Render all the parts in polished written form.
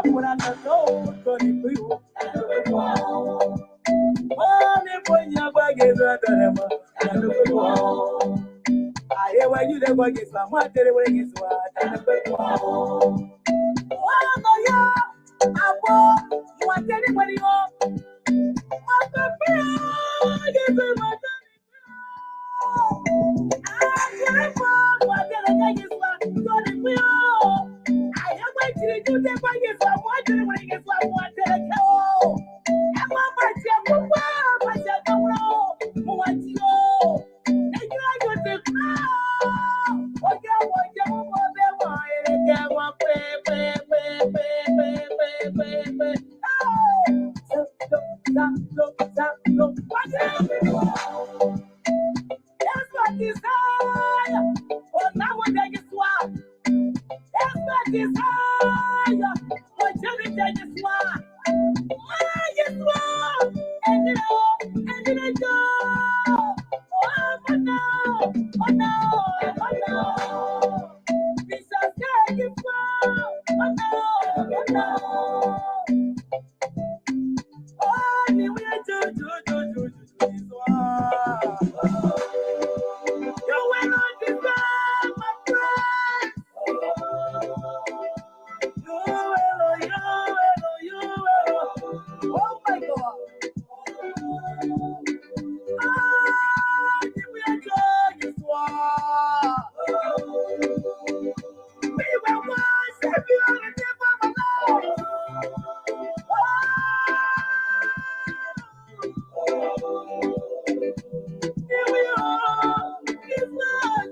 When I know, Tony, you. When you're going to I ever you the work is my mother, when it's what I know. I want anybody on. That's what desire. Oh, now what I just want. That's what desire. What you just want. I just want. And you know, and you know. Oh no, oh no, oh no. We shall take it for. Oh no, oh no. Oh, we will do this one. You will not deserve my praise. You will. Oh my God. You will do this one. We will worship you on the day of our life. Here we are. It's not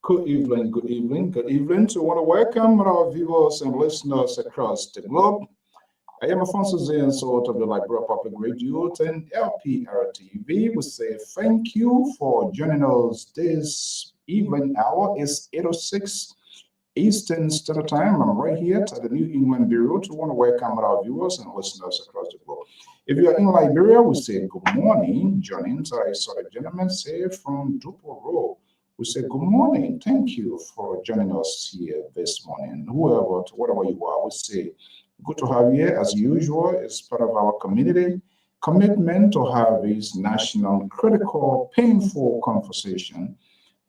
Good evening, good evening, good evening. So I want to welcome our viewers and listeners across the globe. I am Afonso Zain, sort of the Liberia Public Radio and LPR-TV. We say thank you for joining us this evening hour. It's 8:06 Eastern Standard Time. I'm right here at the New England Bureau to want to welcome our viewers and listeners across the globe. If you are in Liberia, we say good morning. Joining, I saw the gentleman say from Dupo Road. We say good morning. Thank you for joining us here this morning. Whoever, whatever you are, we say good to have you here. As usual, it's part of our community commitment to have this national, critical, painful conversation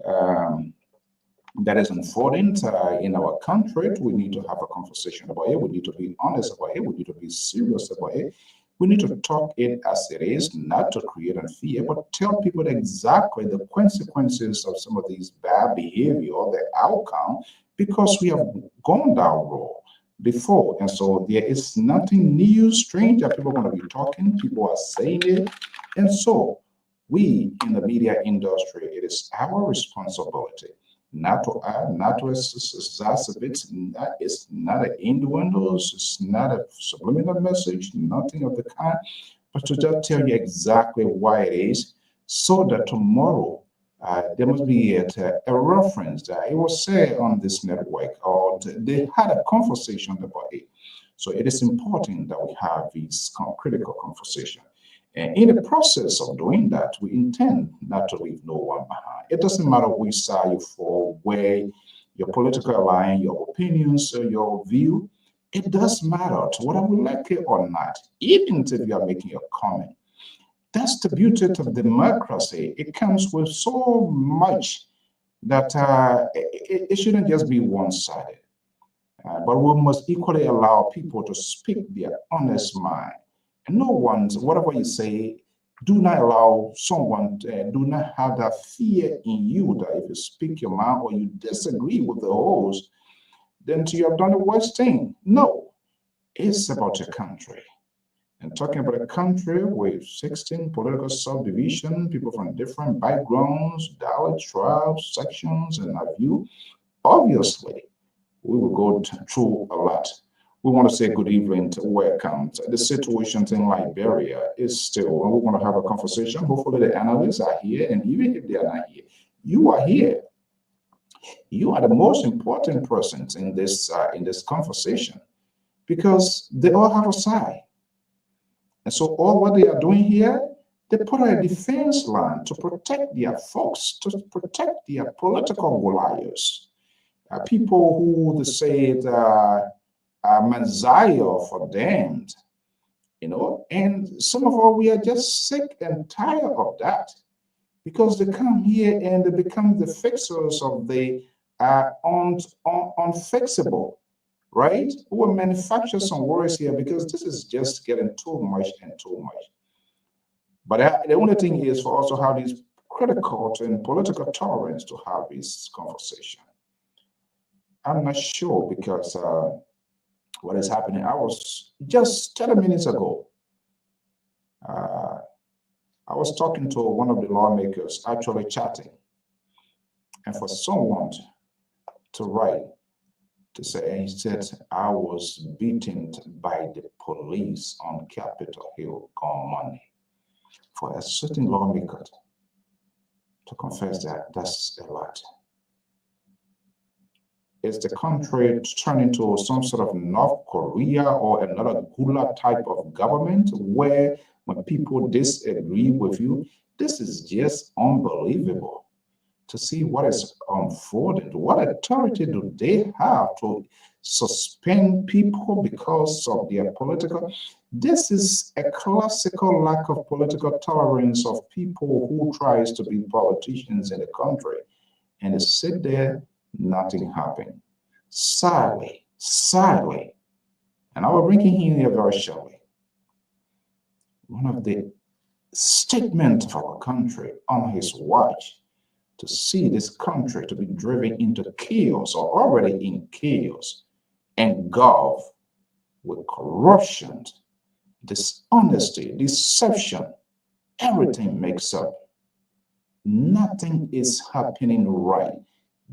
that is unfolding in our country. We need to have a conversation about it. We need to be honest about it. We need to be serious about it. We need to talk it as it is, not to create a fear, but tell people exactly the consequences of some of these bad behavior, the outcome, because we have gone down road before. And so there is nothing new, strange that people are going to be talking. People are saying it. And so we in the media industry, it is our responsibility not to add, not to exacerbate. It's not an innuendos, it's not a subliminal message, nothing of the kind, but to just tell you exactly why it is, so that tomorrow there must be a reference that it was said on this network, or they had a conversation about it. So it is important that we have this critical conversation. And in the process of doing that, we intend not to leave no one behind. It doesn't matter which side you fall, where your political line, your opinions, or your view. It does matter to whether we like it or not, even if you are making a comment. That's the beauty of democracy. It comes with so much that it shouldn't just be one-sided. But we must equally allow people to speak their honest mind. And no one, whatever you say, do not allow someone, do not have that fear in you that if you speak your mind or you disagree with the host, then you have done the worst thing. No, it's about your country. And talking about a country with 16 political subdivisions, people from different backgrounds, dialects, tribes, sections, and our view, obviously, we will go through a lot. We want to say good evening to welcome. The situation in Liberia is still, we're going to have a conversation. Hopefully the analysts are here, and even if they are not here, you are here. You are the most important persons in this conversation, because they all have a side. And so all what they are doing here, they put a defense line to protect their folks, to protect their political warriors, people who they say that Messiah for damned, and some of us, we are just sick and tired of that, because they come here and they become the fixers of the unfixable, right? We will manufacture some words here because this is just getting too much and too much. But the only thing is for us to have this critical and political tolerance to have this conversation. I'm not sure because what is happening. I was just 10 minutes ago. I was talking to one of the lawmakers, actually chatting, and for someone to write to say, and he said, I was beaten by the police on Capitol Hill on Monday. For a certain lawmaker to confess that, that's a lot. Is the country turning into some sort of North Korea or another Gulag type of government where when people disagree with you, this is just unbelievable to see what is unfolding. What authority do they have to suspend people because of their political? This is a classical lack of political tolerance of people who tries to be politicians in the country. And they sit there, nothing happened. Sadly, and I will bring him here very shortly. One of the statements of our country on his watch, to see this country to be driven into chaos or already in chaos, engulfed with corruption, dishonesty, deception, everything makes up. Nothing is happening right.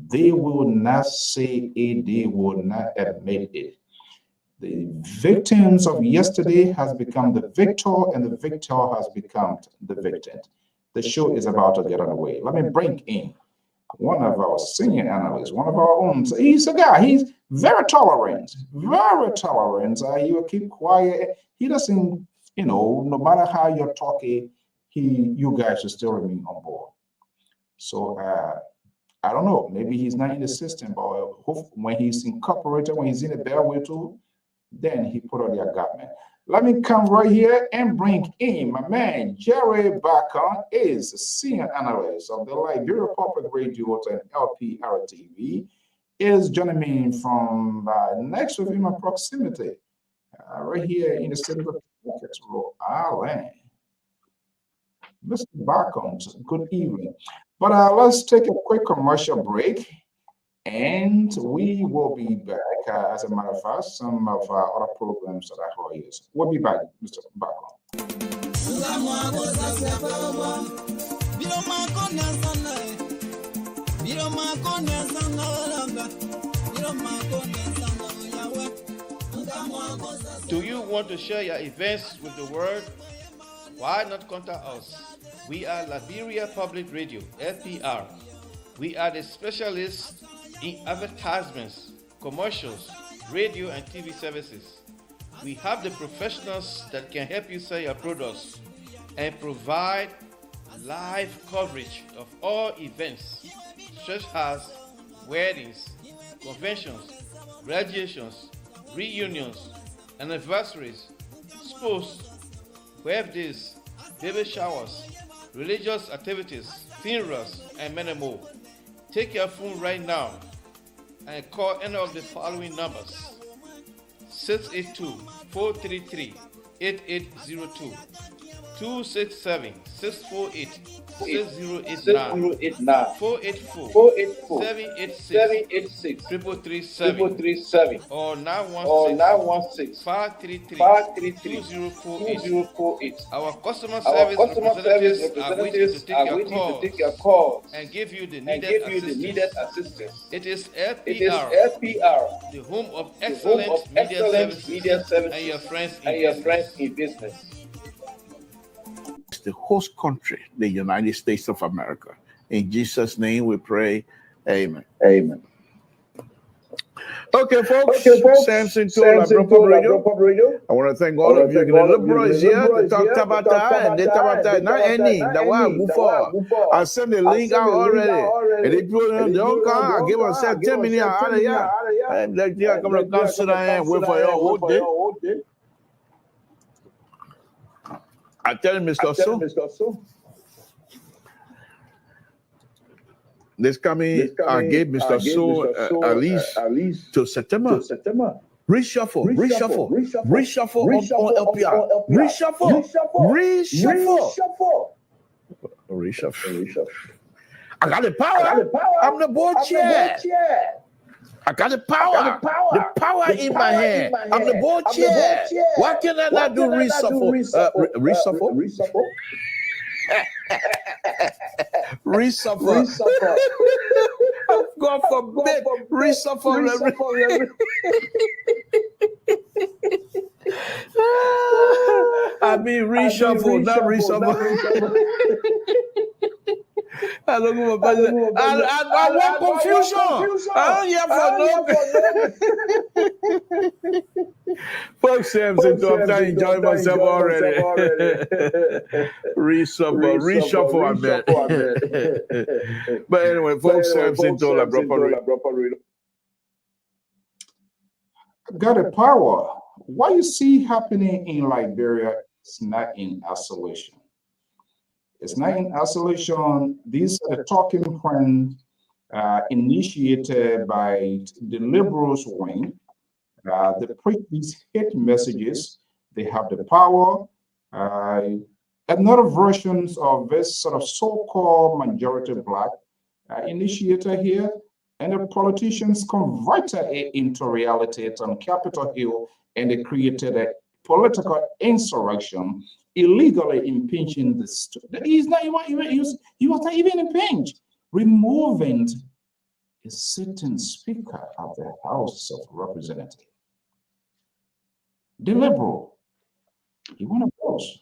They will not say it, they will not admit it. The victims of yesterday has become the victor, and the victor has become the victim. The show is about to get underway. Let me bring in one of our senior analysts, one of our own. He's a guy, he's very tolerant, very tolerant. He will keep quiet. He doesn't, no matter how you're talking, you guys should still remain on board. So I don't know, maybe he's not in the system, but when he's incorporated, when he's in the Bellway tool, then he put on the agreement. Let me come right here and bring in my man, Jerry Bacon, is a senior analyst of the Liberia Public Radio and LPR-TV, is joining me from next with him in proximity, right here in the city of Rhode Island. Mr. Bacon, good evening. But let's take a quick commercial break, and we will be back. As a matter of fact, some of our other programs that are here. We'll be back, Mr. Bacon. Do you want to share your events with the world? Why not contact us? We are Liberia Public Radio, LPR. We are the specialists in advertisements, commercials, radio and TV services. We have the professionals that can help you sell your products and provide live coverage of all events, such as weddings, conventions, graduations, reunions, anniversaries, sports, birthdays, baby showers, religious activities, funerals, and many more. Take your phone right now and call any of the following numbers: 682-433-8802, 267-648-6089, 484-786-3337, or 916-533-2048. Our customer service representatives are waiting to take your calls and give you the needed assistance. It is LPR, the home of excellent media services and your friends in business. The host country, the United States of America. In Jesus' name we pray. Amen. Amen. Okay, folks. Samson to Radio. I want to thank all of you. The liberals here to talk about that and they talk about that. Not any. That one before. I sent the link out already. And if you don't come, I'll give us 10 minutes out of here. I'm like, yeah, come to come sit down and wait for your whole day. I tell him, Mr. So. This coming, I gave Mr. So at least till September. Reshuffle on LPR. Reshuffle. I got the power. I'm the board chair. I got the power. The power in my hand. I'm the board chair. Why can I not do reshuffle? Reshuffle? Reshuffle. God forbid. Reshuffle. I mean reshuffle, not reshuffle. I don't know about that. I want confusion. I don't hear for no. Folks, I'm enjoying myself already. Reshuffle, I bet. But anyway, folks, Samson told a proper. Got a power. What you see happening in Liberia is not in isolation. It's not in isolation. These are the talking points initiated by the liberals wing. They preach these hate messages. They have the power. Another versions of this sort of so-called majority black initiator here, and the politicians converted it into reality on Capitol Hill, and they created a political insurrection, illegally impeaching the. He's not even he was not even impeached, removing a sitting speaker of the House of Representatives. The liberal, he one of those.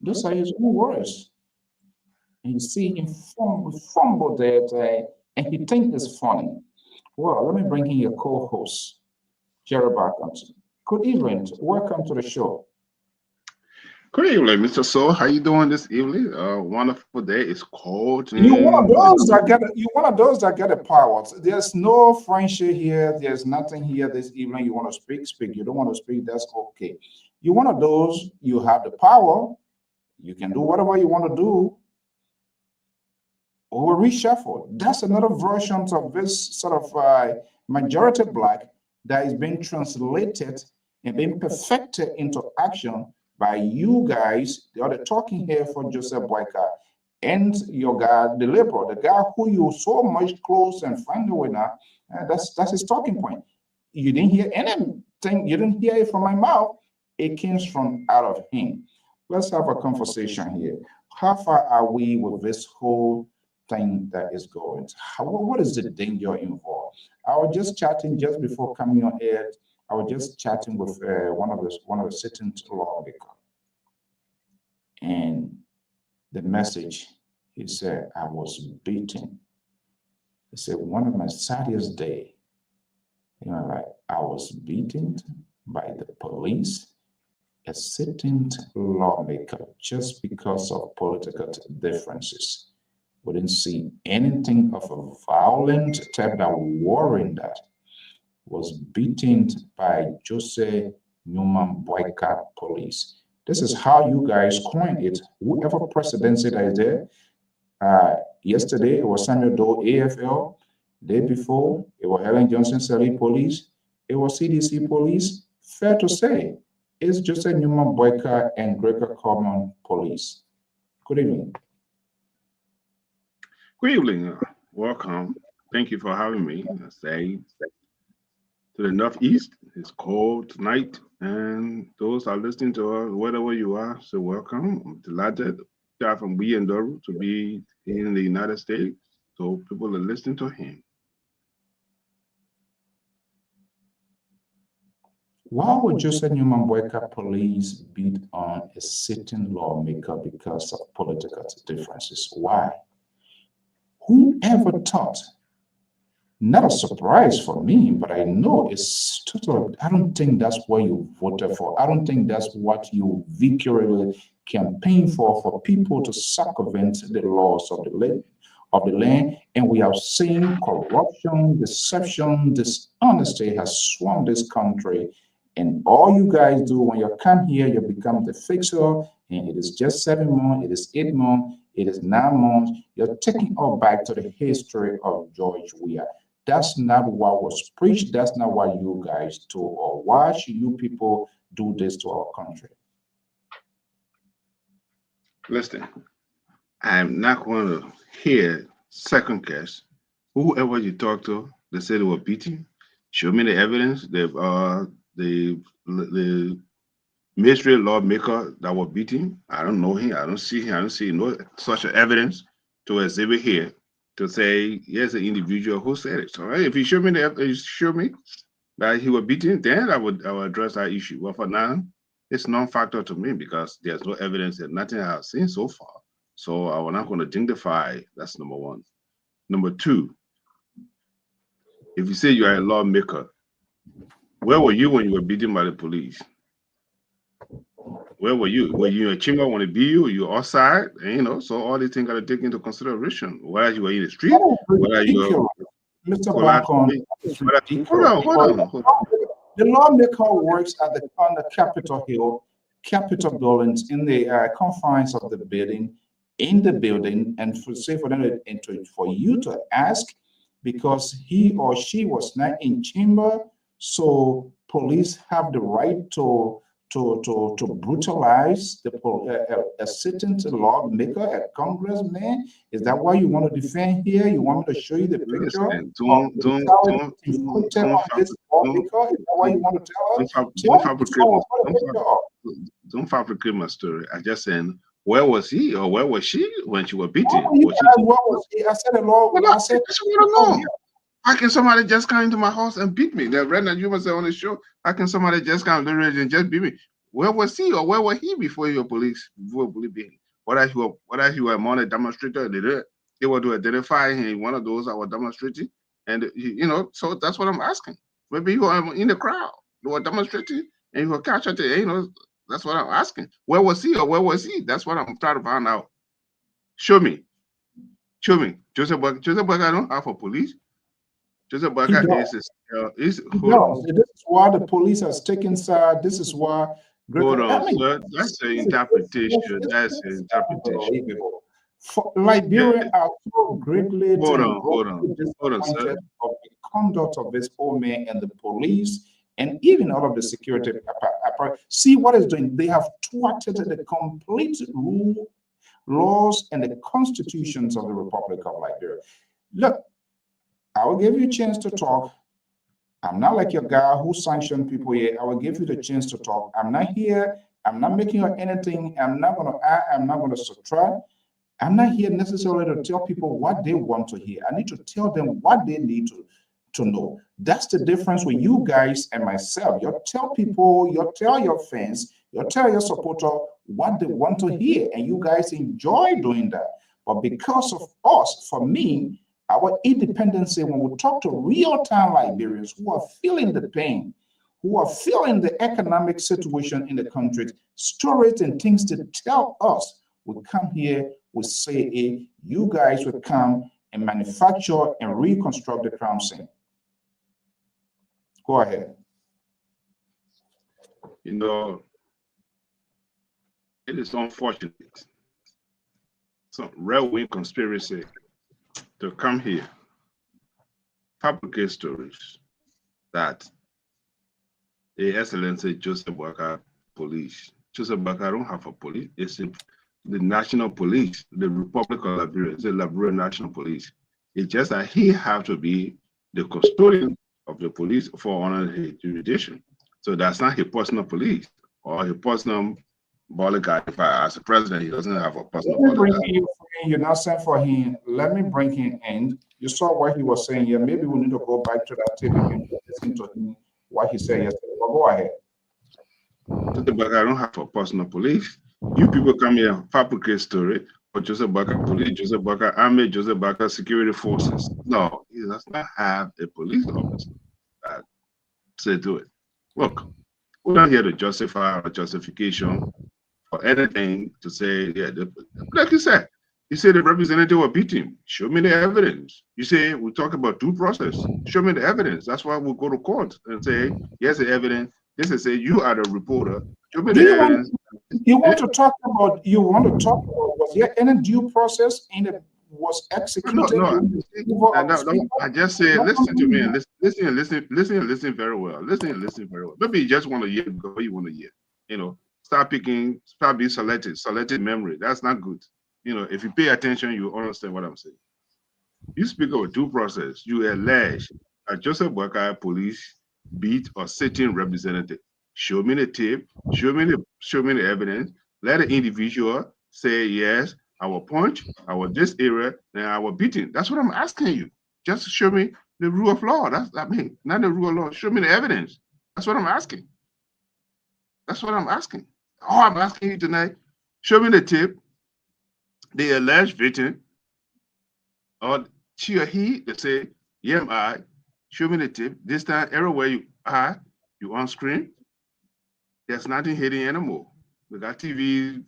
Those are his own words. And you see him fumble that, and he thinks it's funny. Well, let me bring in your co-host, Jerry Barkins. Good evening. Welcome to the show. Good evening, Mr. So. How you doing this evening? Wonderful day. It's cold. You're one of those that get the power. There's no friendship here. There's nothing here this evening. You want to speak, speak. You don't want to speak, that's okay. You're one of those, you have the power. You can do whatever you want to do. Or reshuffle. That's another version of this sort of majority black that is being translated and being perfected into action by you guys. The other talking here for Joseph Boyka and your guy, the liberal, the guy who you so much close and friendly with now. That's his talking point. You didn't hear anything. You didn't hear it from my mouth. It came from out of him. Let's have a conversation here. How far are we with this whole thing that is going? What is the danger involved? I was just chatting just before coming on air. I was just chatting with one of the sitting lawmakers, and the message, he said, I was beaten. He said, one of my saddest day, like I was beaten by the police, a sitting lawmaker, just because of political differences. We didn't see anything of a violent type that warring that was beaten by Jose Newman Boyka police. This is how you guys coined it. Whoever presidency that is there, yesterday it was Samuel Doe AFL, day before it was Helen Johnson Sally police, it was CDC police. Fair to say, it's Jose Newman Boyka and Gregor Common police. Good evening. Good evening. Welcome. Thank you for having me. I say to the northeast, it's cold tonight, and those are listening to us, wherever you are, so welcome. I'm delighted from Doru to be in the United States, so people are listening to him. Why would Joseph Newman Boyka police beat on a sitting lawmaker because of political differences? Why? Whoever thought? Not a surprise for me, but I know it's total. I don't think that's what you voted for. I don't think that's what you victoriously campaign for people to circumvent the laws of the land. And we are seeing corruption, deception, dishonesty has swarmed this country. And all you guys do when you come here, you become the fixer, and it is just 7 months, it is 8 months, it is 9 months. You're taking us back to the history of George Weah. That's not what was preached. That's not what you guys do. Or why should you people do this to our country? Listen, I'm not going to hear second guess whoever you talk to. They say they were beating. Show me the evidence. The mystery lawmaker that was beaten. I don't know him. I don't see him. I don't see no such evidence to exhibit here to say yes, an individual who said it. So if you show me that he was beaten, then I would address that issue. But for now, it's non-factor to me because there's no evidence and nothing I have seen so far. So I'm not going to dignify. That's number one. Number two, if you say you are a lawmaker, where were you when you were beaten by the police? Where were you? Were you in a chamber when they beat you? You outside? And, so all these things got to take into consideration. Whether you were in the street, whether you were... Mr. Bacon, Hold on. The lawmaker works on the Capitol Hill, Capitol buildings, in the confines of the building, and for you to ask, because he or she was not in chamber, so police have the right to brutalize a sitting lawmaker, a congressman. Is that why you want to defend here? You want me to show you the picture? Don't fabricate my story. I just said, where was he or where was she when she was beaten? I said, I said, how can somebody just come into my house and beat me? The red you must say on the show, how can somebody just come literally and just beat me? Where was he or where was he before your police beat him? Whether he were among a demonstrator, they were to identify him, one of those that were demonstrating, and so that's what I'm asking. Maybe you were in the crowd, they were demonstrating, and you were captured. That's what I'm asking. Where was he or where was he? That's what I'm trying to find out. Show me. Joseph Burger I don't have a police. Joseph Burger is this is why the police has taken side. This is why. Hold on, sir. That's an interpretation. That's an interpretation. Liberians are so greatly hold on, sir. Of the conduct of this old man and the police, and even all of the security. See what it's doing. They have thwarted the complete rule, laws, and the constitutions of the Republic of Liberia. Look, I will give you a chance to talk. I'm not like your guy who sanctioned people here. I will give you the chance to talk. I'm not here. I'm not making anything. I'm not going to add. I'm not going to subtract. I'm not here necessarily to tell people what they want to hear. I need to tell them what they need to know. That's the difference with you guys and myself. You tell people, you tell your fans, you tell your supporter what they want to hear, and you guys enjoy doing that. But because of us, for me, our independency, when we talk to real-time Liberians who are feeling the pain, who are feeling the economic situation in the country, stories and things to tell us, we come here, we say, hey, you guys will come and manufacture and reconstruct the crime scene. Go ahead. It is unfortunate. Some right-wing conspiracy to come here, fabricate stories that the Excellency Joseph Burger police. Joseph Burger don't have a police. It's the national police, the Republic of Liberia. It's the Liberian National Police. It's just that he have to be the custodian of the police for honor his jurisdiction. So that's not his personal police or his personal bodyguard. As a president, he doesn't have a personal bodyguard. You're not sent for him. Let me bring him in. You saw what he was saying here. Maybe we need to go back to that tape and listen to him, what he said yesterday. But go ahead. But I don't have a personal police. You people come here, fabricate story for Joseph Burger police, Joseph Burger army, Joseph Burger security forces. No, he does not have a police officer that say do it. Look, we're not here to justify or justification or anything to say, yeah, like you said, the representative will beat him. Show me the evidence. You say we talk about due process. Show me the evidence. That's why we'll go to court and say, yes, the evidence. This is say you are the reporter. Show me the evidence. You want to talk about? Was there any due process in it was executed? No. I just say listen to me and listen very well. Listen very well. Maybe you just want to hear what you want to hear. Start being selected memory. That's not good. If you pay attention, you understand what I'm saying. You speak of due process. You allege a Joseph Boakai police beat or sitting representative. Show me the tape, show me the evidence. Let the individual say, yes, I will punch, I will this area, and I will beating. That's what I'm asking you. Just show me the rule of law. Not the rule of law. Show me the evidence. That's what I'm asking. That's what I'm asking. All I'm asking you tonight, show me the tape, the alleged victim, or she or he, they say, yeah, I. Show me the tape. This time, everywhere you are, you on screen. There's nothing hidden anymore. We got TV,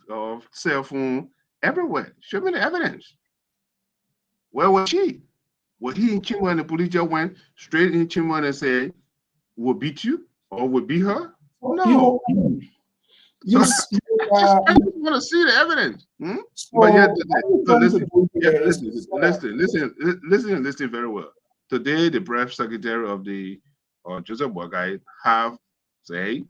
cell phone, everywhere. Show me the evidence. Where was she? Was he in Chimwa and the police just went straight in Chimwa and said, we'll beat you or we'll beat her? No. So I just want to see the evidence. But yet, listen very well. Today, the press secretary of the Joseph Boakai have said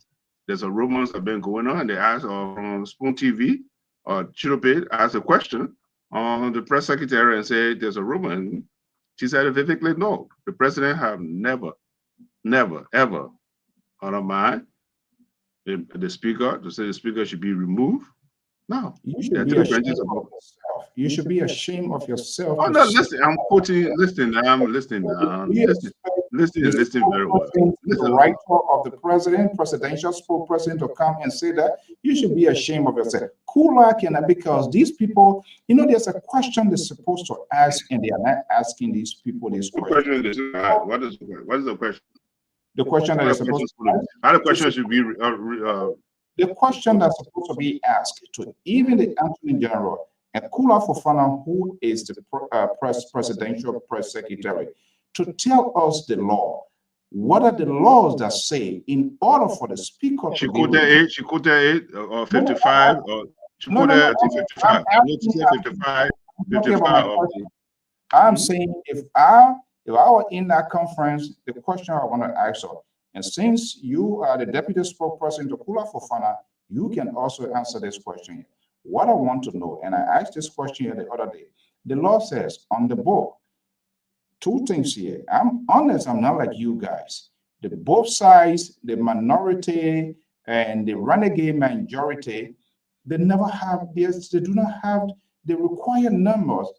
there's a rumors have been going on. They asked on Spoon TV or Chirupit asked a question on the press secretary and said there's a rumor. And she said vividly, no, the president have never, ever undermined the speaker to say the speaker should be removed. No, you should be ashamed of yourself. You should be ashamed of yourself. Oh no, listen, I'm quoting. Listen very well. The right of the presidential spokesperson to come and say that you should be ashamed of yourself. Because these people, there's a question they're supposed to ask, and they are not asking these people this question. What is the question? The question that is supposed to how the question should be the question that's supposed to be asked to even the Attorney General and Kula Fofana, who is the presidential press secretary, to tell us the law. What are the laws that say in order for the speaker she quoted 8 or 55 or she quoted 55. 55. I'm saying if I were in that conference, the question I want to ask her, and since you are the deputy spokesperson to Kula Fofana, you can also answer this question. What I want to know, and I asked this question the other day, the law says on the book, two things here. I'm honest, I'm not like you guys. The both sides, the minority and the renegade majority, they never have this, they do not have the required numbers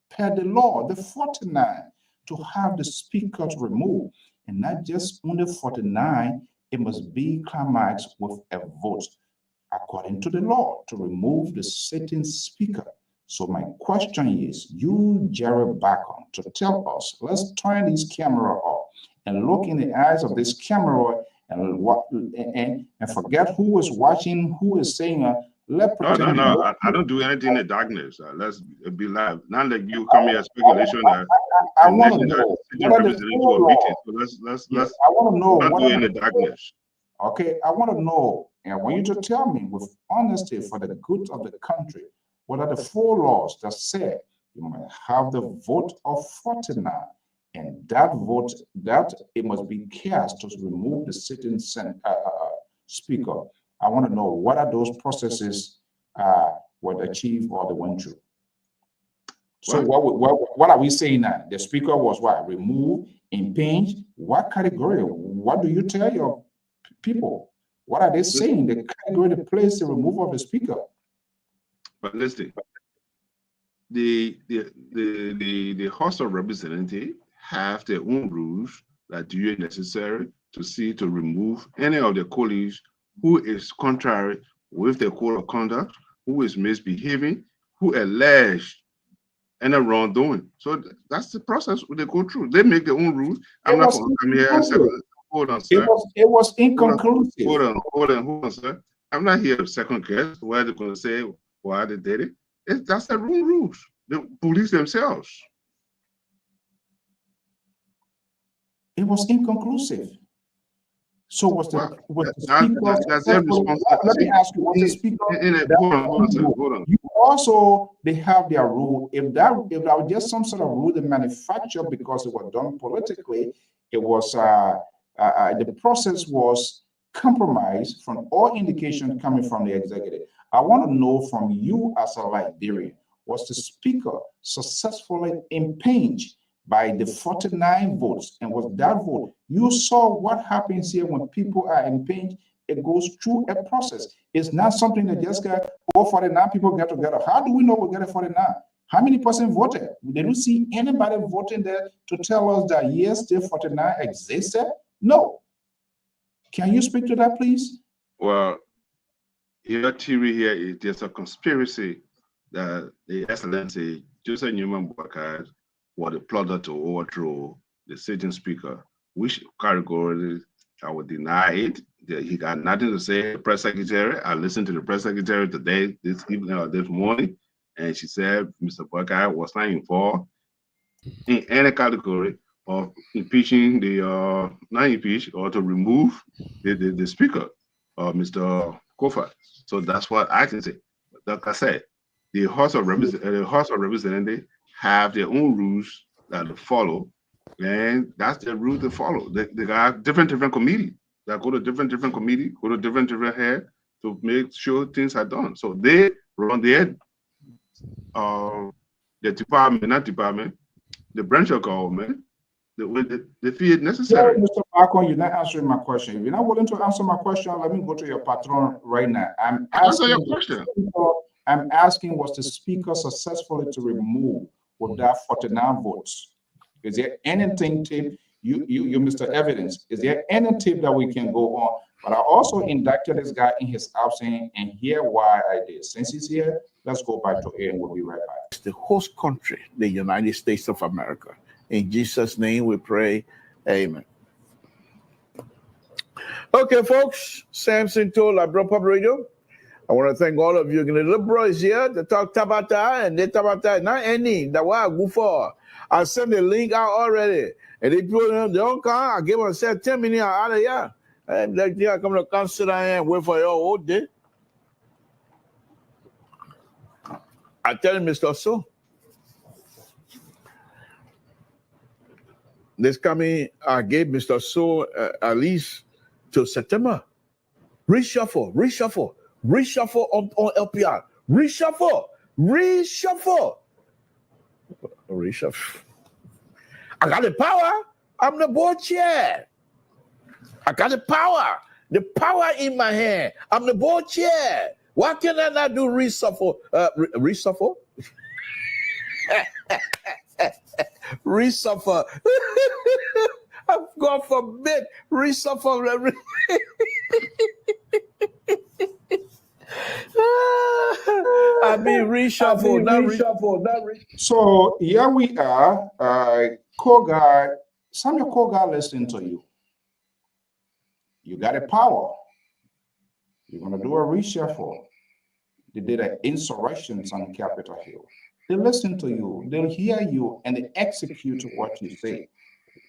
per the law, the 49, to have the speaker removed. And not just only 49, it must be climaxed with a vote according to the law to remove the sitting speaker. So my question is, you, Jerry Bacon, to tell us, let's turn this camera off and look in the eyes of this camera and forget who is watching, who is saying, No, I don't do anything in the darkness. Let's be live. Not like you come here speculation that I want to know. I want to know what in the darkness. Okay, I want to know, and I want you to tell me with honesty for the good of the country, what are the 4 laws that say you might have the vote of 49, and that vote, that it must be cast to remove the sitting speaker. I want to know what are those processes were achieved or they went through. So what are we saying now? The speaker was what? Removed, impinged? What category? What do you tell your people? What are they saying? The category, the place, the removal of the speaker. But listen, the House of Representatives have their own rules that do it necessary to remove any of the colleagues who is contrary with the code of conduct, who is misbehaving, who alleged any wrongdoing. So that's the process they go through. They make their own rules. I'm not going to come here and say, hold on, sir. It was inconclusive. Hold on, sir. I'm not here to second guess why they're going to say why they did it. That's their own rules. The police themselves. It was inconclusive. So was the speaker? That's their responsibility. Let me ask you, was the speaker? Hold on. You also, they have their rule. If that was just some sort of rule they manufactured because it was done politically, it was the process was compromised from all indications coming from the executive. I want to know from you as a Liberian, was the speaker successfully impinged by the 49 votes. And with that vote, you saw what happens here when people are impinged. It goes through a process. It's not something that just got all 49 people get together. How do we know we get a 49? How many percent voted? We didn't see anybody voting there to tell us that yes, the 49 existed. No. Can you speak to that, please? Well, your theory here is there's a conspiracy that the Excellency Joseph Newman Boubacar was the plotter to overthrow the sitting speaker, which category I would deny it. He got nothing to say. The press secretary, I listened to the press secretary today, this evening or this morning, and she said Mr. Boubacar was not involved in any category of impeaching the not impeach or to remove the speaker, Mr. Kofa. So that's what I can say. Like I said, the House of Representatives have their own rules that they follow, and that's their rule to follow. They got different committees that go to different committee, go to different head to make sure things are done. So they run the department, the branch of government, the way they feel it necessary. Yeah, Mr. Bacon, you're not answering my question. If you're not willing to answer my question, let me go to your patron right now. I'm asking your question. I'm asking, was the speaker successfully to remove with that 49 votes? Is there anything, Tim, you Mr. Evidence, is there any tip that we can go on? But I also indicted this guy in his absence and hear why I did. Since he's here, let's go back to it and we'll be right back. The host country, the United States of America. In Jesus' name we pray, amen. Okay, folks, Samson told our Bro Pub Radio. I want to thank all of you. The little boys here to talk Tabata and they Tabata, not any, that why I go for. I sent the link out already. And they told them, they don't come. I give them said 10 minutes out of here. And like they are coming to come sit down and wait for you all day. I tell him, Mr. So. This coming, I gave Mr. So at least till September. Reshuffle on LPR. Reshuffle. I got the power. I'm the board chair. I got the power. The power in my hand. I'm the board chair. Why can I not do reshuffle? Reshuffle? Reshuffle. God forbid. Reshuffle. I mean reshuffle. So here we are, Koga, Samuel Koga listening to you. You got a power. You're going to do a reshuffle. They did an insurrection on Capitol Hill. They listen to you, they'll hear you, and they execute what you say.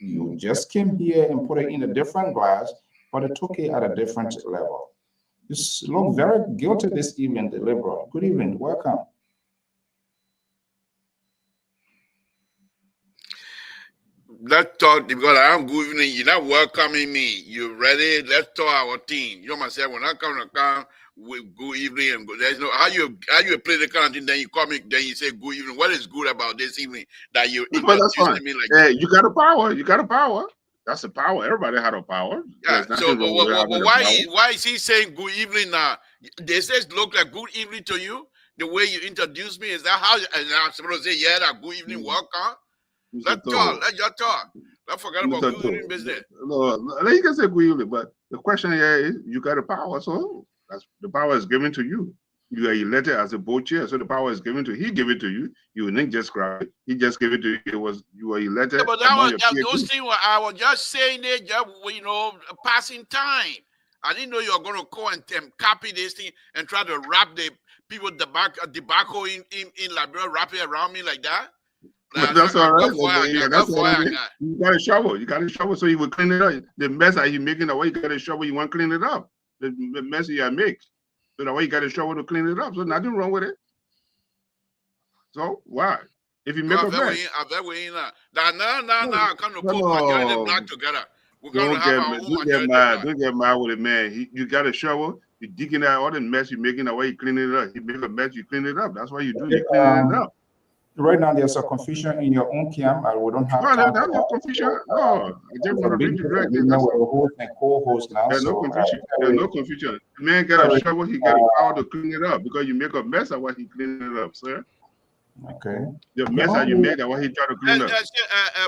You just came here and put it in a different glass, but it took it at a different level. You look very guilty this evening, the liberal. Good evening, welcome. Let's talk, because I'm good evening. You're not welcoming me. You ready? Let's talk our team. You myself, when I come to come with good evening, and there's no how you play the kind of thing, then you come in, then you say good evening. What is good about this evening that you introduced me like that? You got a power. You got a power. That's a power. Everybody had a power. Yeah. So why is he saying good evening now? They says look like good evening to you. The way you introduced me, is that how? And I'm supposed to say yeah, that good evening, welcome. Let's talk. Let you talk. Let's forget about good evening business. No, you can say good evening, but the question here is you got a power, so that's the power is given to you. You are elected as a board chair, so the power is given to you. He gave it to you. You didn't just grab it. He just gave it to you. You were elected. Yeah, but those things I was just saying it, just passing time. I didn't know you were going to go and copy this thing and try to wrap the people tobacco in Liberia, wrap it around me like that. That's all right. That's all right. You got a shovel. So you will clean it up. The mess that you making, the way you got a shovel, you want to clean it up. The mess you make. So the way you got a shovel to clean it up. So nothing wrong with it. So why? If you make a mess. Now, come to put majority and black together. We're going to have our own majority. Don't get mad with it, man. You got a shovel. You digging out all the mess you're making, the way you clean it up. You make a mess, you clean it up. That's why you do. You clean it up. Right now, there's a confusion in your own camp, and we don't have No, time. there's no confusion. No, I just want to read it right there. We're host and co-host now. There's no So, confusion. There's no confusion. The man got a shovel, he got a power to clean it up because you make a mess of what he cleaned it up, sir. Okay. The mess that you make and what he tried to clean up.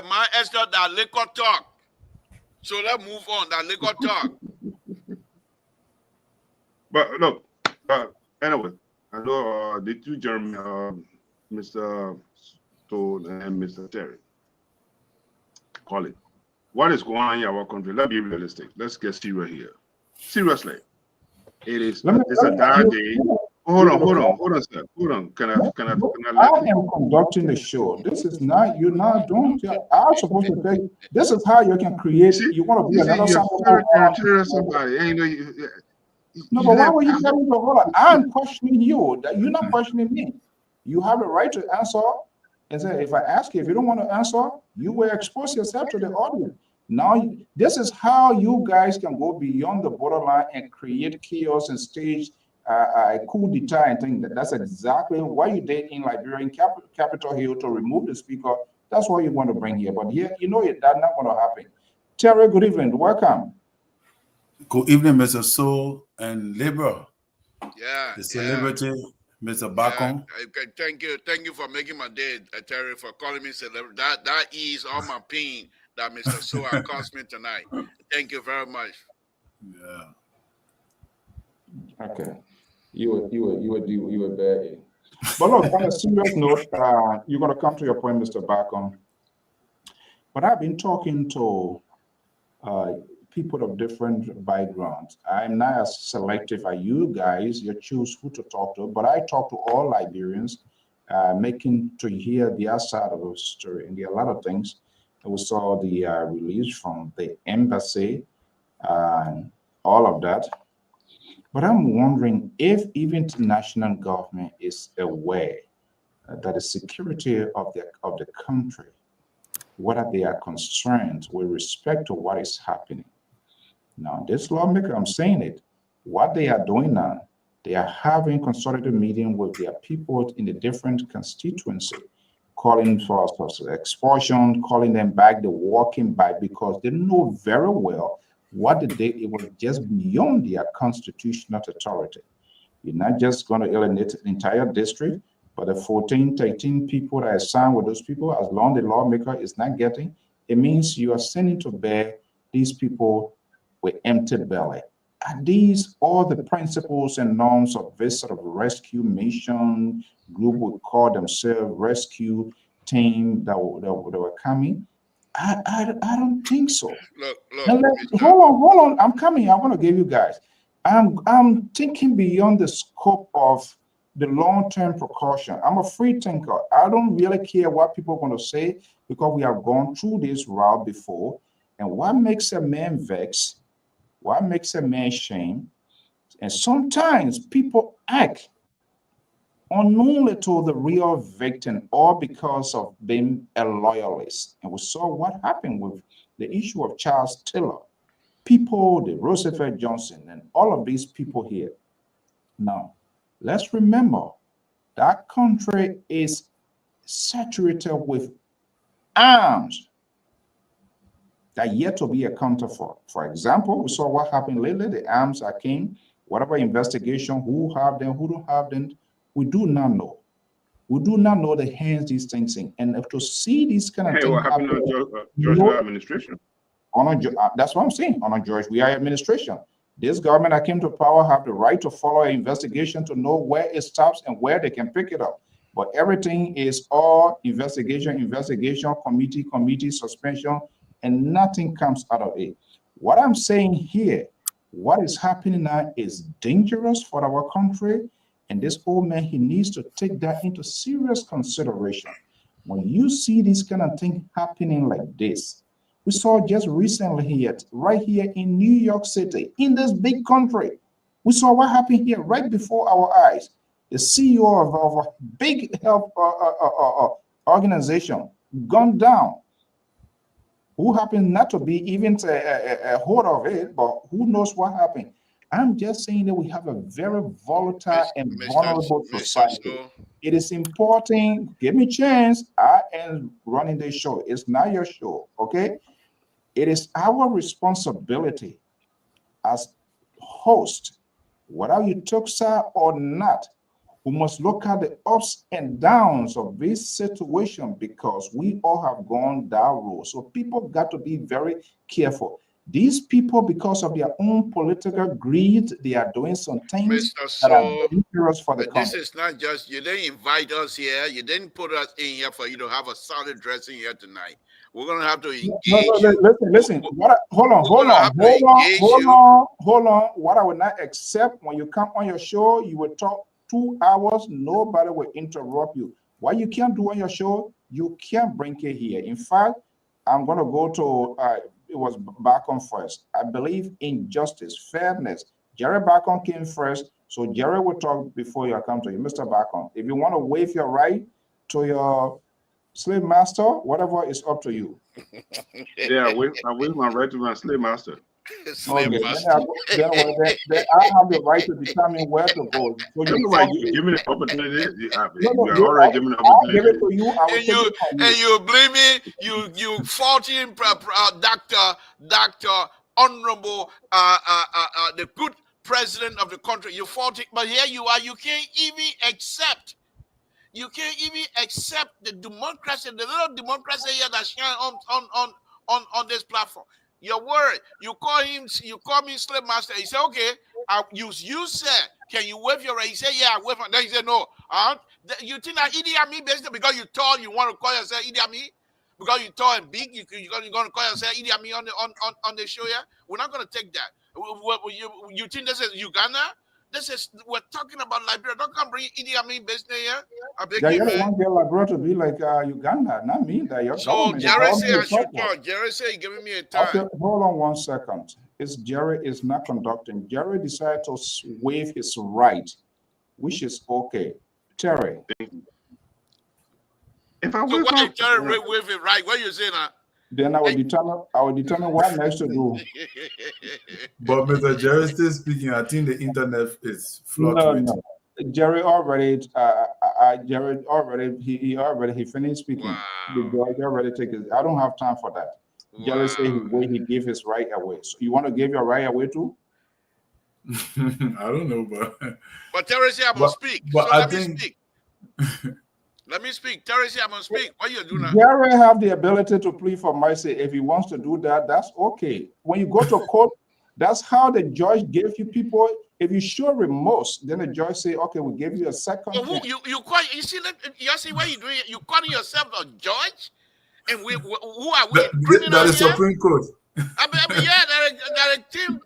My Esther, that liquor talk. So let's move on. That liquor talk. But look, anyway, I know the two gentlemen, Mr. Stone and Mr. Terry, call it. What is going on in our country? Let's be realistic. Let's get serious here. Seriously, it's a bad day. Hold on, sir. Hold on. Can I am conducting the show. This is not, you're not doing. I'm supposed to take. This is how you can create. You want to be another somebody. No, but why would you tell me to hold on? I'm questioning you. You're not questioning me. You have a right to answer. And say, if I ask you, if you don't want to answer, you will expose yourself to the audience. Now, this is how you guys can go beyond the borderline and create chaos and stage a coup d'etat and things. That's exactly what you did in Liberia, in Capitol Hill, to remove the speaker. That's what you want to bring here. But here, you know, that's not going to happen. Terry, good evening. Welcome. Good evening, Mr. Soul and Labor. Yeah. The celebrity, Mr. Bacon. Yeah. Thank you for making my day, Terry, for calling me celebrity. That ease all my pain that Mr. Soul has caused me tonight. Thank you very much. Yeah. Okay. You were bad. But look, on a serious note, you're going to come to your point, Mr. Bacon. But I've been talking to people of different backgrounds. I'm not as selective as you guys. You choose who to talk to, but I talk to all Liberians, making to hear their side of the story. And there are a lot of things. We saw the release from the embassy and all of that. But I'm wondering if even the national government is aware that the security of the country, whether they are concerned with respect to what is happening. Now, this lawmaker, I'm saying it, what they are doing now, they are having consultative meeting with their people in the different constituency, calling for expulsion, calling them back, the walking back, because they know very well what it was just beyond their constitutional authority. You're not just going to alienate the entire district, but the 14, 13 people that are assigned with those people, as long as the lawmaker is not getting, it means you are sending to bear these people with empty belly. Are these all the principles and norms of this sort of rescue mission group would call themselves rescue team that were coming? I don't think so. Look, hold on. I'm coming. I want to give you guys. I'm thinking beyond the scope of the long-term precaution. I'm a free thinker. I don't really care what people are going to say because we have gone through this route before. And what makes a man vex? What makes a man shame? And sometimes people act unknowingly to the real victim or because of being a loyalist. And we saw what happened with the issue of Charles Taylor. People, the Roosevelt Johnson, and all of these people here. Now, let's remember that country is saturated with arms that yet to be accounted for. For example, we saw what happened lately. The arms are came, whatever investigation, who have them, who don't have them, we do not know. We do not know the hands these things in. And to see these kind of things what happened to George administration? That's what I'm saying. On a George, we are administration. This government that came to power have the right to follow an investigation to know where it stops and where they can pick it up. But everything is all investigation, committee, suspension, and nothing comes out of it. What I'm saying here, what is happening now is dangerous for our country. And this old man, he needs to take that into serious consideration. When you see this kind of thing happening like this, we saw just recently here, right here in New York City, in this big country, we saw what happened here right before our eyes. The CEO of a big health organization gunned down, who happened not to be even a hold of it, but who knows what happened. I'm just saying that we have a very volatile and vulnerable society. It is important. Give me a chance. I am running the show. It's not your show, okay? It is our responsibility as host, whether you took side or not, we must look at the ups and downs of this situation because we all have gone that road. So people got to be very careful. These people, because of their own political greed, they are doing some things that are dangerous for the country. This is not just, you didn't invite us here. You didn't put us in here for you to have a solid dressing here tonight. We're going to have to engage you. Listen. Hold on. What I will not accept when you come on your show, you will talk 2 hours. Nobody will interrupt you. What you can't do on your show, you can't bring it here. In fact, I'm going to go to, it was Bacon first. I believe in justice, fairness. Jerry Bacon came first. So Jerry will talk before you come to you. Mr. Bacon, if you want to waive your right to your slave master, whatever is up to you. Yeah, I waive my right to my slave master. Then I have the right to determine where to go. So you give me the opportunity. You are already giving the opportunity. Give it to you. And you blame me. You faulting Doctor Honorable the good president of the country. You faulting, but here you are. You can't even accept. You can't even accept the democracy, the little democracy here that's shine on this platform. Your word, you call me slave master. He said, okay, you said, can you waive your right? He said, yeah, I waive. Then he said, no. You think that Idi Amin basically because you tall, you want to call yourself Idi Amin? Because you tall and big, you're going to call yourself Idi Amin on the show here? We're not going to take that. You think this is Uganda? We're talking about Liberia. Don't come bring Idi Amin business here. I beg you, man. Want their Liberia to be like Uganda, not me. That your so Jerry say I should talk. Jerry say he's giving me a time. Okay, hold on 1 second. Jerry is not conducting. Jerry decided to waive his right, which is okay. Terry. If I so why Jerry waive it right? What you saying now? Then I will determine what next to do. But Mr. Jerry is still speaking. I think the internet is fluctuating. No. Jerry already he finished speaking. Wow. He already take it. I don't have time for that. Wow. Jerry said he gave his right away. So you want to give your right away too? I don't know, but Terry said I must speak. But so let me speak. Let me speak. Terry said I must speak. What you do now? Jerry have the ability to plead for mercy. If he wants to do that, that's okay. When you go to court, that's how the judge gave you people. If you show remorse, then the judge say, okay, we'll give you a second. You see what you doing? You calling yourself a judge? And who are we? That is Supreme Court. That a team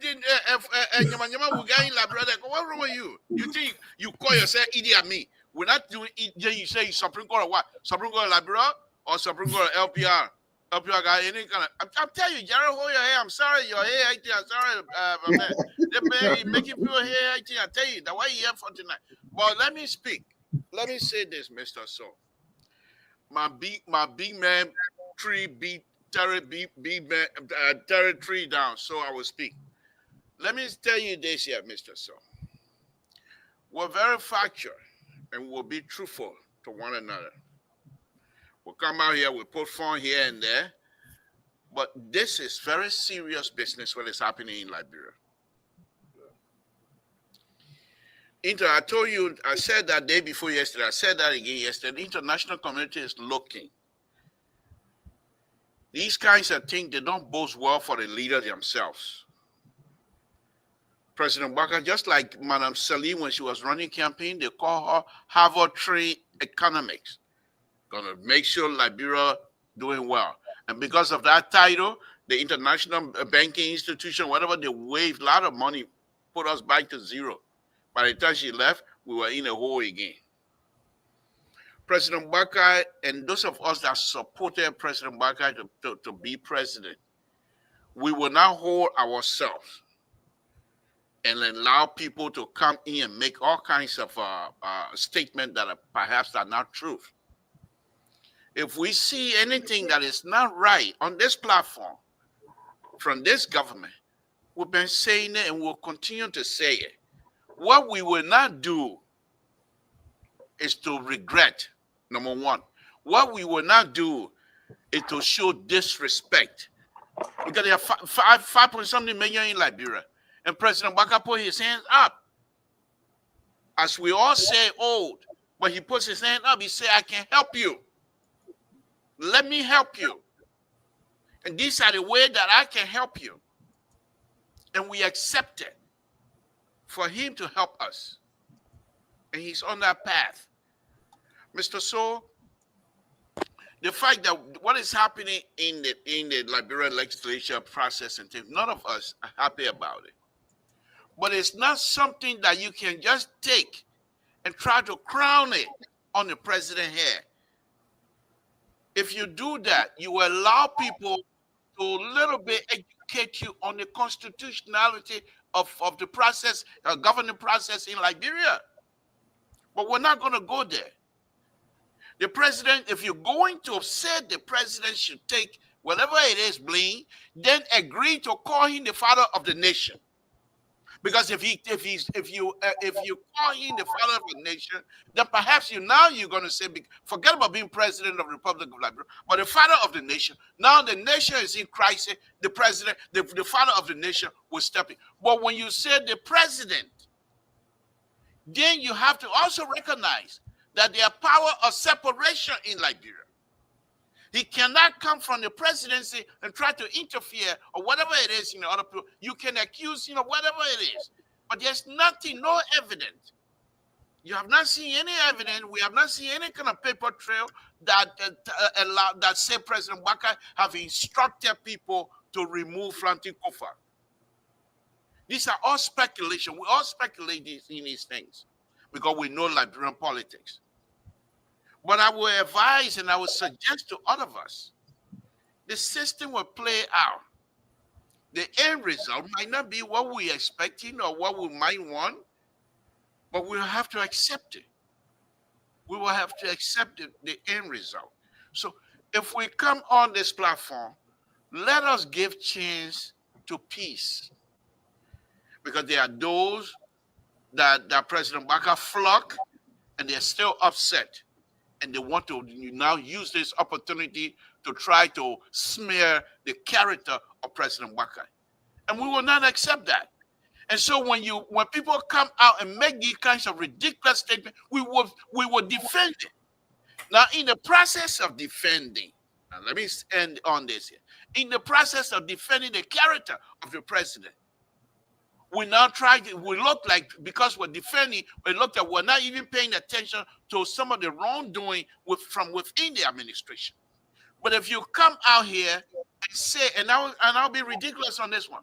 what's wrong with you? You think you call yourself Idi Amin? We're not doing it. You say Supreme Court or what? Supreme Court of Liberia or Supreme Court of LPR? LPR guy, any kind of. I'm telling you, Jared, hold your hair. I'm sorry, your hair. I'm sorry, my man. They making people hair. I tell you, that why you here for tonight. But let me speak. Let me say this, Mr. So. My big man tree beat Terry man Terry tree down. So I will speak. Let me tell you this here, Mr. So. We're very factual and we'll be truthful to one another. We'll come out here, we'll put fun here and there. But this is very serious business what is happening in Liberia. I told you, I said that day before yesterday, I said that again yesterday, the international community is looking. These kinds of things, they don't bode well for the leaders themselves. President Baka, just like Madam Salim when she was running campaign, they call her Harvard Tree Economics. Gonna make sure Liberia doing well. And because of that title, the international banking institution, whatever, they waived a lot of money, put us back to zero. By the time she left, we were in a hole again. President Baka and those of us that supported President Baka to be president, we will now hold ourselves and allow people to come in and make all kinds of statements that are perhaps are not true. If we see anything that is not right on this platform from this government, We've been saying it and we'll continue to say it. What we will not do is to regret, number one. What we will not do is to show disrespect. Because there are 5.something million in Liberia. And President Baka put his hands up. As we all say old, but he puts his hand up, he said, I can help you. Let me help you. And these are the way that I can help you. And we accept it for him to help us. And he's on that path. Mr. So, the fact that what is happening in the Liberian legislature process and things, none of us are happy about it. But it's not something that you can just take and try to crown it on the president here. If you do that, you will allow people to a little bit educate you on the constitutionality of the process, governing process in Liberia. But we're not going to go there. The president, if you're going to say the president should take whatever it is, blame, then agree to call him the father of the nation. Because if you call him the father of the nation, then perhaps you're going to say, forget about being president of the Republic of Liberia, but the father of the nation. Now the nation is in crisis. The president, the father of the nation, will step in. But when you say the president, then you have to also recognize that there are power of separation in Liberia. He cannot come from the presidency and try to interfere or whatever it is in the other people. You can accuse, whatever it is. But there's nothing, no evidence. You have not seen any evidence. We have not seen any kind of paper trail that say President Baka have instructed people to remove Franklin Kofa. These are all speculation. We all speculate in these things because we know Liberian politics. But I will advise and I will suggest to all of us, the system will play out. The end result might not be what we're expecting or what we might want, but we'll have to accept it. We will have to accept the end result. So if we come on this platform, let us give chance to peace. Because there are those that President Baka flock and they're still upset. And they want to now use this opportunity to try to smear the character of President Baka. And we will not accept that. And so when people come out and make these kinds of ridiculous statements, we will defend it. Now, in the process of defending, now let me end on this here. In the process of defending the character of the president, we look like, because we're defending, we're not even paying attention to some of the wrongdoing from within the administration. But if you come out here and say, and I'll be ridiculous on this one,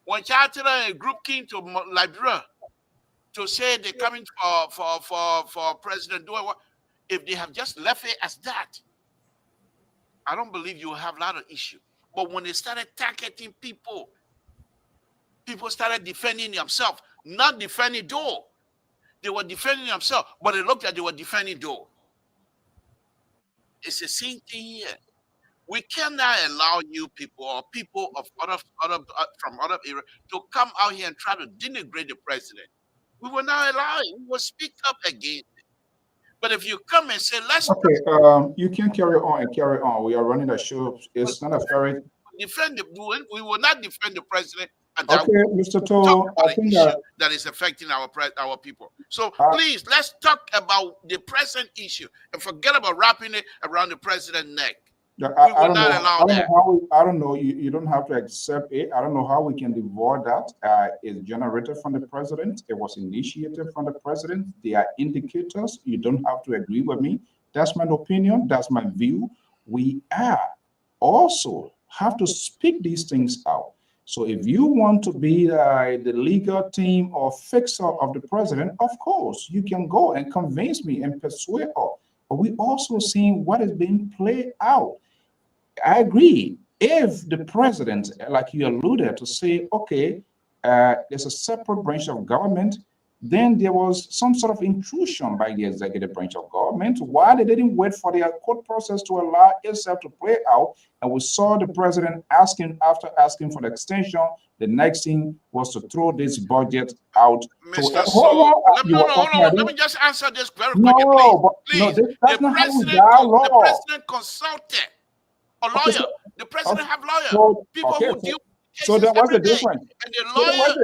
when Chatela and a group came to Liberia to say they're coming for President Dua, if they have just left it as that, I don't believe you will have a lot of issue. But when they started targeting people started defending themselves, not defending Dole. They were defending themselves, but it looked like they were defending Dole. It's the same thing here. We cannot allow you people or people of from other areas to come out here and try to denigrate the president. We will not allow it. We will speak up against it. But if you come and say, let's you can carry on and carry on. We are running a show. It's not a very we will not defend the president. Okay, Mr. To, I think that is affecting our people. So please, let's talk about the present issue and forget about wrapping it around the president's neck. We will not allow that. I don't know. You don't have to accept it. I don't know how we can divorce that. It's generated from the president. It was initiated from the president. They are indicators. You don't have to agree with me. That's my opinion. That's my view. We also have to speak these things out. So if you want to be the legal team or fixer of the president, of course, you can go and convince me and persuade us. But we also seeing what is being played out. I agree. If the president, like you alluded to say, okay, there's a separate branch of government, then there was some sort of intrusion by the executive branch of government. Why they didn't wait for the court process to allow itself to play out, and we saw the president after asking for the extension, the next thing was to throw this budget out. Mr. So, hold on. Let me just answer this very quickly, please. That's not how we dialogue. The president consulted a lawyer. Okay, the president have lawyers. So, People okay, who deal with so cases then what's the every day. difference? And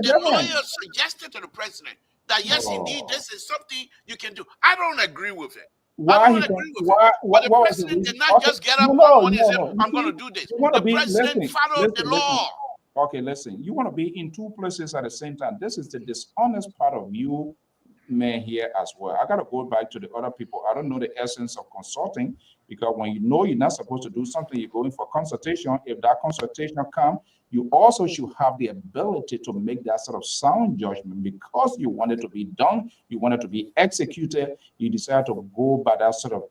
the lawyer suggested to the president that yes, indeed, this is something you can do. I don't agree with it. Why I don't agree with it. But the president did not just get up one morning and say, I'm going to do this. The president followed the law. Okay, listen, you want to be in two places at the same time. This is the dishonest part of you, man, here as well. I got to go back to the other people. I don't know the essence of consulting, because when you know you're not supposed to do something, you're going for consultation. If that consultation comes, you also should have the ability to make that sort of sound judgment, because you want it to be done, you want it to be executed, you decide to go by that sort of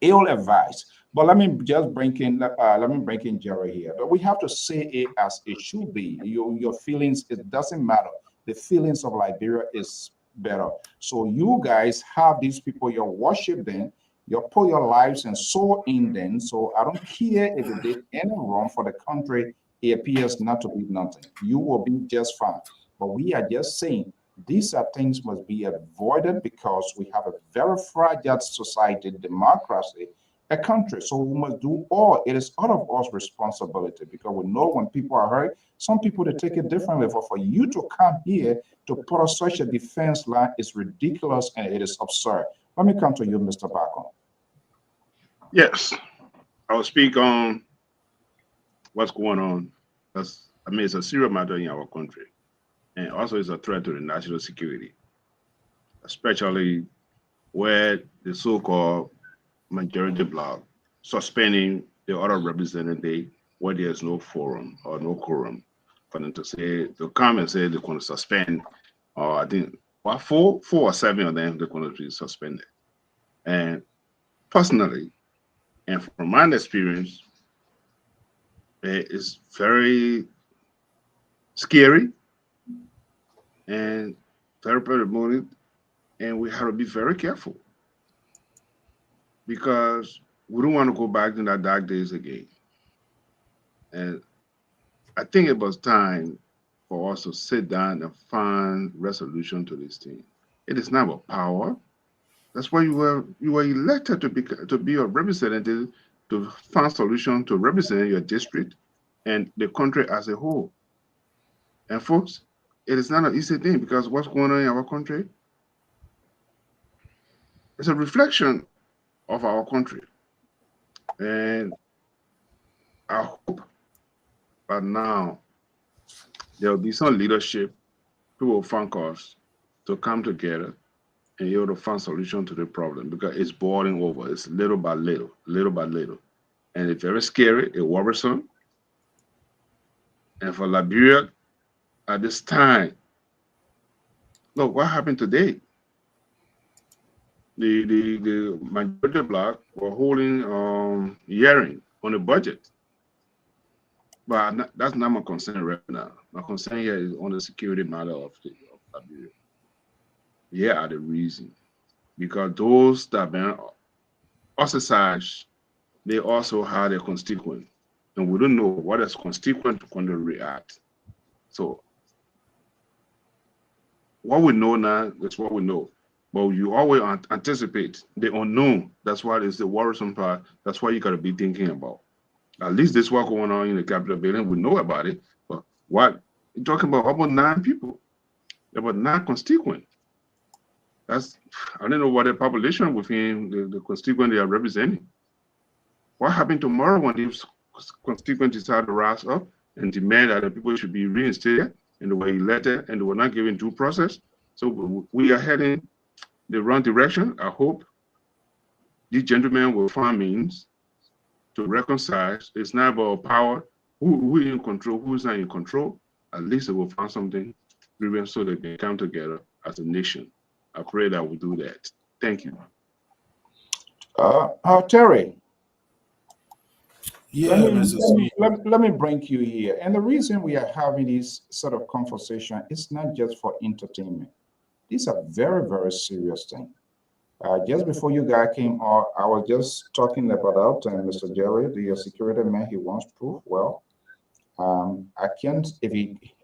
ill advice. But let me just bring in Jerry here. But we have to say it as it should be. Your feelings, it doesn't matter. The feelings of Liberia is better. So you guys have these people, you're worshiping, you put your lives and soul in them. So I don't care if it did any wrong for the country. It appears not to be nothing. You will be just fine. But we are just saying these are things must be avoided, because we have a very fragile society, democracy, a country. So we must do all. It is all of us responsibility, because we know when people are hurt, some people, they take it differently. But for you to come here to put us such a defense line is ridiculous and it is absurd. Let me come to you, Mr. Bacon. Yes, I will speak on what's going on. It's a serious matter in our country, and also it's a threat to the national security, especially where the so-called majority bloc suspending the other representative where there's no forum or no quorum for them to come and say they're going to suspend, or I think four or seven of them, they're going to be suspended. And personally, and from my experience, it is very scary and very promoted, and we have to be very careful, because we don't want to go back to that dark days again. And I think it was time for us to sit down and find resolution to this thing. It is not about power. That's why you were elected to be a representative, to find solution to represent your district and the country as a whole. And folks, it is not an easy thing, because what's going on in our country is a reflection of our country. And I hope that now there will be some leadership who will find us to come together and be able to find solution to the problem, because it's boiling over. It's little by little, little by little. And it's very scary, it's worrisome. And for Liberia at this time, look what happened today. The majority bloc were holding hearing on the budget. But that's not my concern right now. My concern here is on the security matter of Liberia. Here are the reasons. Because those that have been ostracized, they also had a constituent. And we don't know what is constituent going to react. So what we know now is what we know. But you always anticipate the unknown. That's what is the worrisome part. That's what you got to be thinking about. At least this is what's going on in the Capitol building. We know about it. But what you're talking about almost 9 people. About 9 constituents. I don't know what the population within the constituent they are representing. What happened tomorrow when these constituents decide to rise up and demand that the people should be reinstated and they were elected and they were not given due process? So we are heading the wrong direction. I hope these gentlemen will find means to reconcile. It's not about power, who is in control, who is not in control. At least they will find something so they can come together as a nation. I pray that we do that. Thank you. Terry. Yeah, let me bring you here. And the reason we are having this sort of conversation is not just for entertainment. These are very, very serious things. Just before you guys came on, I was just talking about Mr. Jerry, the security man. He wants proof. Well, I can't. If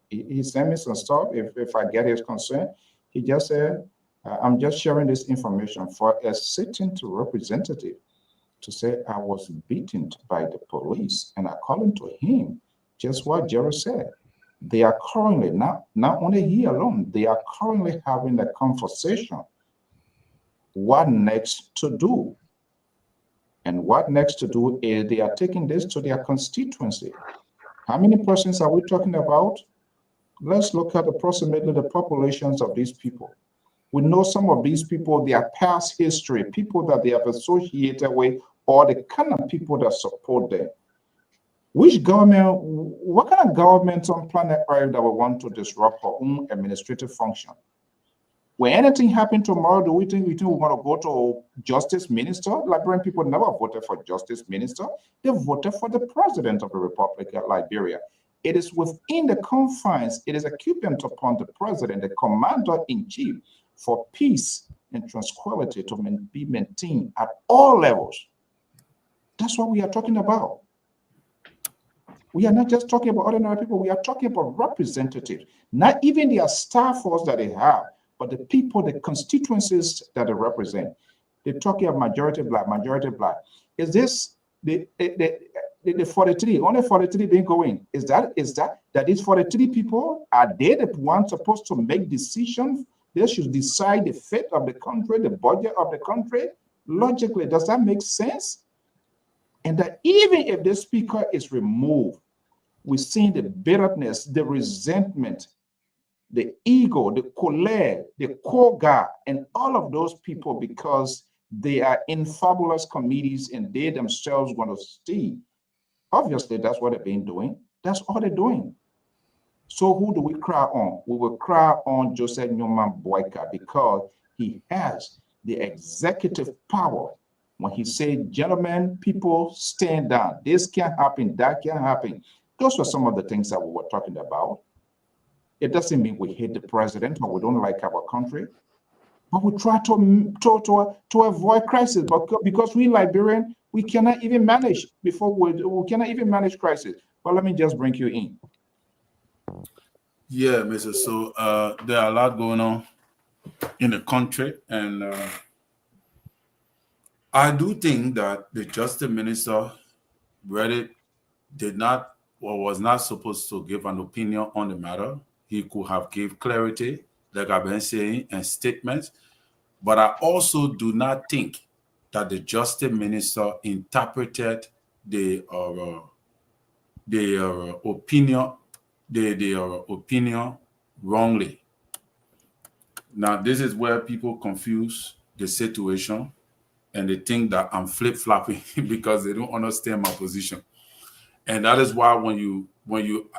he sent me some stuff, if I get his consent, he just said, "I'm just sharing this information for a sitting representative to say I was beaten by the police." And according to him, just what Jerry said, they are currently not only he alone. They are currently having a conversation. What next to do? And what next to do is they are taking this to their constituency. How many persons are we talking about? Let's look at approximately the populations of these people. We know some of these people, their past history, people that they have associated with, or the kind of people that support them. Which government, what kind of government on planet Earth that will want to disrupt her own administrative function? When anything happen tomorrow, do we think we're going to go to justice minister? Liberian people never voted for justice minister. They voted for the president of the Republic of Liberia. It is within the confines, it is incumbent upon the president, the commander-in-chief, for peace and tranquility to be maintained at all levels. That's what we are talking about. We are not just talking about ordinary people. We are talking about representatives, not even their staff force that they have, but the people, the constituencies that they represent. They're talking of majority black. Is this the 43? Only 43 being going. Is that these 43 people, are they the ones supposed to make decisions? They should decide the fate of the country, the budget of the country. Logically, does that make sense? And that even if the speaker is removed, we're seeing the bitterness, the resentment, the ego, the choler, the koga, and all of those people, because they are in fabulous committees and they themselves want to stay. Obviously, that's what they've been doing. That's all they're doing. So who do we cry on? We will cry on Joseph Newman Boyka, because he has the executive power. When he said, gentlemen, people, stand down. This can't happen, that can't happen. Those were some of the things that we were talking about. It doesn't mean we hate the president or we don't like our country, but we try to avoid crisis. But because we Liberian, we cannot even manage we cannot even manage crisis. But let me just bring you in. Yeah, Mr. So there are a lot going on in the country, and I do think that the justice minister really did not or was not supposed to give an opinion on the matter. He could have gave clarity, like I've been saying, and statements. But I also do not think that the justice minister interpreted the opinion wrongly. Now, this is where people confuse the situation, and they think that I'm flip-flopping because they don't understand my position. And that is why when you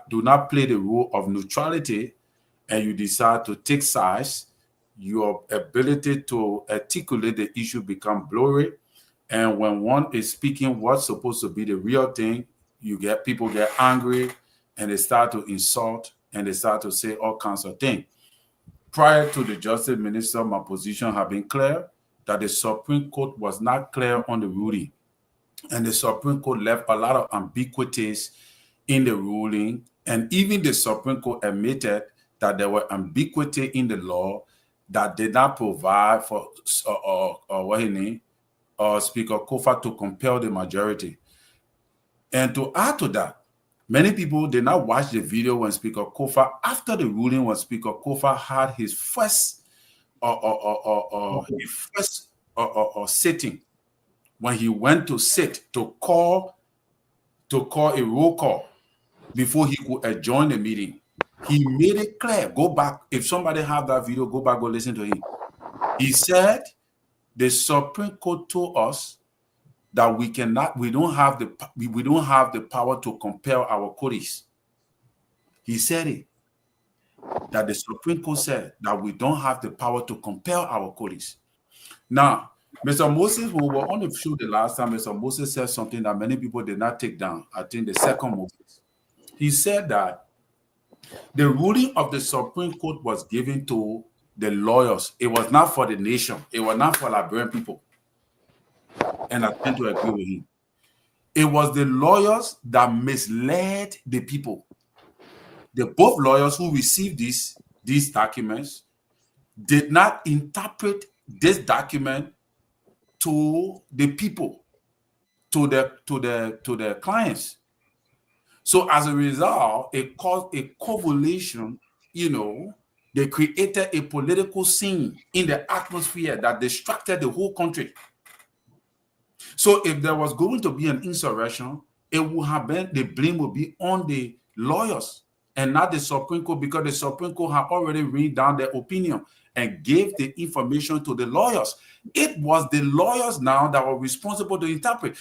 do not play the role of neutrality and you decide to take sides, your ability to articulate the issue become blurry. And when one is speaking what's supposed to be the real thing, people get angry and they start to insult and they start to say all kinds of things. Prior to the justice minister, my position had been clear that the Supreme Court was not clear on the ruling. And the Supreme Court left a lot of ambiguities in the ruling. And even the Supreme Court admitted that there were ambiguity in the law that did not provide for Speaker Kofa to compel the majority. And to add to that, many people did not watch the video when Speaker Kofa, after the ruling, when Speaker Kofa had his first sitting, when he went to sit to call a roll call before he could adjourn the meeting. He made it clear. Go back. If somebody have that video, go back, go listen to him. He said the Supreme Court told us that we don't have the power to compel our courts. He said it. That the Supreme Court said that we don't have the power to compel our courts. Now, Mr. Moses, when we were on the show the last time, Mr. Moses said something that many people did not take down. I think the second Moses. He said that the ruling of the Supreme Court was given to the lawyers. It was not for the nation. It was not for Liberian people. And I tend to agree with him. It was the lawyers that misled the people. The both lawyers who received these documents did not interpret this document to the people, to the clients. So as a result, it caused a coalition, they created a political scene in the atmosphere that distracted the whole country. So if there was going to be an insurrection, it would have been, the blame would be on the lawyers and not the Supreme Court, because the Supreme Court had already written down their opinion and gave the information to the lawyers. It was the lawyers now that were responsible to interpret.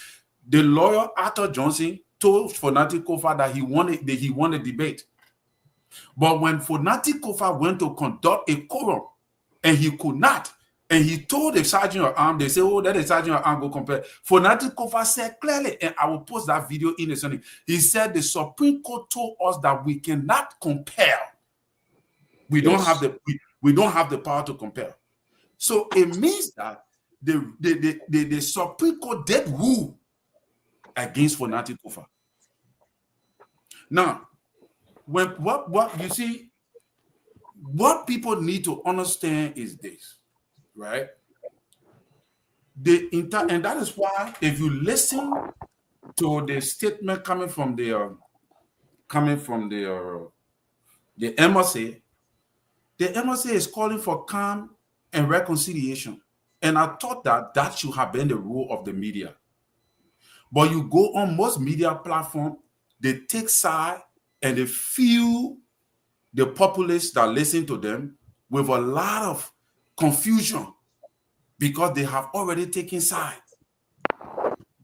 The lawyer, Arthur Johnson, told Fonati Kofa that he wanted debate. But when Fonati Kofa went to conduct a quorum and he could not, and he told the sergeant of arms, they say, oh, that the sergeant of arms go compare. Fonati Kofa said clearly, and I will post that video in the Sunday. He said the Supreme Court told us that we cannot compare. We don't have the power to compare. So it means that the Supreme Court did rule against Fonati Kofa. Now, what you see, what people need to understand is this, right? And that is why, if you listen to the statement coming from the MRC, the MRC is calling for calm and reconciliation. And I thought that should have been the role of the media. But you go on most media platforms, they take side and they fuel the populace that listen to them with a lot of confusion because they have already taken side.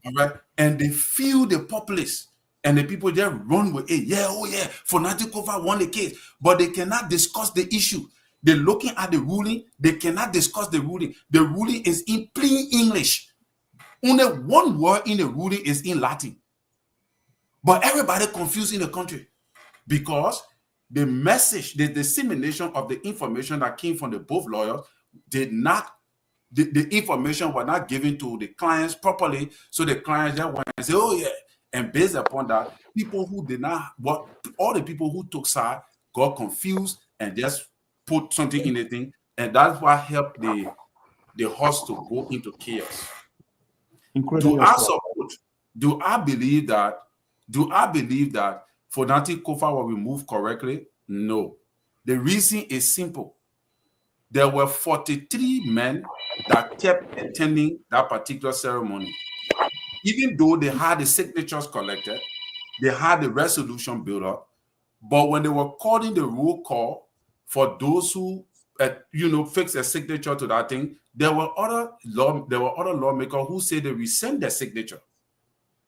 All right? And they fuel the populace and the people just run with it. Yeah, oh yeah, Fonati Kofa won the case, but they cannot discuss the issue. They're looking at the ruling, they cannot discuss the ruling. The ruling is in plain English. Only one word in the ruling is in Latin. But everybody confused in the country because the message, the dissemination of the information that came from the both lawyers did not, the information was not given to the clients properly. So the clients just went and say, oh yeah. And based upon that, people who did not, all the people who took side got confused and just put something in the thing. And that's what helped the horse to go into chaos. Do I believe that Fonati Kofa was removed correctly? No. The reason is simple. There were 43 men that kept attending that particular ceremony. Even though they had the signatures collected, they had the resolution built up, but when they were calling the roll call for those who fix a signature to that thing, there were other lawmakers who said they rescind their signature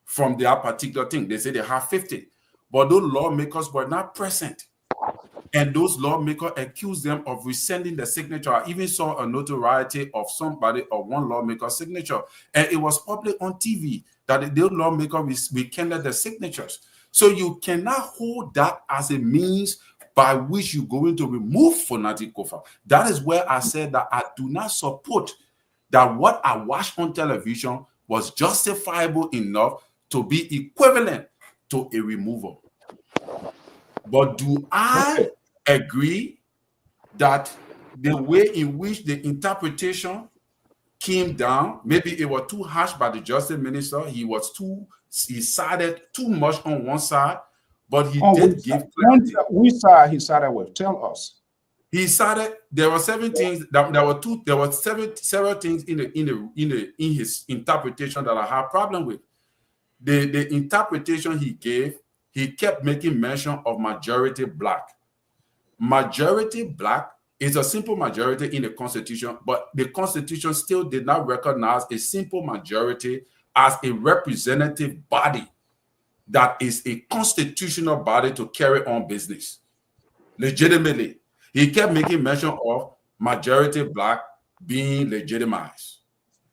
from their particular thing. They say they have 50, but those lawmakers were not present. And those lawmakers accused them of rescinding the signature. I even saw a notoriety of somebody or one lawmaker's signature. And it was public on TV that the lawmaker rescinded the signatures. So you cannot hold that as a means by which you're going to remove Fonati Kofa. That is where I said that I do not support that what I watched on television was justifiable enough to be equivalent to a removal. But do I agree that the way in which the interpretation came down, maybe it was too harsh by the justice minister, he sided too much on one side, but he did give clarity. Which side he sided with? Tell us. He sided. There were 7 things. There were several things in his interpretation that I have problem with. The interpretation he gave, he kept making mention of majority black. Majority black is a simple majority in the Constitution, but the Constitution still did not recognize a simple majority as a representative body that is a constitutional body to carry on business legitimately. He kept making mention of majority black being legitimized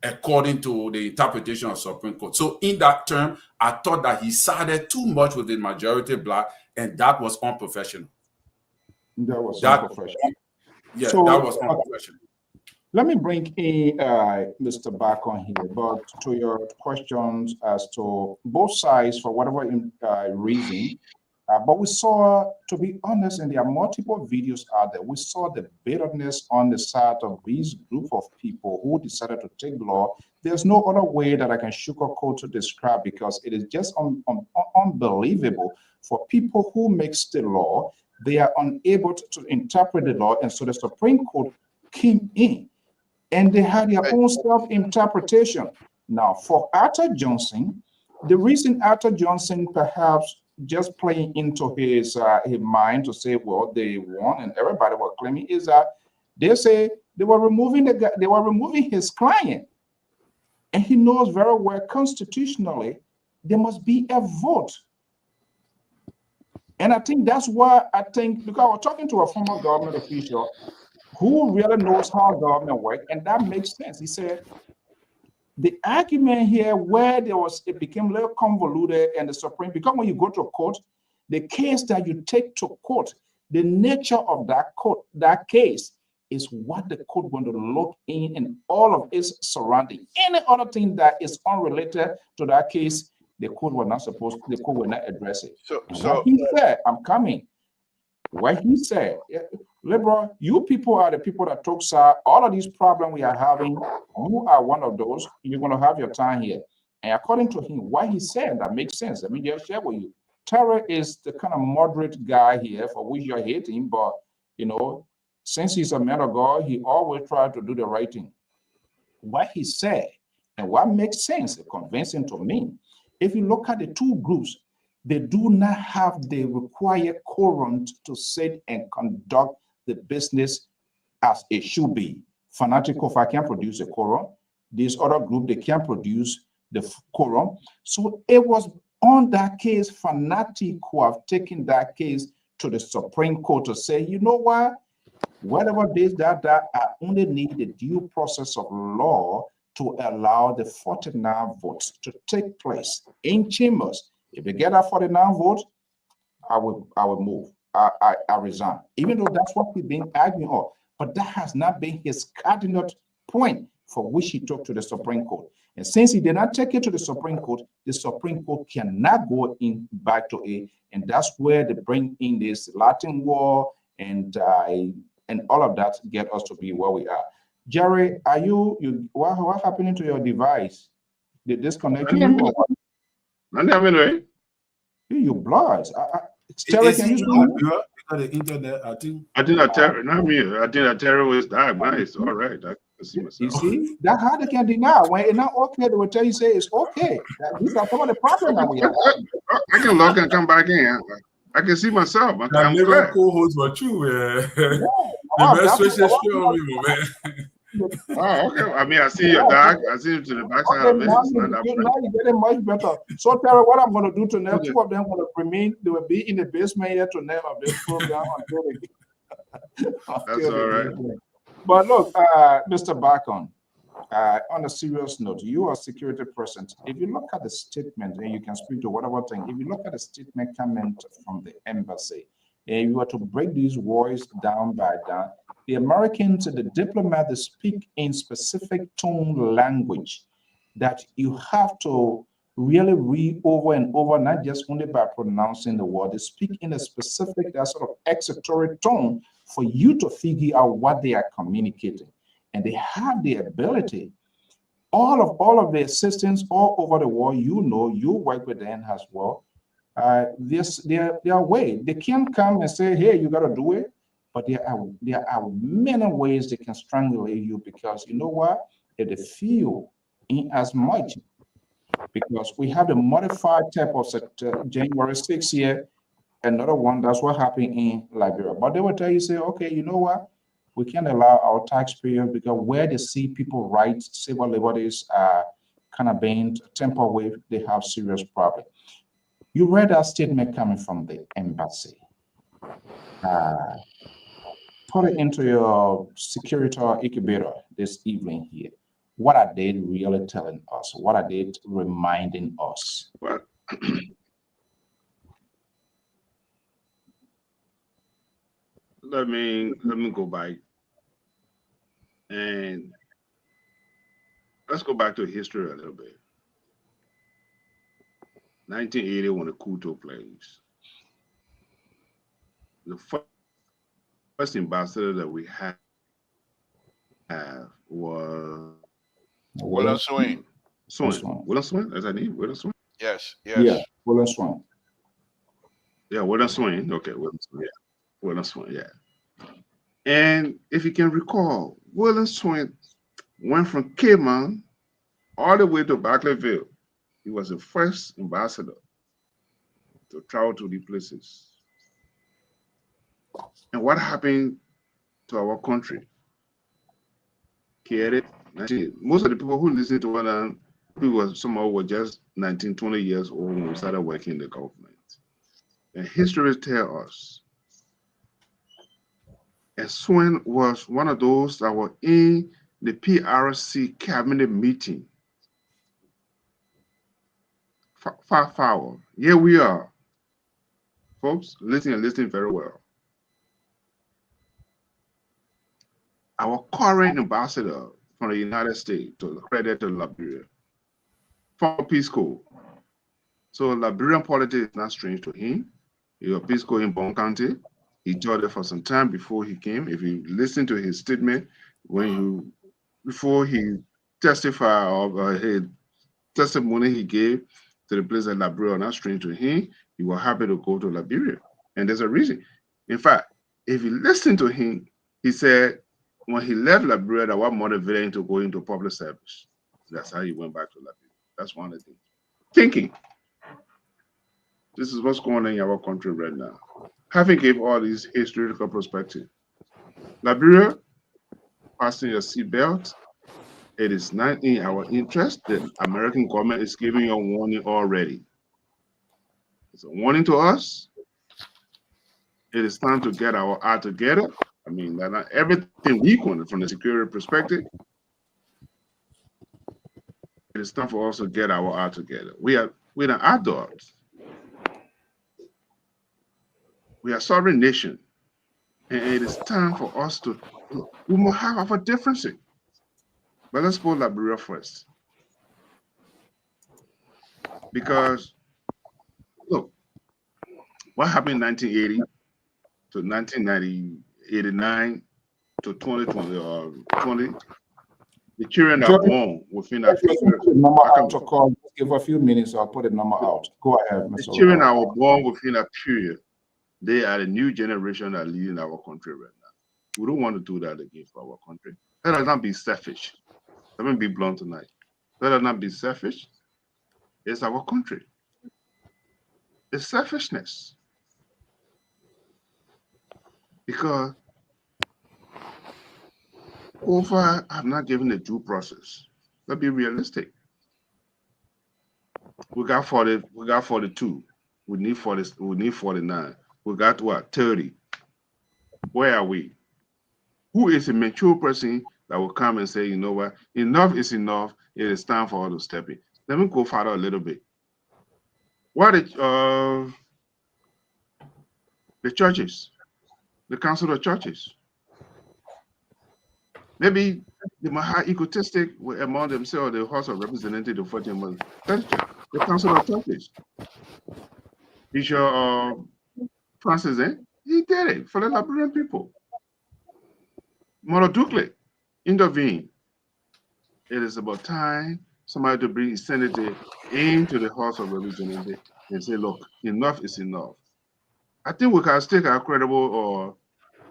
according to the interpretation of Supreme Court. So in that term, I thought that he sided too much with the majority black, and that was unprofessional. That was unprofessional. Yeah, So, that was my question. let me bring in Mr. Back on here, but to your questions as to both sides for whatever reason. But we saw, to be honest, and there are multiple videos out there, we saw the bitterness on the side of this group of people who decided to take the law. There's no other way that I can sugarcoat to describe, because it is just unbelievable for people who makes the law. They are unable to interpret the law, and so the Supreme Court came in and they had their own self-interpretation. Now, for Arthur Johnson, the reason Arthur Johnson perhaps just playing into his mind to say, well, they won and everybody was claiming, is that they say they were removing the guy, they were removing his client, and he knows very well constitutionally there must be a vote. And I think that's why because I was talking to a former government official who really knows how government works, and that makes sense. He said the argument here where it became a little convoluted, and the Supreme, because when you go to court, the case that you take to court, the nature of that case is what the court going to look in and all of its surrounding. Any other thing that is unrelated to that case, the court will not address it. So What he said, I'm coming. What he said, liberal, you people are the people that talk, sir, all of these problems we are having, you are one of those, you're going to have your time here. And according to him, what he said, that makes sense. Let me just share with you. Terry is the kind of moderate guy here for which you're hating, but, since he's a man of God, he always tried to do the right thing. What he said, and what makes sense, convincing to me, if you look at the two groups, they do not have the required quorum to sit and conduct the business as it should be. Fanatical, if I can produce a quorum, this other group, they can't produce the quorum. So it was on that case, Fanatic who have taken that case to the Supreme Court to say, you know what, whatever this, that, I only need the due process of law to allow the 49 votes to take place in chambers. If they get that 49 votes, I will move. I resign. Even though that's what we've been arguing on. But that has not been his cardinal point for which he took to the Supreme Court. And since he did not take it to the Supreme Court cannot go in back to it. And that's where they bring in this Latin war and all of that get us to be where we are. Jerry, are what happening to your device? Did this connect you? You blood. Terry, can you because the internet, I think that Terry, not me. I think that Terry was died. It's all right. I can see myself. You see, that's how they can deny. When it's not okay, they will tell you, say it's okay. These are some of the problems that we have. I can log and come back in. I can see myself. I'm never co-host for you. The best way to show me, man. Oh, okay. I mean, I see your dog. I see you to the backside of it. Now you're getting much better. So, Terry, what I'm going to do tonight, two of them going to remain. They will be in the basement here tonight of this program until they That's all right. But look, Mr. Bacon, on a serious note, you are a security person. If you look at the statement, and you can speak to whatever thing, if you look at the statement coming from the embassy, and you were to break these words down by down, the Americans, the diplomats, they speak in specific tone language that you have to really read over and over, not just only by pronouncing the word. They speak in a specific, that sort of executory tone for you to figure out what they are communicating. And they have the ability, all of the assistants all over the world, you work with them as well. Their way. They can't come and say, hey, you got to do it. But there are many ways they can strangulate you, because you know what? If they feel in as much, because we have the modified type of January 6th here, another one, that's what happened in Liberia. But they will tell you, say, okay, you know what? We can't allow our taxpayers, because where they see people rights, civil liberties are kind of being tampered with, they have serious problems. You read that statement coming from the embassy. Put it into your security incubator this evening here. What are they really telling us? What are they reminding us? Well, let me go back And let's go back to history a little bit. 1980, when the coup took place, the first ambassador that we have was William Swain. William Swain, is that name? William Swain? Yes, Yeah, yes. William Swain. Yeah, William Swain. Okay, William Swain. Yeah, William Swain. Yeah. And if you can recall, William Swain went from Cayman all the way to Barclayville. He was the first ambassador to travel to the places. And what happened to our country? Most of the people who listen to what people somehow were just 19, 20 years old when we started working in the government. And history tells us, and Swain was one of those that were in the PRC cabinet meeting. Far. Here we are. Folks, listen very well. Our current ambassador from the United States, to credit to Liberia, from Peace Corps. So Liberian politics is not strange to him. He was Peace Corps in Bon County. He taught it for some time before he came. If you listen to his statement before he testified of his testimony he gave to the place of Liberia, not strange to him, he was happy to go to Liberia. And there's a reason. In fact, if you listen to him, he said when he left Liberia, that was motivated him to go into public service. That's how he went back to Liberia. That's one of the things. Thinking. This is what's going on in our country right now. Having gave all these historical perspective. Liberia, fasten your seatbelt. It is not in our interest. The American government is giving you a warning already. It's a warning to us. It is time to get our act together. I mean, not everything we want from the security perspective. It is time for us to get our act together. We're an adults. We are a sovereign nation. And it is time for us to, we must have our differences. But let's put Liberia first. Because, look, what happened in 1980 to 1990, 89 to 2020 or 20, the children are born within that period. To call, give a few minutes, I'll put the number out. Go ahead, Mr. The children that were born within that period, they are the new generation that are leading our country right now. We don't want to do that again for our country. Let us not be selfish. Let me be blunt tonight. Let us not be selfish. It's our country. It's selfishness. Because over have not given the due process. Let's be realistic. We got 40, we got 42. We need 40, we need 49. We got what? 30. Where are we? Who is a mature person that will come and say, you know what, enough is enough. It is time for us to step in. Let me go further a little bit. What the churches, the council of churches, maybe they might have egotistic among themselves, the House of Representatives, the 14 months. That's the council of churches. Bishop Francis, he did it for the Liberian people. Mother Dukley intervened. It is about time somebody to bring a senator into the House of Representatives and say, look, enough is enough. I think we can take our credible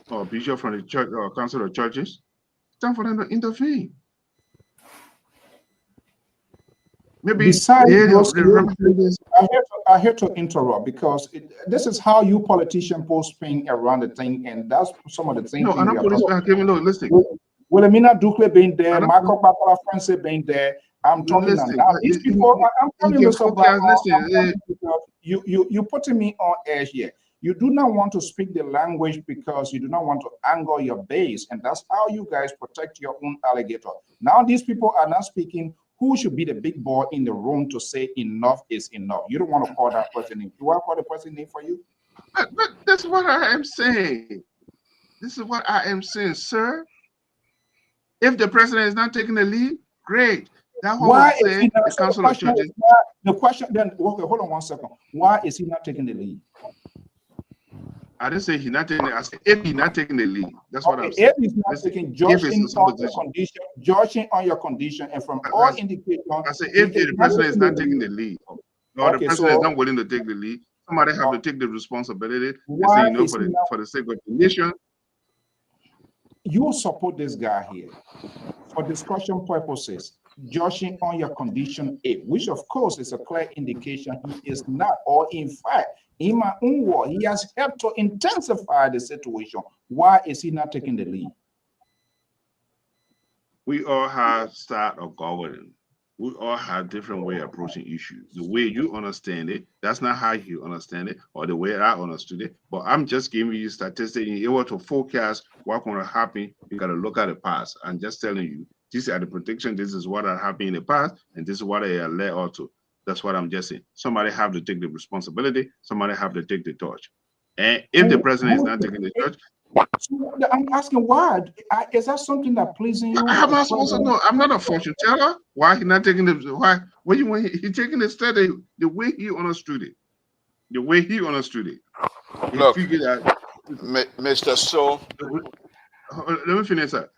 or bishop from the church or council of churches. It's time for them to intervene. Maybe besides those, I have to interrupt because this is how you politicians post spin around the thing, and that's some of the things. No, I'm not politicking. No, listen. Wilhelmina Dukley being there, Michael Papa Francis being there. I'm talking now. These people, I'm telling you, you putting me on edge here. You do not want to speak the language because you do not want to anger your base, and that's how you guys protect your own alligator. Now these people are not speaking. Who should be the big boy in the room to say enough is enough? You don't want to call that person name. Do I call the person name for you? But that's what I am saying. This is what I am saying, sir. If the president is not taking the lead, great. That's what Why we is say he not? the So the council of question churches. is not, the question then. Okay, hold on one second. Why is he not taking the lead? I didn't say he's not taking it. I said if he's not taking the lead. That's what Okay, I'm saying. if he's not Listen, taking, if judging it's a on your supposition. condition, judging on your condition, and from I all said indications, if he is the not president is taking not the taking lead. the lead, or the Okay, president is so not willing to take the lead, somebody have to take the responsibility and why say, you know, is for he the not? sake of the nation. You support this guy here for discussion purposes, judging on your condition A, which of course is a clear indication he is not, or in fact, in my own word, he has helped to intensify the situation. Why is he not taking the lead? We all have style of governing. We all have different way of approaching issues. The way you understand it, that's not how you understand it, or the way I understood it. But I'm just giving you statistics. In order to forecast what's going to happen, you got to look at the past. I'm just telling you, these are the predictions. This is what happened in the past, and this is what I led on to. That's what I'm just saying. Somebody have to take the responsibility. Somebody have to take the torch. And if the president is not taking the torch, I'm asking why. Is that something that pleasing you? how am I supposed to know? I'm not a fortune teller. Why he not taking the why? When you when he taking the study the way he understood it, the way he understood it, he Look, figured out. Mr. So, Let me finish that.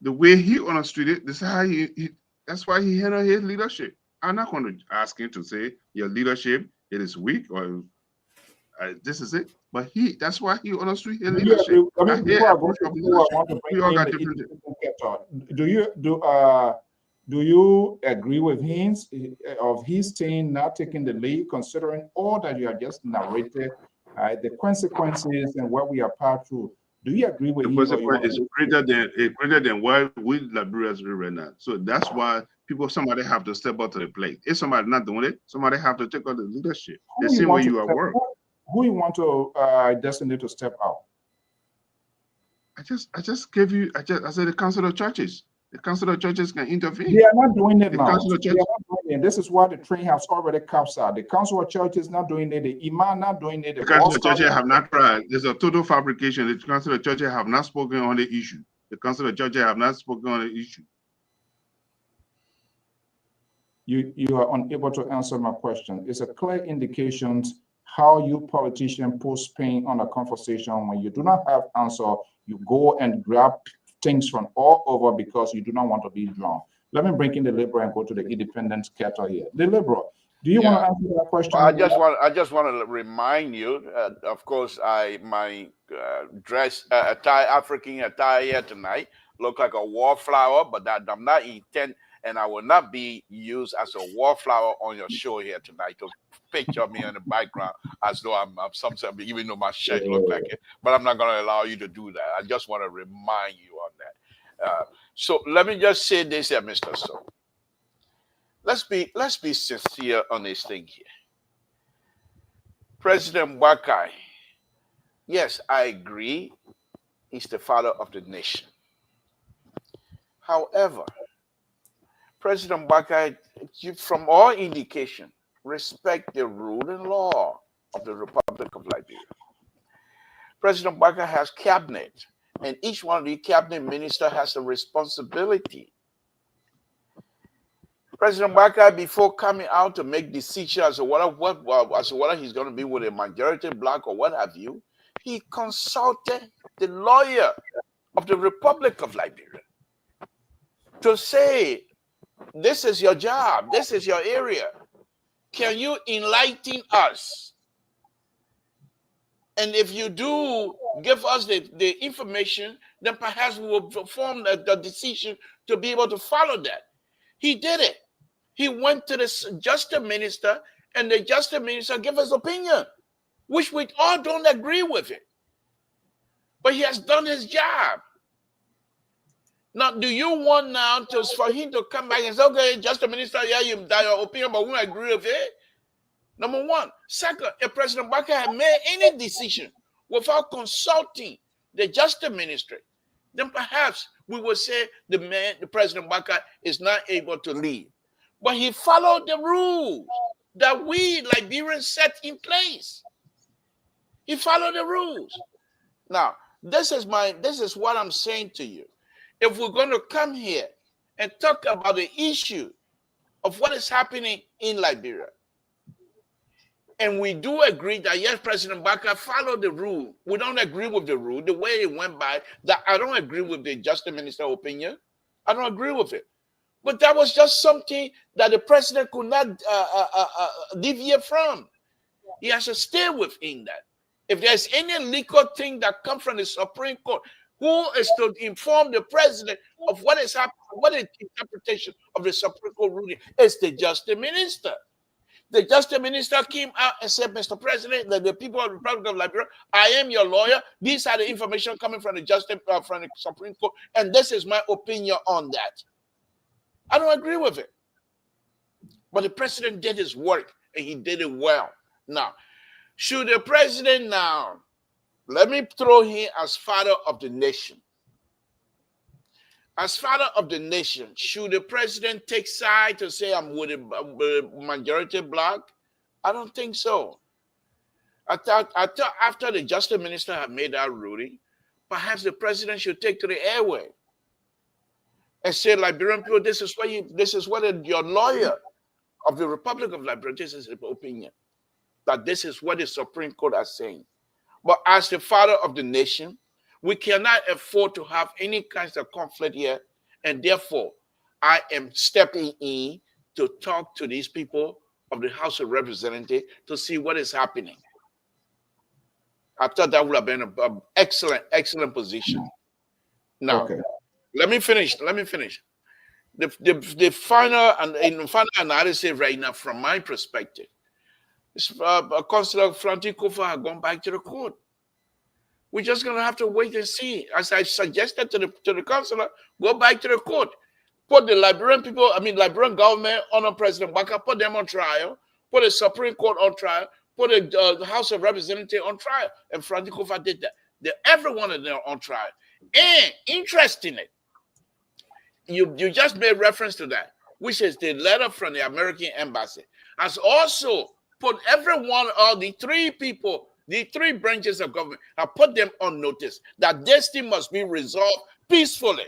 The way he understood it, this is how that's why he handled his leadership. I'm not going to ask him to say your leadership it is weak or this is it. But that's why he understood his leadership. Before I go to who I want to We all bring in got the different. do you agree with him of his team not taking the lead, considering all that you have just narrated, the consequences and what we are passed through? Do you agree with The him? consequence is greater than what we Liberians do right now. So that's why somebody have to step up to the plate. If somebody not doing it, somebody have to take on the leadership. The same way you are work. Who you want to destiny to step out? I just gave you. I said the council of churches. The council of churches can intervene. They are not doing it The now. council of They are churches. not doing it. This is why the train has already capsized. The council of churches not doing it. The imam not doing it. The council of churches have not tried. There's a total fabrication. The council of churches have not spoken on the issue. The council of churches have not spoken on the issue. You are unable to answer my question. It's a clear indication how you politicians put spin on a conversation. When you do not have answer, you go and grab things from all over because you do not want to be drawn. Let me bring in the liberal and go to the independent cattle here. The liberal, do you want to answer that question? Well, I just want to remind you. Of course, my African attire tonight look like a wallflower, but that I'm not intent, and I will not be used as a wallflower on your show here tonight to picture me in the background as though I'm something, even though my shirt look like it. But I'm not going to allow you to do that. I just want to remind you on that. So let me just say this here, Mr. So. Let's be sincere on this thing here. President Wakai, yes, I agree, he's the father of the nation. However, President Wakai, from all indication, respect the rule and law of the Republic of Liberia. President Wakai has cabinet, and each one of the cabinet ministers has a responsibility. President Wakai, before coming out to make decisions as to whether he's going to be with a majority bloc or what have you, he consulted the lawyer of the Republic of Liberia to say, this is your job, this is your area. Can you enlighten us? And if you do give us the information, then perhaps we will form the decision to be able to follow that. He did it. He went to the justice minister, and the justice minister gave his opinion, which we all don't agree with it. But he has done his job. Now, do you want now for him to come back and say, okay, justice minister, yeah, you got your opinion, but we don't agree with it? Number one. Second, if President Wakai had made any decision without consulting the justice ministry, then perhaps we would say the President Wakai is not able to leave. But he followed the rules that we Liberians set in place. He followed the rules. Now, this is what I'm saying to you. if we're going to come here and talk about the issue of what is happening in Liberia, and we do agree that, yes, President Baka followed the rule. We don't agree with the rule, the way it went by, that I don't agree with the Justice Minister opinion. I don't agree with it. But that was just something that the president could not deviate from. He has to stay within that. If there's any legal thing that comes from the Supreme Court, who is to inform the president of what is happening, what is the interpretation of the Supreme Court ruling? It's the Justice Minister. The Justice Minister came out and said, Mr. President, that the people of the Republic of Liberia, I am your lawyer. These are the information coming from the from the Supreme Court, and this is my opinion on that. I don't agree with it. But the president did his work, and he did it well. Now, should the president now, let me throw him as father of the nation. As father of the nation, should the president take side to say I'm with a majority bloc? I don't think so. I thought after the Justice Minister had made that ruling, perhaps the president should take to the airway and say, Liberian people, this is what your lawyer of the Republic of Liberia, this is his opinion, that this is what the Supreme Court is saying. But as the father of the nation, we cannot afford to have any kinds of conflict here, and therefore, I am stepping in to talk to these people of the House of Representatives to see what is happening. I thought that would have been an excellent position. Now, let me finish. The final analysis right now, from my perspective, is Consular Franti Kofa had gone back to the court. We're just going to have to wait and see. As I suggested to the consular, go back to the court. Put the Liberian people, Liberian government on President Baka, put them on trial, put the Supreme Court on trial, put the House of Representatives on trial. And Franti Kofa did that. Every one of them on trial. And interestingly, you just made reference to that, which is the letter from the American embassy, has also put every one of the three people, the three branches of government, have put them on notice that this thing must be resolved peacefully.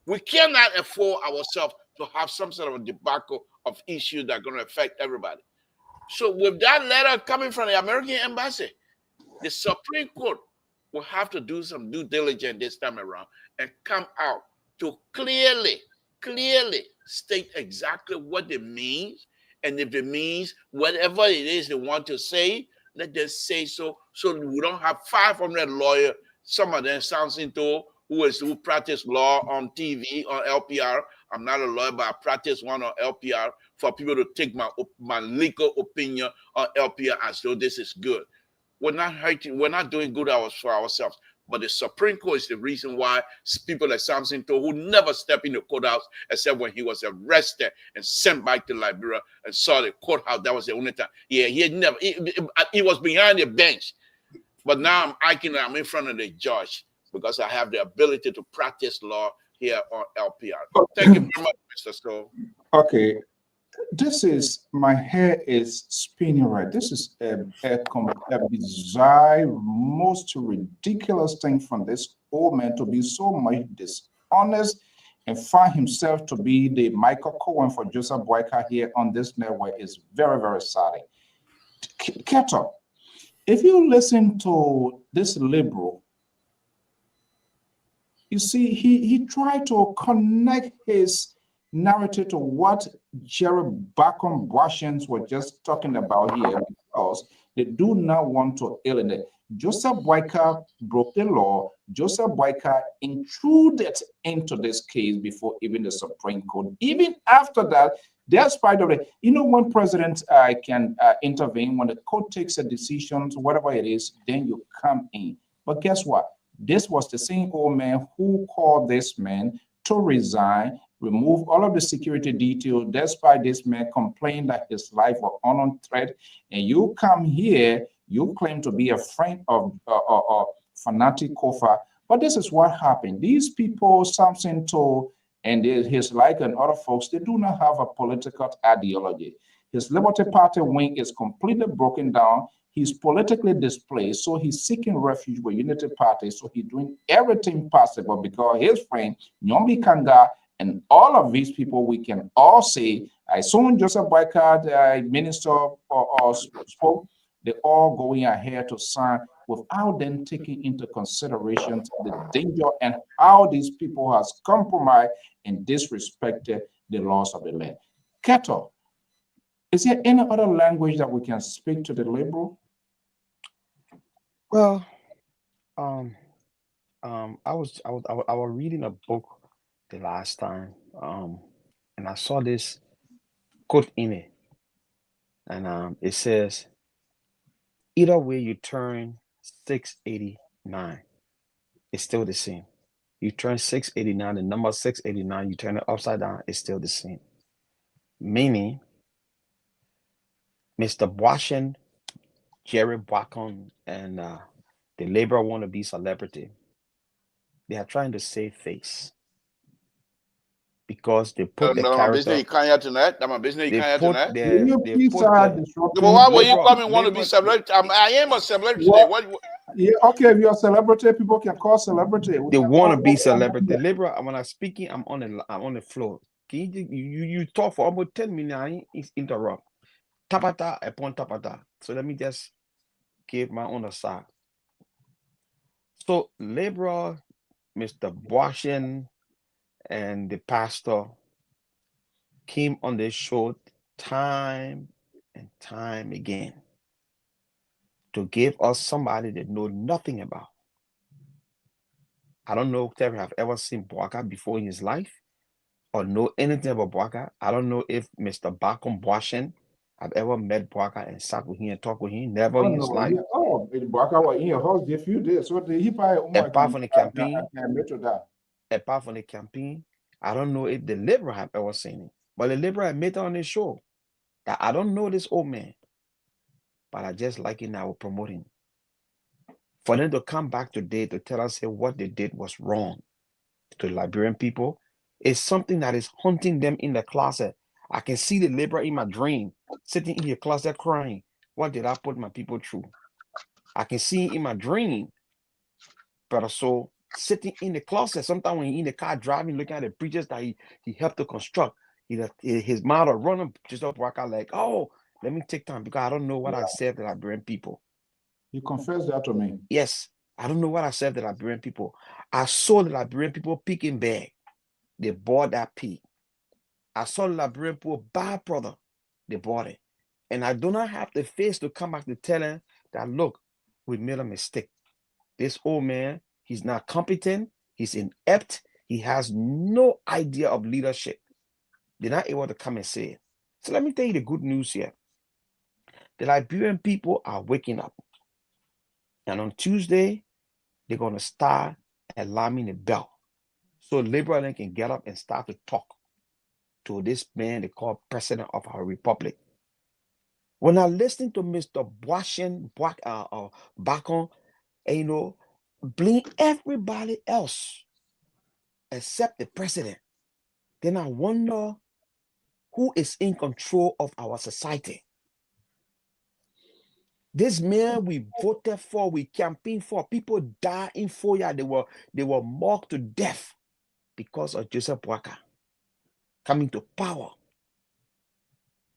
We cannot afford ourselves to have some sort of a debacle of issues that are going to affect everybody. So with that letter coming from the American embassy, the Supreme Court will have to do some due diligence this time around and come out to clearly state exactly what it means. And if it means whatever it is they want to say, let them say so we don't have 500 lawyers, some of them sounds into who practice law on TV, on LPR. I'm not a lawyer, but I practice one on LPR for people to take my legal opinion on LPR as though this is good. We're not doing good for ourselves. But the Supreme Court is the reason why people like Samson Toe, who never stepped in the courthouse except when he was arrested and sent back to Liberia and saw the courthouse, that was the only time. Yeah, he was behind the bench. But now I'm in front of the judge because I have the ability to practice law here on LPR. Thank you very much, Mr. Stowe. Okay. My hair is spinning right. This is a bizarre, most ridiculous thing from this old man to be so much dishonest and find himself to be the Michael Cohen for Joseph Boyka here on this network is very, very sad. Keto, if you listen to this liberal, you see, he tried to connect his narrative to what Jerry Bacon Washington were just talking about here, because they do not want to alienate. Joseph Boyka broke the law. Joseph Boyka intruded into this case before even the Supreme Court. Even after that, despite of it, when president can intervene, when the court takes a decision, whatever it is, then you come in. But guess what? This was the same old man who called this man to resign, remove all of the security details, despite this man complaining that his life was on threat. And you come here, you claim to be a friend of Fanatic Kofa. But this is what happened. These people, Samson Toe and his like and other folks, they do not have a political ideology. His Liberty Party wing is completely broken down. He's politically displaced, so he's seeking refuge with Unity Party. So he's doing everything possible because his friend Nyombi Kanga and all of these people, we can all say, I saw Joseph Boycott, minister or spoke, they're all going ahead to sign without then taking into consideration the danger and how these people has compromised and disrespected the laws of the land. Keto, is there any other language that we can speak to the liberal? Well, I was reading a book the last time, and I saw this quote in it, and it says, either way you turn 689, it's still the same. You turn 689, the number 689, you turn it upside down, it's still the same. Meaning, Mr. Washington, Jerry Bacon, and the Labour wannabe celebrity, they are trying to save face because they put the character. Business tonight. I'm a business They put tonight. the. Why were you coming? Want to be celebrity? I am a celebrity today. What? Yeah, okay. If you're a celebrity, people can call celebrity. They want to be celebrity. The Labour, when I'm speaking, I'm on the floor. Can you talk for about 10 minutes? I interrupt. Tapata upon tapata. So let me just give my own aside. So Labour, Mr. Washington, and the pastor came on this show time and time again to give us somebody they know nothing about. I don't know if Terry have ever seen Boaka before in his life or know anything about Boaka. I don't know if Mr. Bacon Washington have ever met Boaka and sat with him and talked with him. Never in his life. Boaka was in your house a few days. So he probably apart from the campaign, I don't know if the Liberal have ever seen it. But the Liberal admitted on this show that I don't know this old man, but I just like it now promoting. For them to come back today to tell us what they did was wrong to the Liberian people is something that is haunting them in the closet. I can see the Liberal in my dream, sitting in your closet crying. What did I put my people through? I can see in my dream, Brother Soul, sitting in the closet. Sometimes when he's in the car driving, looking at the bridges that he helped to construct, his mouth will run up, just up, walk out like, oh, let me take time because I don't know what I said to the Liberian people. You confessed that to me. Yes, I don't know what I said to the Liberian people. I saw the Liberian people picking bag. They bought that pig. I saw the Liberian people buy brother. They bought it. And I do not have the face to come back to tell them that, look, we made a mistake. This old man, he's not competent. He's inept. He has no idea of leadership. They're not able to come and say it. So let me tell you the good news here. The Liberian people are waking up. And on Tuesday, they're going to start alarming the bell. So Liberal can get up and start to talk to this man they call president of our republic. When I listen to Mr. Bacon, blame everybody else except the president, then I wonder who is in control of our society. This man we voted for, we campaigned for, people died in Foya. They were mocked to death because of Joseph Boycott coming to power.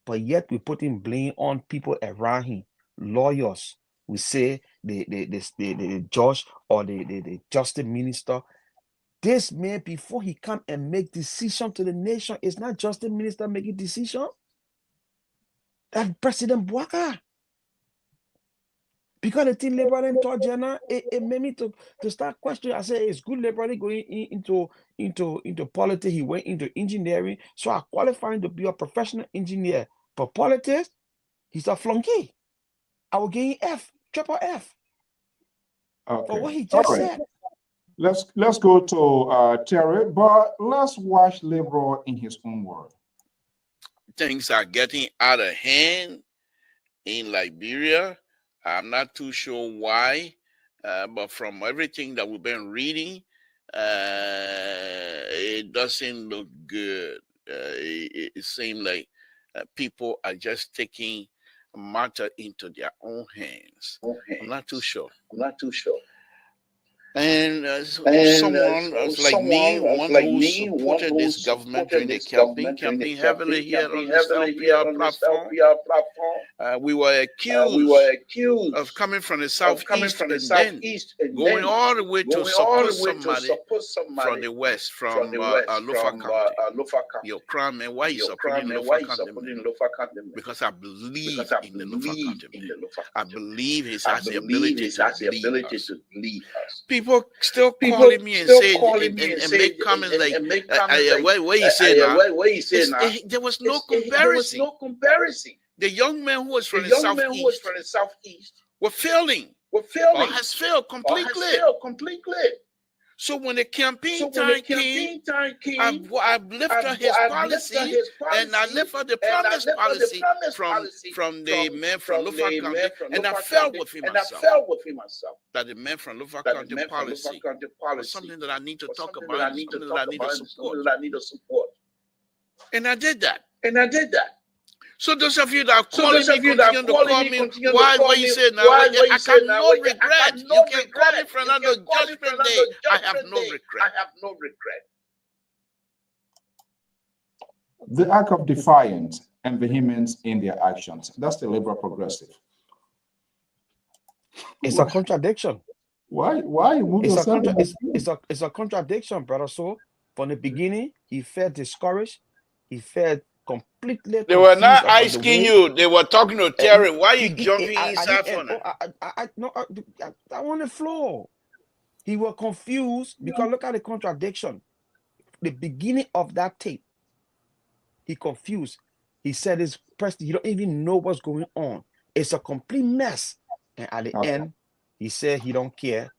But yet we putting blame on people around him, lawyers. We say the judge or the justice minister. This man, before he come and make decision to the nation, it's not just the minister making decision. That President Boycott. Because the thing Liberal taught Jenna, it made me to start questioning. I said, it's good Liberal going into politics. He went into engineering. So I qualified to be a professional engineer. But politics, he's a flunky. I will give him F, triple F. Okay. For what he just said. Let's go to Terry, but let's watch Liberal in his own word. Things are getting out of hand in Liberia. I'm not too sure why, but from everything that we've been reading, it doesn't look good. It seems like people are just taking matter into their own hands. I'm not too sure. And someone like me, one who supported this government during the campaign heavily here on this LPR platform, we were accused of coming from the southeast and then going all the way to support somebody from the west, from Lofa County. Yo, crime, man, why you supporting Lofa County? Because I believe in the Lofa County. I believe he has the ability to lead us. People still calling me and say and make comments like what you say now. There was no comparison. The young man who was from the southeast were failing or has failed completely. So when the campaign time came, I lifted his policy and I lifted the promise policy from the man from Lofa County, and I felt with him myself that the man from Lofa County policy was something that I need to talk about, something that I need to support. And I did that. So those of you that are calling me, continue to call me. Why you say now? I have no regret. You can call me for another judgment day. I have no regret. The act of defiance and vehemence in their actions. That's the liberal progressive. It's a contradiction. Why? It's a contradiction, brother. So from the beginning, he felt discouraged. He felt completely. They were not asking you. They were talking to Terry. Why are you jumping inside for that? I want the floor. He was confused because look at the contradiction. The beginning of that tape, he confused. He said his president, he don't even know what's going on. It's a complete mess. And at the end, he said he don't care.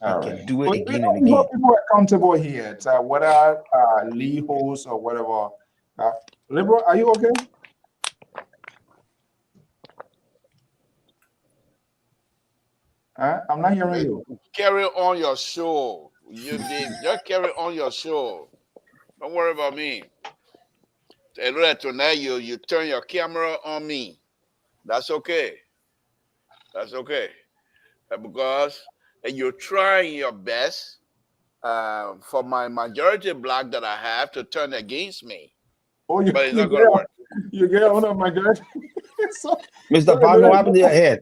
He can do it again and again. People accountable here, whether Lee hosts or whatever. Liberal, are you okay? I'm not hearing you. Carry on your show. You did. Just carry on your show. Don't worry about me. Tonight you turn your camera on me. That's okay. Because you're trying your best for my majority black that I have to turn against me. Oh, but it's not going to work. You get on my God. Mr. Pan, what happened to your head?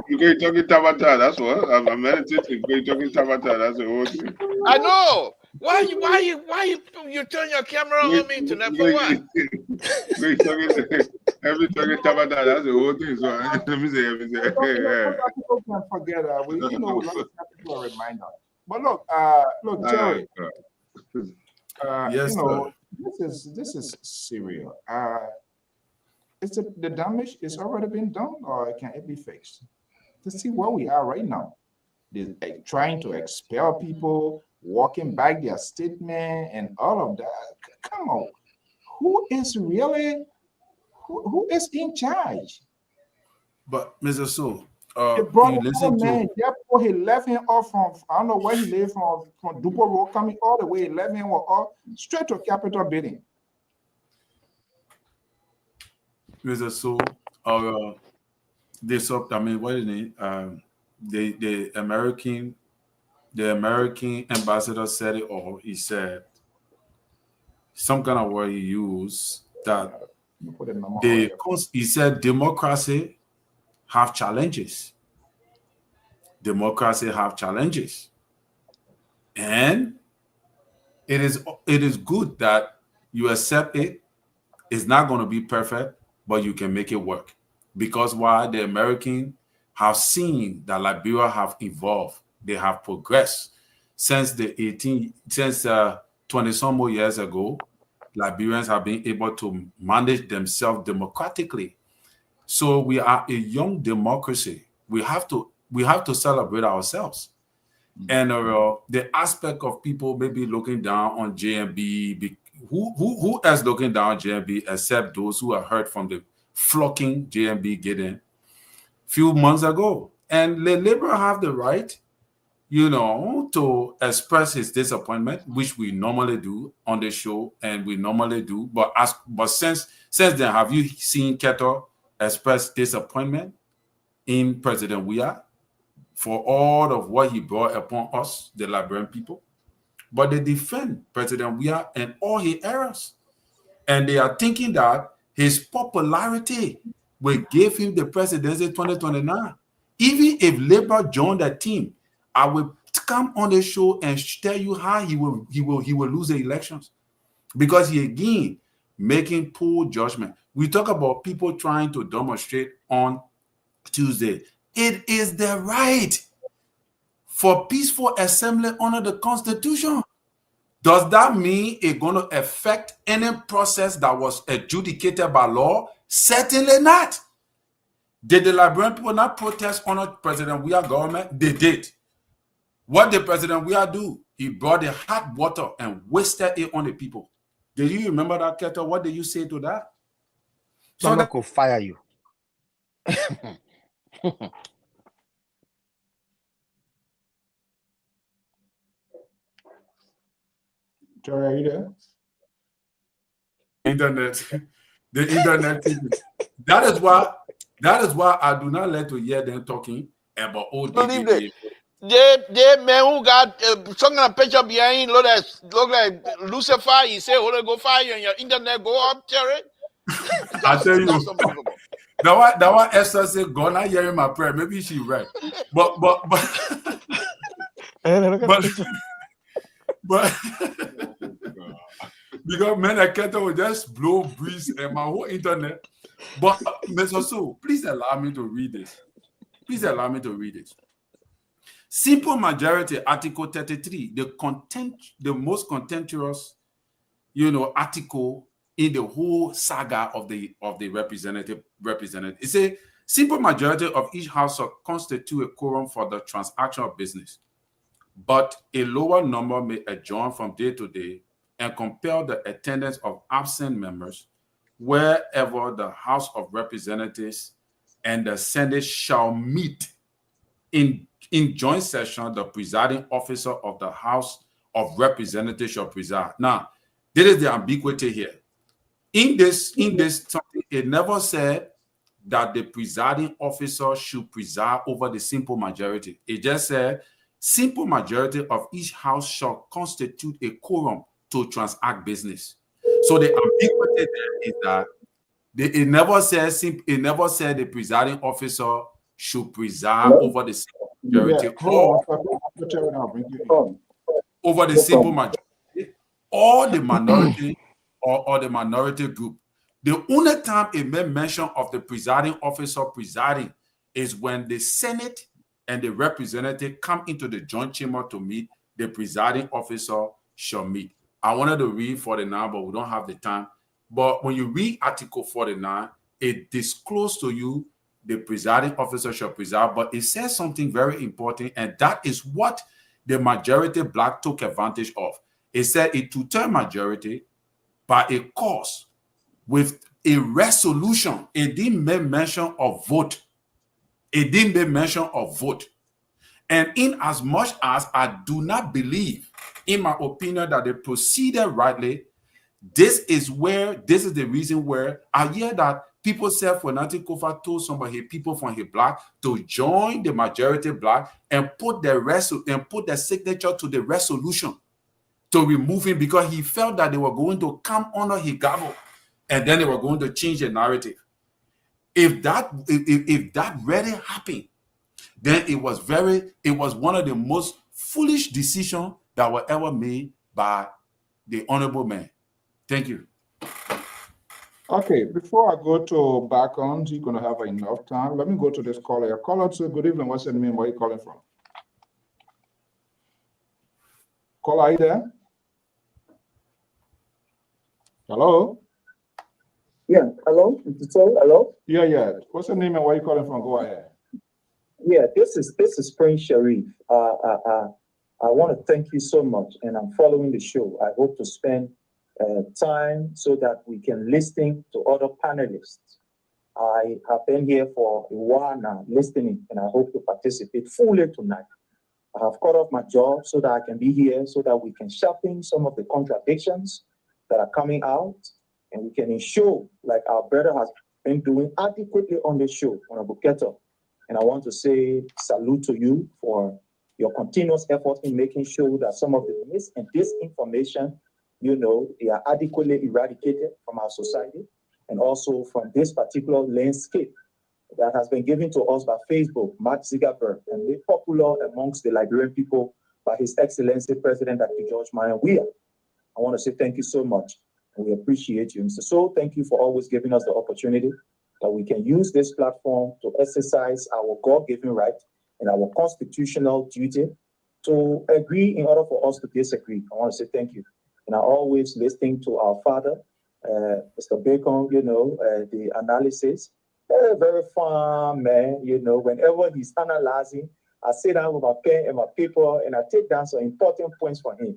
You're going talking Tabata. That's what I'm meditating. You're talking Tabata. That's the whole thing. I know. Why you turn your camera on me tonight for what? Every talking Tabata. That's the whole thing. So let me say. People can forget. We people a reminder. But look, Terry. Yes, this is serious. Is the damage is already been done, or can it be fixed? To see where we are right now, they're trying to expel people, walking back their statement, and all of that. Come on, who is really who is in charge? But Mr. So, he brought man. Therefore, he left him off from I don't know where he lived from Dupo Road, coming all the way. He left him all straight to Capitol building. Mr. So, this up. I mean, what is it? The American ambassador said it all. He said some kind of word he used that he said democracy have challenges. Democracy have challenges. And it is good that you accept it. It's not going to be perfect, but you can make it work. Because why? The Americans have seen that Liberia have evolved. They have progressed. Since 20-some more years ago, Liberians have been able to manage themselves democratically. So we are a young democracy. We have to celebrate ourselves. And the aspect of people maybe looking down on JMB, who else looking down on JMB except those who have heard from the flocking JMB getting few months ago? And the liberal have the right, to express his disappointment, which we normally do on the show, and we normally do. But since then, have you seen Keto express disappointment in President Weah for all of what he brought upon us, the Liberian people? But they defend President Weah and all his errors. And they are thinking that his popularity will give him the presidency 2029. Even if Labour joined the team, I will come on the show and tell you how he will lose the elections. Because he again making poor judgment. We talk about people trying to demonstrate on Tuesday. It is the right for peaceful assembly under the Constitution. Does that mean it's going to affect any process that was adjudicated by law? Certainly not. Did the Liberian people not protest under President Weah government? They did. What did President Weah do? He brought the hot water and wasted it on the people. Did you remember that, Keto? What did you say to that? Someone could fire you. Jerry, are you there? Internet. The internet. That is why I do not like to hear them talking about Believe it. They man who got some kind of picture behind look like Lucifer. He say, "Hold on, go fire you and your internet go up, Terry." I tell you, that one Esther said, "God, not hearing my prayer." Maybe she right, but because men like Keto will just blow breeze and my whole internet. But Mr. So, please allow me to read this. Please allow me to read it. Simple majority, Article 33, the most contentious, article in the whole saga of the representative. It says simple majority of each house shall constitute a quorum for the transaction of business, but a lower number may adjourn from day to day and compel the attendance of absent members wherever the House of Representatives and the Senate shall meet in joint session. The presiding officer of the House of Representatives shall preside. Now, this is the ambiguity here. In this something, it never said that the presiding officer should preside over the simple majority. It just said simple majority of each house shall constitute a quorum to transact business. So the ambiguity there is that it never said the presiding officer should preside over the simple majority over the simple majority or the minority or the minority group. The only time it made mention of the presiding officer presiding is when the Senate and the representative come into the joint chamber to meet. The presiding officer shall meet. I wanted to read 49, but we don't have the time. But when you read Article 49, it discloses to you the presiding officer shall preside, but it says something very important, and that is what the majority black took advantage of. It said a two-third majority by a cause with a resolution. It didn't make mention of vote. It didn't make mention of vote. And in as much as I do not believe, in my opinion, that they proceeded rightly, this is the reason where I hear that people say Fonati Kofa told some of his people from his block to join the majority block and put the signature to the resolution to remove him because he felt that they were going to come under his gavel and then they were going to change the narrative. If that really happened, then it was one of the most foolish decisions that were ever made by the honorable man. Thank you. Okay, before I go to back on, you're going to have enough time. Let me go to this caller. Caller, good evening. What's your name? Where are you calling from? Caller, are you there? Hello? Yeah, hello? Hello? Yeah. What's your name and where are you calling from? Go ahead. Yeah, this is Prince Sharif. I want to thank you so much, and I'm following the show. I hope to spend time so that we can listen to other panelists. I have been here for a while now listening, and I hope to participate fully tonight. I have cut off my job so that I can be here, so that we can sharpen some of the contradictions that are coming out, and we can ensure, like our brother has been doing adequately on the show, Honorable Keto. And I want to say salute to you for your continuous effort in making sure that some of the mis and disinformation, they are adequately eradicated from our society and also from this particular landscape that has been given to us by Facebook, Mark Zuckerberg, and made popular amongst the Liberian people by His Excellency President Dr. George Maya Weah. I want to say thank you so much, and we appreciate you. Mr. So, thank you for always giving us the opportunity that we can use this platform to exercise our God-given right and our constitutional duty to agree in order for us to disagree. I want to say thank you. And I always listening to our father, Mr. Bacon, the analysis. Very fun man, whenever he's analyzing, I sit down with my pen and my paper and I take down some important points for him.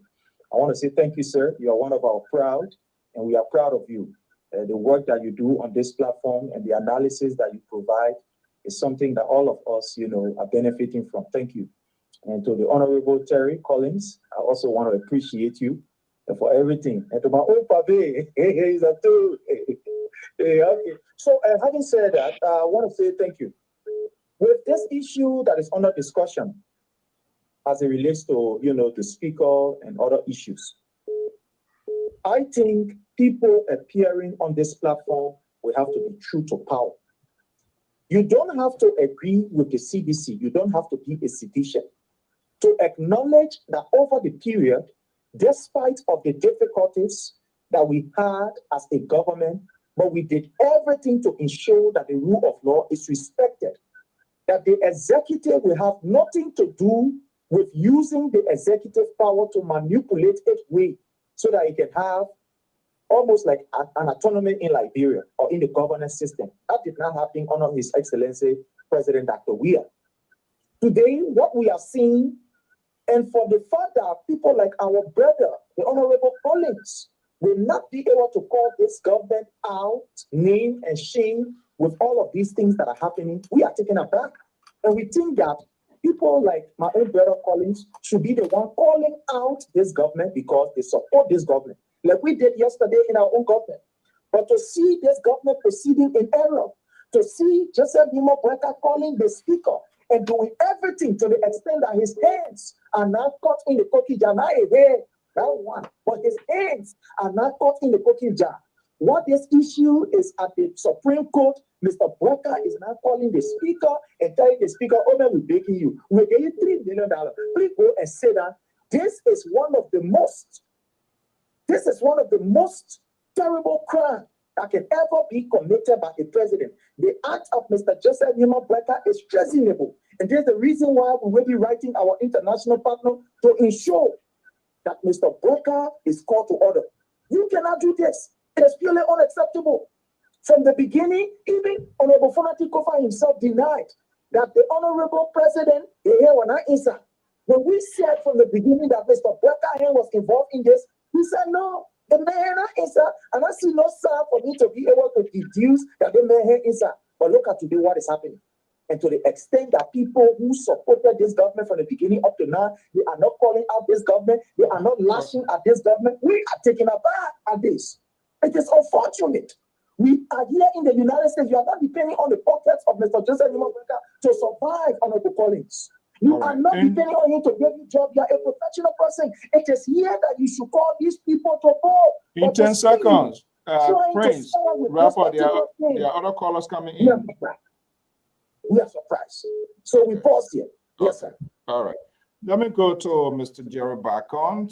I want to say thank you, sir. You are one of our proud, and we are proud of you. The work that you do on this platform and the analysis that you provide is something that all of us, are benefiting from. Thank you. And to the Honorable Terry Collins, I also want to appreciate you for everything. And to my own Pabe, he's a two. Okay. So, having said that, I want to say thank you. With this issue that is under discussion, as it relates to, the speaker and other issues, I think people appearing on this platform will have to be true to power. You don't have to agree with the CDC. You don't have to be a seditious to acknowledge that over the period, despite of the difficulties that we had as a government, but we did everything to ensure that the rule of law is respected, that the executive will have nothing to do with using the executive power to manipulate its way so that it can have almost like an autonomy in Liberia or in the governance system. That did not happen under His Excellency President Dr. Weah. Today, what we are seeing, and for the fact that people like our brother, the Honorable Collins, will not be able to call this government out, name and shame with all of these things that are happening, we are taken aback. And we think that people like my own brother Collins should be the one calling out this government because they support this government, like we did yesterday in our own government. But to see this government proceeding in error, to see Joseph Nimo Breka calling the speaker and doing everything to the extent that his hands are now caught in the cookie jar. That one, but his hands are not caught in the cookie jar. What this issue is at the Supreme Court, Mr. Breka is now calling the speaker and telling the speaker, "Oh man, we're begging you. We're getting $3 million. Please go and say that." This is one of the most terrible crimes that can ever be committed by a president. The act of Mr. Joseph Nimo Breka is treasonable. And there's the reason why we will be writing our international partner to ensure that Mr. Breka is called to order. You cannot do this. It is purely unacceptable. From the beginning, even Honorable Fonati Kofa himself denied that the Honorable President, when we said from the beginning that Mr. Breka was involved in this, he said, no, the man is, and I see no sign for me to be able to deduce that the man is. But look at today what is happening. And to the extent that people who supported this government from the beginning up to now, they are not calling out this government, they are not lashing at this government. We are taking aback at this. It is unfortunate. We are here in the United States. You are not depending on the pockets of Mr. Joseph Nimo Breka to survive, Honorable Collins. You are not depending on him to give you a job. You are a professional person. It is here that you should call these people to go. In 10 seconds, Prince, wrap up. There are other callers coming in. We are surprised. So we pause here. Yes, sir. All right. Let me go to Mr. Jerry Bacon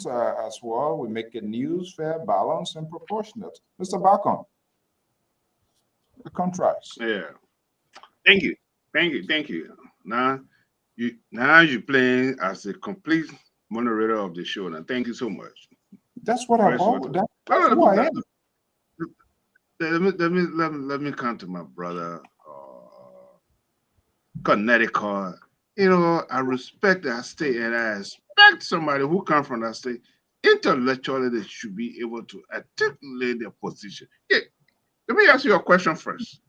as well. We make it news, fair, balanced, and proportionate. Mr. Bacon, the contrast. Yeah. Thank you. Now you're playing as a complete moderator of the show. Now, thank you so much. That's what I want. That's who I am. Let me come to my brother, Connecticut. I respect that state, and I expect somebody who comes from that state intellectually they should be able to articulate their position. Yeah. Let me ask you a question first.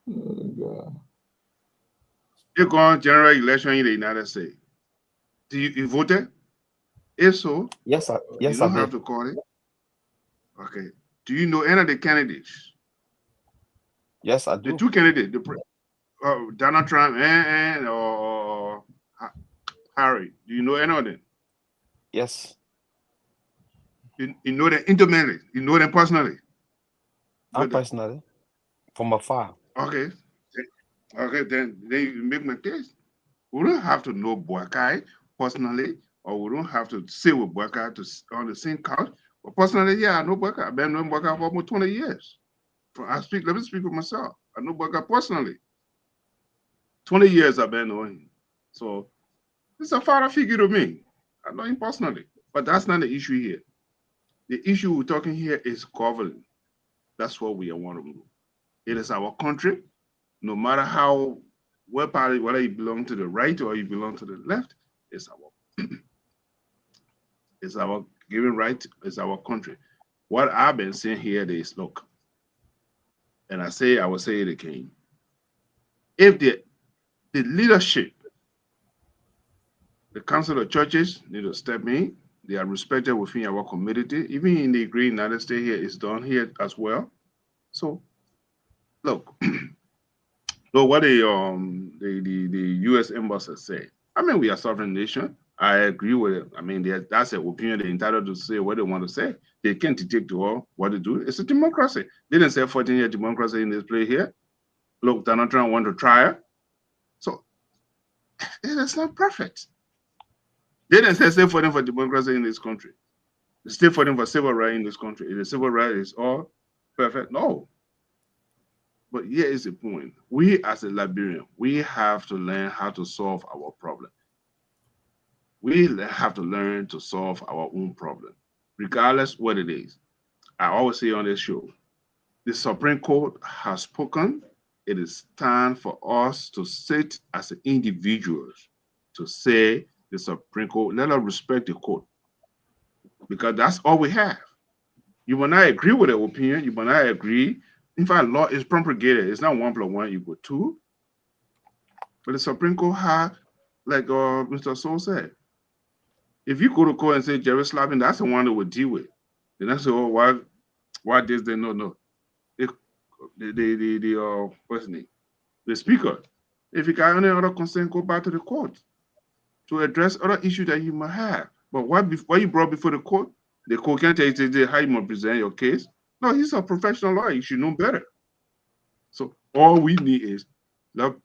Oh, God. You're going general election in the United States. You voted? If so, Yes, you don't have did. to call it. Okay. Do you know any of the candidates? Yes, I The do. two candidates, Donald Trump and Harry. Do you know any of them? Yes. You know them intimately. You know them personally. I'm personally from afar. Okay. Okay, then you make my case. We don't have to know Boakai personally, or we don't have to sit with Boakai on the same couch. But personally, yeah, I know Boakai. I've been knowing Boakai for almost 20 years. Let me speak for myself. I know Boakai personally. 20 years I've been knowing him. So it's a father figure to me. I know him personally. But that's not the issue here. The issue we're talking here is governance. That's what we want to do. It is our country. No matter how, what party, whether you belong to the right or you belong to the left, it's our given right, it's our country. What I've been saying here is, look, and I will say it again. If the leadership, the council of churches need to step in, they are respected within our community, even in the great United States here, it's done here as well. So, look, what the U.S. embassy say. I mean, we are a sovereign nation. I agree with it. I mean, that's an opinion. They're entitled to say what they want to say. They can't dictate to all what to do. It's a democracy. They didn't say 14-year democracy in this play here. Look, Donald Trump want to try it. So it's not perfect. They didn't say stay fighting for democracy in this country. They stay fighting for civil rights in this country. The civil rights is all perfect. No. But here is the point. We as a Liberian, we have to learn how to solve our problem. We have to learn to solve our own problem, regardless what it is. I always say on this show, the Supreme Court has spoken. It is time for us to sit as individuals to say the Supreme Court, let us respect the court, because that's all we have. You will not agree with the opinion. You will not agree. In fact, law is propagated. It's not 1 + 1 = 2. But the Supreme Court had, like Mr. Soul said, if you go to court and say Jerry slapping, that's the one that would deal with. Then I say, oh, why this? They no. What's his name? The speaker. If you got any other concern, go back to the court to address other issues that you might have. But why you brought before the court can't tell you how you must present your case. No, he's a professional lawyer. You should know better. So all we need is let's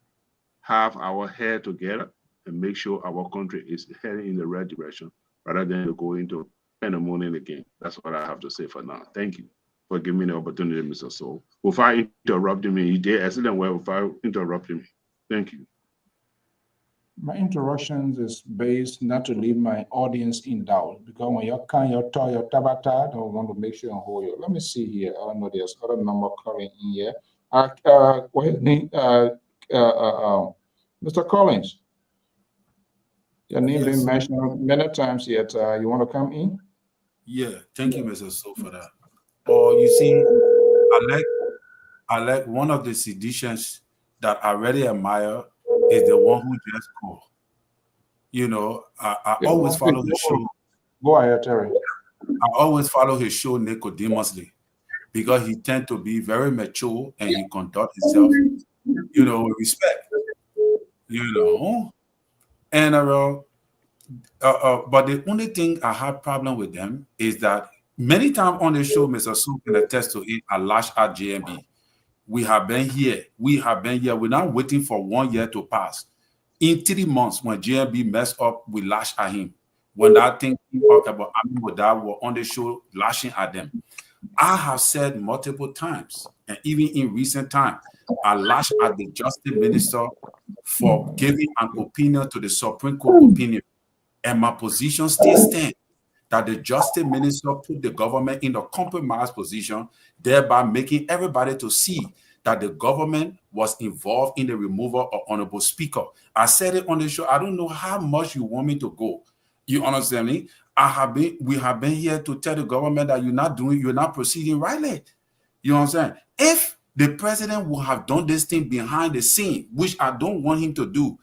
have our head together and make sure our country is heading in the right direction rather than to go into pandemonium again. That's what I have to say for now. Thank you for giving me the opportunity, Mr. Soul. Without interrupting me, you did excellent well without interrupting me. Thank you. My interruptions is based not to leave my audience in doubt, because when you're kind, your tabata, I want to make sure and hold you. Let me see here. I don't know, there's other number coming in here. Mr. Collins, your name been mentioned many times yet. You want to come in? Yeah, thank you, Mr. So, for that. You see, I like one of the seditions that I really admire is the one who just called. You know, I always follow his show. Go ahead, Terry. I always follow his show Nicodemously, because he tends to be very mature and he conduct himself, you know, with respect. You know, and but the only thing I have problem with them is that many times on the show, Mr. Sue can attest to it, I lash at JMB. We have been here. We're not waiting for 1 year to pass. In 3 months, when JMB messed up, we lash at him. When that thing came out about Amimoda were on the show lashing at them. I have said multiple times, and even in recent time, I lash at the Justice Minister for giving an opinion to the Supreme Court opinion. And my position still stands that the Justice Minister put the government in a compromised position, thereby making everybody to see that the government was involved in the removal of Honorable Speaker. I said it on the show. I don't know how much you want me to go. You understand me? We have been here to tell the government that you're not proceeding rightly. You understand? If the president would have done this thing behind the scene, which I don't want him to do,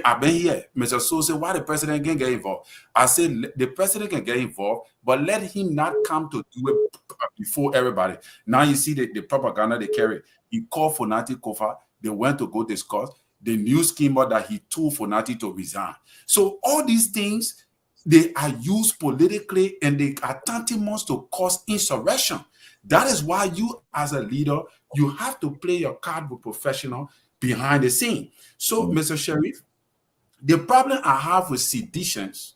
I've been here. Mr. So said, why the president can get involved? I said the president can get involved, but let him not come to do it before everybody. Now you see the propaganda they carry. He called for Nati Kofa. They went to go discuss the new scheme that he told for Nati to resign. So all these things, they are used politically and they are tantamount to cause insurrection. That is why you, as a leader, you have to play your card with professional behind the scene. So, Mr. Sheriff, the problem I have with seditions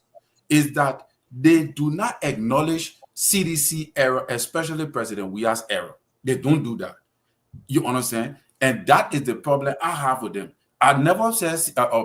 is that they do not acknowledge CDC error, especially President Weah's error. They don't do that. You understand? And that is the problem I have with them. I never said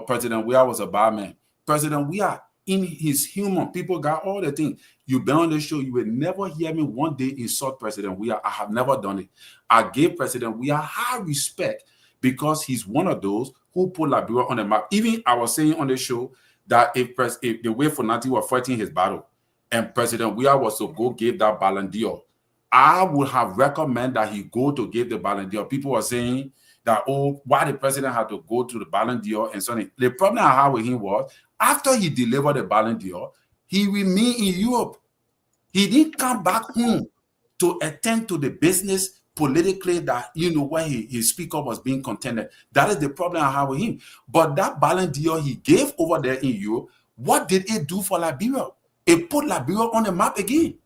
President Weah was a bad man. President Weah, in his human, people got all the things. You've been on the show, you will never hear me one day insult President Weah. I have never done it. I gave President Weah high respect because he's one of those who put Liberia on the map. Even I was saying on the show that if the way for Nati was fighting his battle and President Weah was to go give that Ballon d'Or, I would have recommended that he go to give the Ballon d'Or. People were saying that, oh, why the president had to go to the Ballon d'Or and so on. The problem I had with him was after he delivered the Ballon d'Or, he remained in Europe. He didn't come back home to attend to the business politically that, where his speaker was being contended. That is the problem I have with him. But that Ballon d'Or he gave over there in Europe, what did it do for Liberia? It put Liberia on the map again.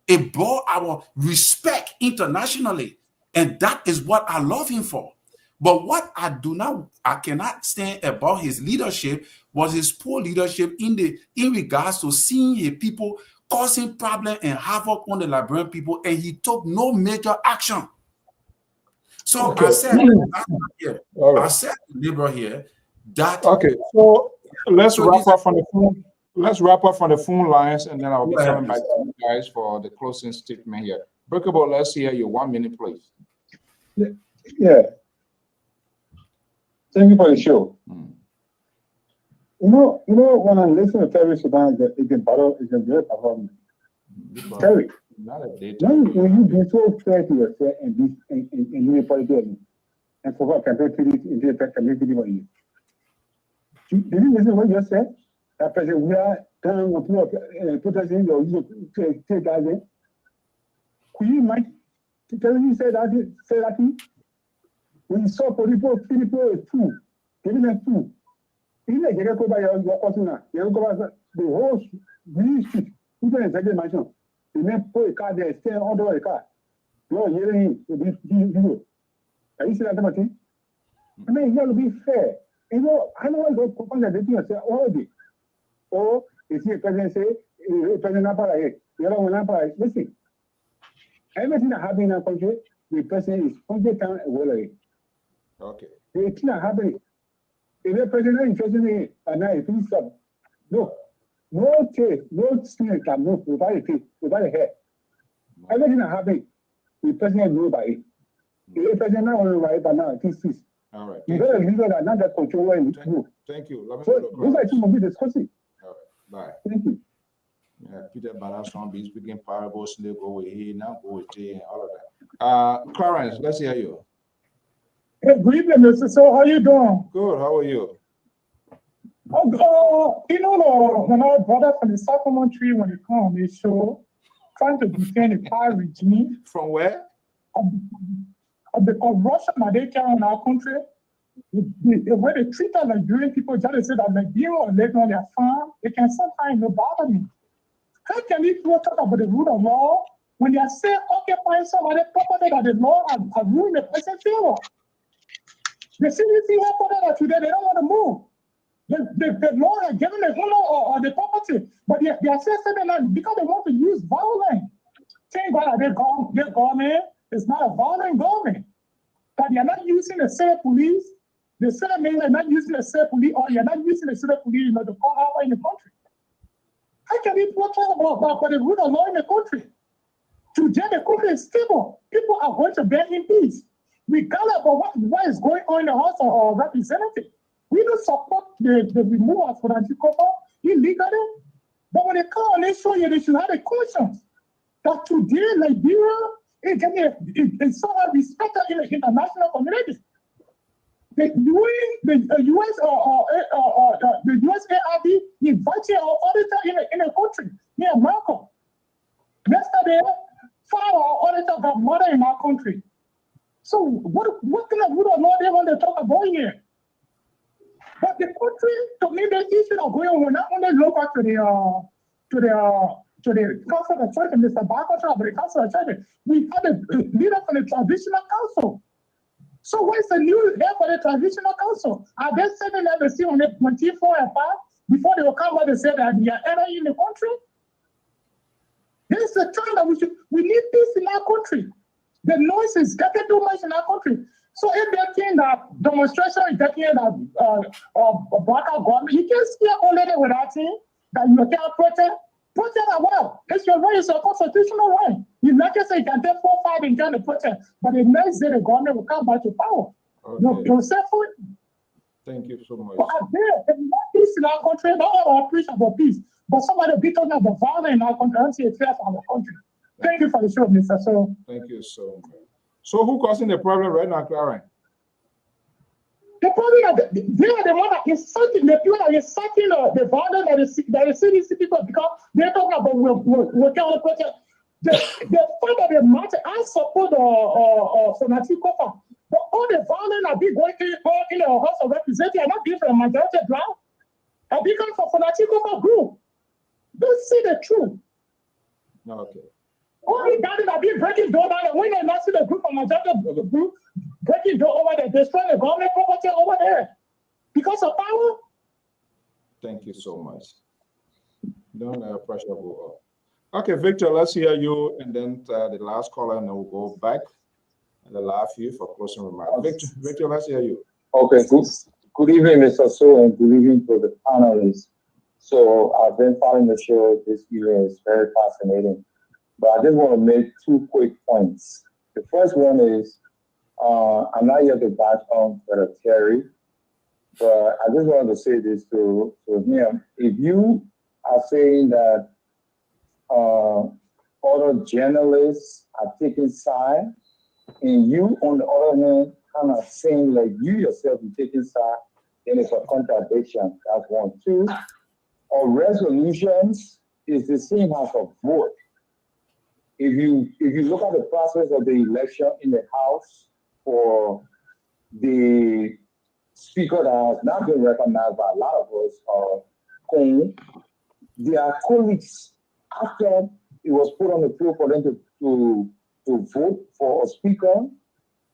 It brought our respect internationally. And that is what I love him for. But what I cannot stand about his leadership was his poor leadership in regards to seeing his people causing problem and havoc on the Liberian people, and he took no major action. So okay. I said to Liberal here that so let's wrap up from the phone. Let's wrap up from the phone lines, and then I'll be coming back to you guys for the closing statement here. Breakable, let's hear you. 1 minute, please. Yeah. Thank you for the show. You know, when I listen to Terry Sudan, it's a great performance. Terry, when you be so fair to yourself and be political and for what campaign into the community for you. Did you listen to what you said? That President we are done with put us in your take that in. Could you imagine? Terry, you say that when you saw people is two, giving them two. You get go by your person, you go by the whole street. Who can exactly mention? You may put a car there, stay on the car. No, you're hearing this video. Are you seeing that thing? I mean, you got to be fair. I know what the company that they say already. Or if you president say, President Napara, the other one Napara, listen. Everything that happens in our country, the president is 100 times away. Okay. The thing that happens. If the president is interested in it, and now if he's up, no tape, no snake can move without a tape, without a hair. Everything that happens, the president knows about it. The president not only about it, but now it is. All right. You got to leave that not that control where you move. Thank you. So those are things we'll be discussing. All right. Bye. Thank you. Peter Balason be speaking parables, go with here, now go with J and all of that. Clarence, let's hear you. Hey, good evening, Mr. So how you doing? Good. How are you? When our brother from the Sacramento tree, when they come on this show, trying to defend the power regime. From where? Of Russia, they carry on our country. The way they treat our Liberian people, just say that Liberia or living on their farm, they can sometimes bother me. How can these people talk about the rule of law when they are still occupying some of the property that the law has ruined the person's favor? The CDC have today, they don't want to move. The law has given the whole or the property, but they are still saying that because they want to use violence. Thank God their government is not a violent government. But they are not using the state police. The state men are not using the state police, or you're not using the state police to call out in the country. How can people talk about the rule of law in the country? Today, the country is stable. People are going to bed in peace. Regardless of what is going on in the House of Representatives. We don't support the removal of Francisco illegally. But when they come on this show, they should have a conscience that today Liberia is somehow respected in the international community. the US the USAID invited our auditor in a country near America. Yesterday, 5 our auditor got murdered in our country. So what kind of rule of law they want to talk about here? But the country, to me, the issue of going on not only local to the council of church, Mr. Barker, but the council of church. We had a leader from the traditional council. So what is the new head for the traditional council? Are they sending them to see on the 24 and 5 before they will come out and say that they are entering in the country? This is the time that we need peace in our country. The noise is getting too much in our country. So if they're saying that demonstration is getting that blackout government, you can steer already without saying that you can't protest. Protest as well. It's your right, it's a constitutional right. You like I say, you can take 4 5 and join the protest, but the next day the government will come back to power. Okay. You're safe for it. Thank you so much. But there is peace in our country, not all preach about peace. But somebody be talking about violence in our country, and see a threat from our country. Thank you for the show, Mr. So. Thank you so much. So who causing the problem right now, Clarence? The problem is they are the one that is inciting the people that is inciting the violence that is CDC people because they're talking about we can't protect. The fact that they march, I support Fanatic Kofa, but all the violence that be going in the House of Representatives are not being from majority ground. Are being coming from Fanatic Kofa group. Don't say the truth. Okay. Only that are being breaking door down, and when they not see the group from majority group breaking door over there, destroying the government property over there because of power. Thank you so much. Don't let pressure go up. Okay, Victor, let's hear you, and then the last caller, and then we'll go back and allow you for closing remarks. Victor, let's hear you. Okay, good evening, Mr. So, and good evening to the panelists. So I've been following the show this evening. It's very fascinating. But I just want to make 2 quick points. The first one is, I'm not here to bash on Brother Terry, but I just wanted to say this to him. If you are saying that other journalists are taking side, and you, on the other hand, kind of saying like you yourself are taking side, then it's a contradiction. That's 1. 2, our resolutions is the same as a vote. If you look at the process of the election in the House for the speaker that has not been recognized by a lot of us, their colleagues, after it was put on the floor for them to vote for a speaker,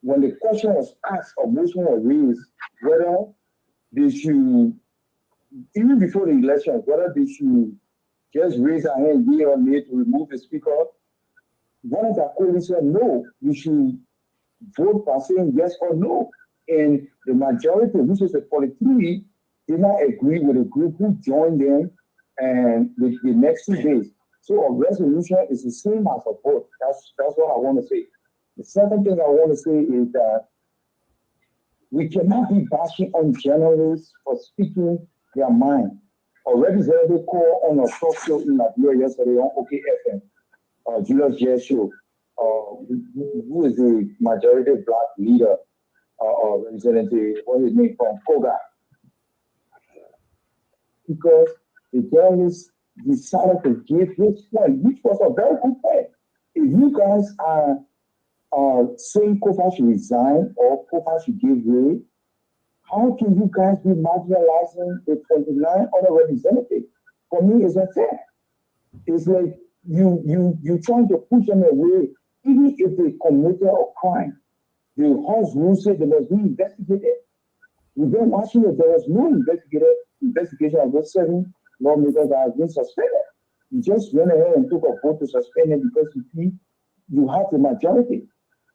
when the question was asked or motion was raised, whether they should, even before the election, whether they should just raise their hand, yea or nay, to remove the speaker, one of their colleagues said, no, we should vote by saying yes or no. And the majority, which is the 43, did not agree with the group who joined them and the next 2 days. So a resolution is the same as a vote. That's what I want to say. The second thing I want to say is that we cannot be bashing on journalists for speaking their mind. A representative called on a talk show in Liberia yesterday on OKFM, Julius Jesho, who is the majority black leader, representative, what is his name, from Koga. Because the journalist decided to give his point, which was a very good point. If you guys are saying Kofa should resign or Kofa should give way, how can you guys be marginalizing the 29 other representatives? For me, it's unfair. It's like you trying to push them away, even if they committed a crime. The House rule said they must be investigated. We've been watching it. There was no investigation of those 7 lawmakers that have been suspended. You just went ahead and took a vote to suspend them because you think you have the majority.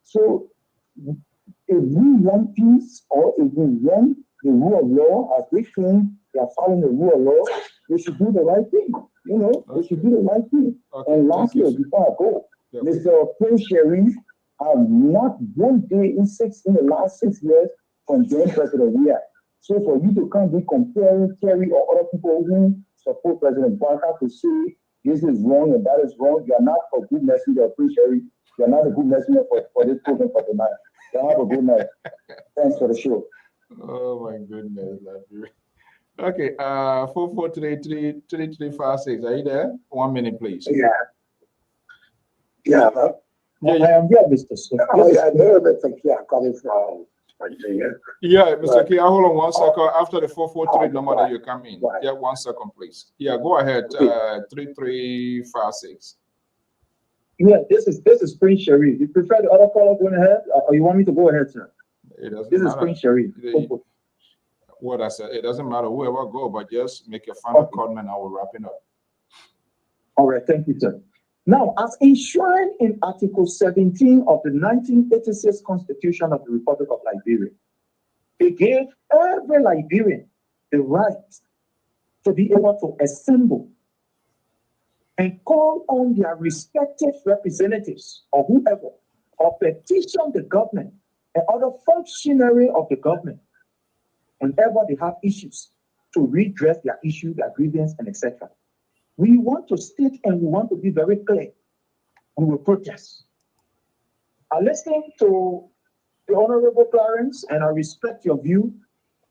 So if we want peace, or if we want the rule of law, as they claim they are following the rule of law, they should do the right thing. You know, they should do the right thing. Okay. And lastly, before I go, Mr. Prince Sharif have not one day in the last 6 years condemned President Ria. So for you to come be comparing Kerry or other people who support President Barker to say this is wrong and that is wrong, you are not a good messenger, Prince Sharif. You are not a good messenger for this program for tonight. You have a good night. Thanks for the show. Oh my goodness, Liberia. Okay, 4433356. Are you there? 1 minute, please. Yeah. Yeah. Yeah, I am here, Mr. Smith. Oh, yeah, I know Mr. Kia coming from Virginia. yeah, Mr. But- Kia, hold on 1 second. After the 443 number that right, you come in. right. Yeah, 1 second, please. Yeah, go ahead. 3356. Yeah, this is Prince Sharif. You prefer the other caller going ahead, or you want me to go ahead, sir? It doesn't This is matter. Prince Sharif. What I said, it doesn't matter whoever go, but just make a final Okay. comment. I will wrap it up. All right, thank you, sir. Now, as enshrined in Article 17 of the 1986 Constitution of the Republic of Liberia, it gave every Liberian the right to be able to assemble and call on their respective representatives or whoever, or petition the government and other functionary of the government whenever they have issues to redress their issue, their grievance, and etc. We want to state and we want to be very clear. We will protest. I listen to the Honorable Clarence, and I respect your view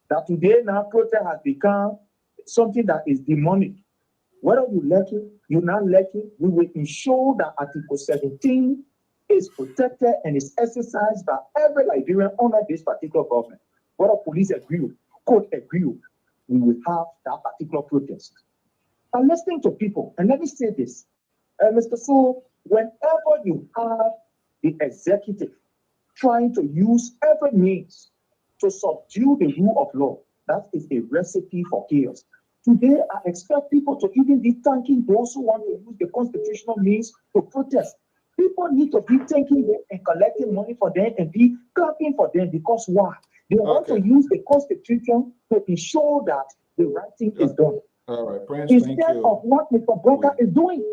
that today now protest has become something that is demonic. Whether you like it, you not like it, we will ensure that Article 17 is protected and is exercised by every Liberian under this particular government. Whether police agree with, court agree with, we will have that particular protest. I'm listening to people, and let me say this, Mr. So, whenever you have the executive trying to use every means to subdue the rule of law, that is a recipe for chaos. Today, I expect people to even be thanking those who want to use the constitutional means to protest. People need to be thanking them and collecting money for them and be clapping for them because why? They want to use the constitution to ensure that the right thing is done. All right, Prince, thank Instead you. of what Mr. Broker is doing,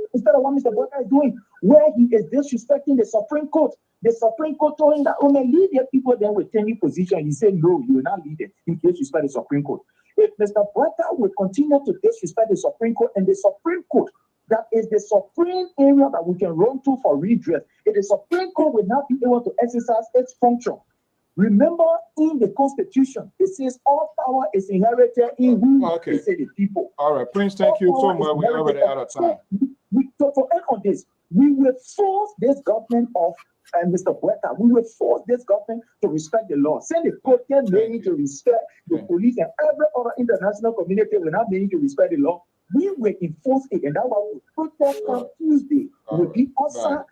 where he is disrespecting the Supreme Court. The Supreme Court told him that only lead their people then with any position. He said, no, you will not lead it. You disrespect the Supreme Court. If Mr. Broker will continue to disrespect the Supreme Court, and the Supreme Court, that is the supreme area that we can run to for redress, if the Supreme Court will not be able to exercise its function. Remember, in the Constitution, it says all power is inherited in who? Okay. It says the people. All right, Prince, thank you so much. We're already out of time. To end on this, we will force this government of Mr. Bueta, we will force this government to respect the law. Send the court made to respect the police and every other international community will not made to respect the law. We will enforce it, and that's why we protest on Tuesday. Will be us, our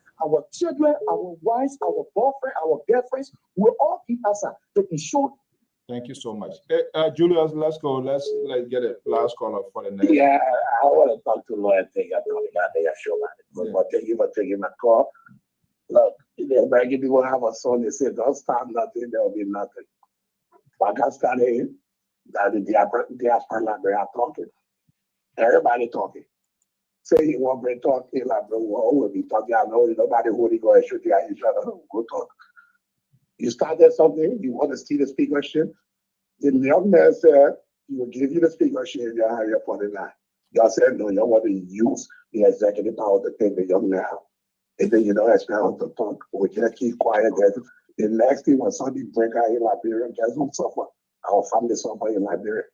children, our wives, our boyfriend, our girlfriends will all be us to ensure. Thank you so much. Julius, let's go. Let's get a last caller for the next. Yeah, I want to talk to lawyer thing. I'm talking about the show, man. But thank you for taking my call. Look, the American people have a song. They say, "Don't start nothing, there will be nothing." But I started that the diaspora they are talking. Everybody talking. Say you want to talk, like bro, will be talking. I know nobody who go and shoot you at each other. Go talk. You started something. You want to see the speakership. The young man said, "He will give you the speakership if you have your 49." Y'all said, "No, you want to use the executive power to take the young man out." And then you don't expect us to talk. We can't keep quiet. The next thing when something break out in Liberia, guess who suffer? Our family suffer in Liberia.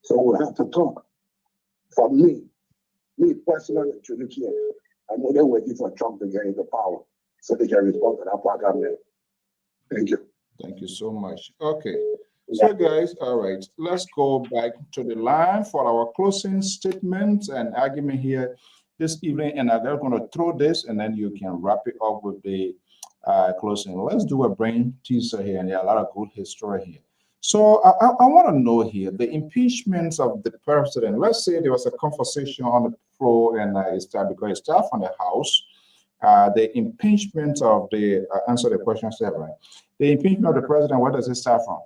So we have to talk. For me personally, I know they're waiting for Trump to get into power so they can respond to that program. Thank you. Thank you so much. Okay. So guys, all right, let's go back to the line for our closing statements and argument here this evening, and I'm going to throw this and then you can wrap it up with the closing. Let's do a brain teaser here, and there are a lot of good history here. So I want to know here the impeachments of the president. Let's say there was a conversation on the floor and it's because it's staff on the House. The impeachment of the answer the question, right? The impeachment of the president. Where does it start from?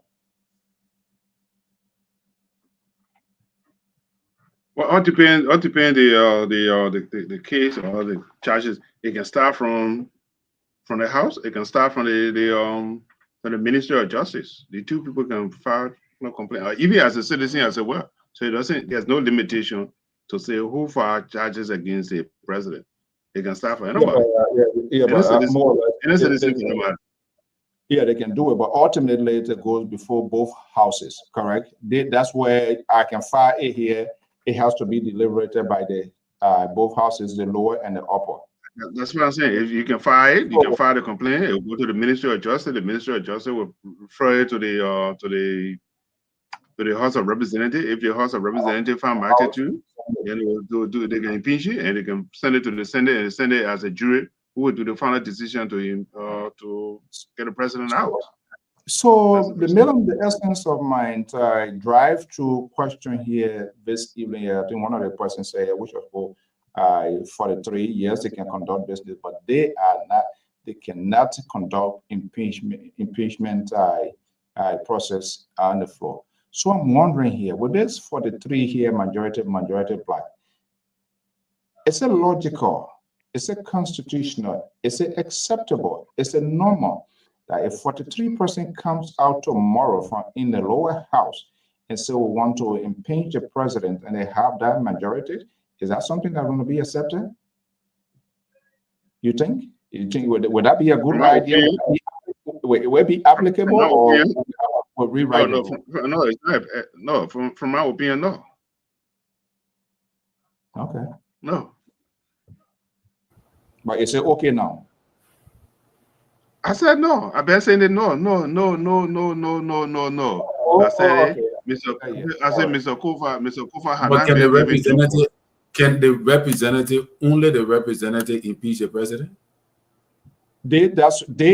Well, all depends the case or the charges. It can start from the House. It can start from the Ministry of Justice. The two people can file no complaint, even as a citizen as well. So it doesn't. There's no limitation to say who file charges against the president. It can start from anybody. But more or less, any citizen can do it. Yeah, they can do it, but ultimately it goes before both houses, correct? That's where I can file it here. It has to be deliberated by the both houses, the lower and the upper. That's what I'm saying. If you can file it, you can file the complaint. It will go to the Ministry of Justice. The Ministry of Justice will refer it to the House of Representatives. If the House of Representatives find matter too, then they can impeach it and they can send it to the Senate, and the Senate as a jury who will do the final decision to get the president out. So the middle of the essence of my drive to question here this evening, I think one of the persons said, which of course 43 years they can conduct business, but they cannot conduct impeachment process on the floor. So I'm wondering here, with this 43 here, majority black, is it logical? Is it constitutional? Is it acceptable? Is it normal that if 43% comes out tomorrow from in the lower house and say we want to impeach the president and they have that majority? Is that something that's going to be accepted? You think? Would that be a good idea? Would it be applicable or would rewrite it? No, it's not. No, from my opinion, no. Okay. No. But is it okay now? I said no. I've been saying it. No. I said, Mr. Kofa had but not been representative. Can the representative, only the representative, impeach the president? They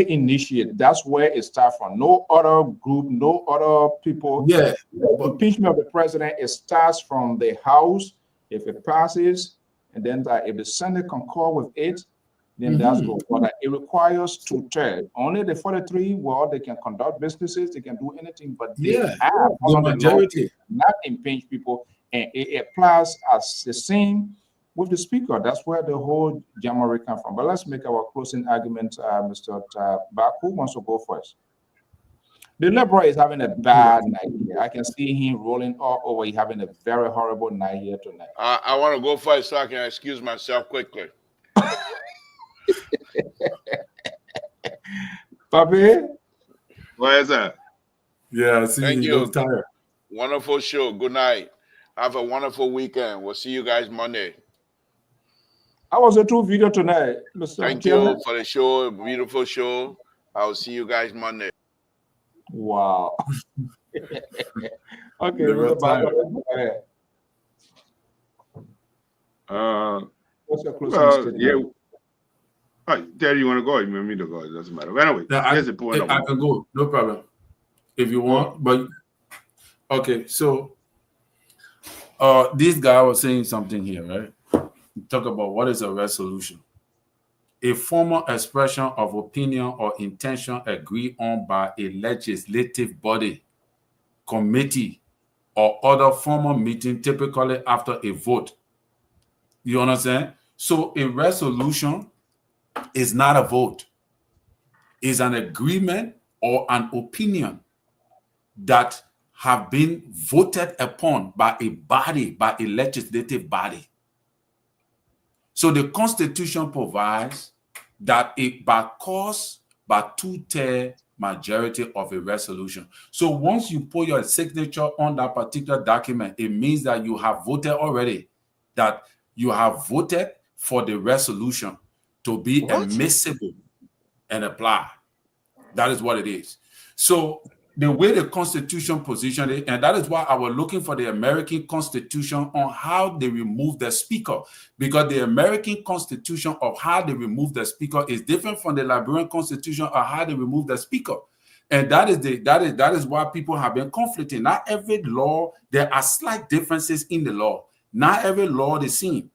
initiate. That's where it starts from. No other group, no other people. Yeah. The impeachment of the president, it starts from the House. If it passes, and then if the Senate concur with it, then that's good. But it requires 2/3. Only the 43, well, they can conduct businesses, they can do anything, but they have the majority not impeach people, and it applies as the same with the speaker. That's where the whole jamboree comes from. But let's make our closing argument, Mr. Bach. Who wants to go first? The liberal is having a bad night here. I can see him rolling all over. He's having a very horrible night here tonight. I want to go first so I can excuse myself quickly. Papi? Where is that? Yeah, I see. Thank you. you. Tired. Wonderful show. Good night. Have a wonderful weekend. We'll see you guys Monday. How was the true video tonight, Mr. Thank Chairman? you for the show. Beautiful show. I'll see you guys Monday. Wow. Okay, Never Mr. Bach, what's your closing statement? Yeah. Terry, you want to go? You want me to go? It doesn't matter. But anyway, here's the point. I can go. No problem. If you want, but okay. So, this guy was saying something here, right? Talk about what is a resolution. A formal expression of opinion or intention agreed on by a legislative body, committee, or other formal meeting, typically after a vote. You understand? So a resolution is not a vote. It's an agreement or an opinion that have been voted upon by a body, by a legislative body. So the Constitution provides that by 2/3 majority of a resolution. So once you put your signature on that particular document, it means that you have voted already, that you have voted for the resolution to be admissible and apply. That is what it is. So the way the Constitution positioned it, and that is why I was looking for the American Constitution on how they remove the speaker, because the American Constitution of how they remove the speaker is different from the Liberian Constitution of how they remove the speaker. And that is why people have been conflicting. Not every law, there are slight differences in the law. Not every law is the same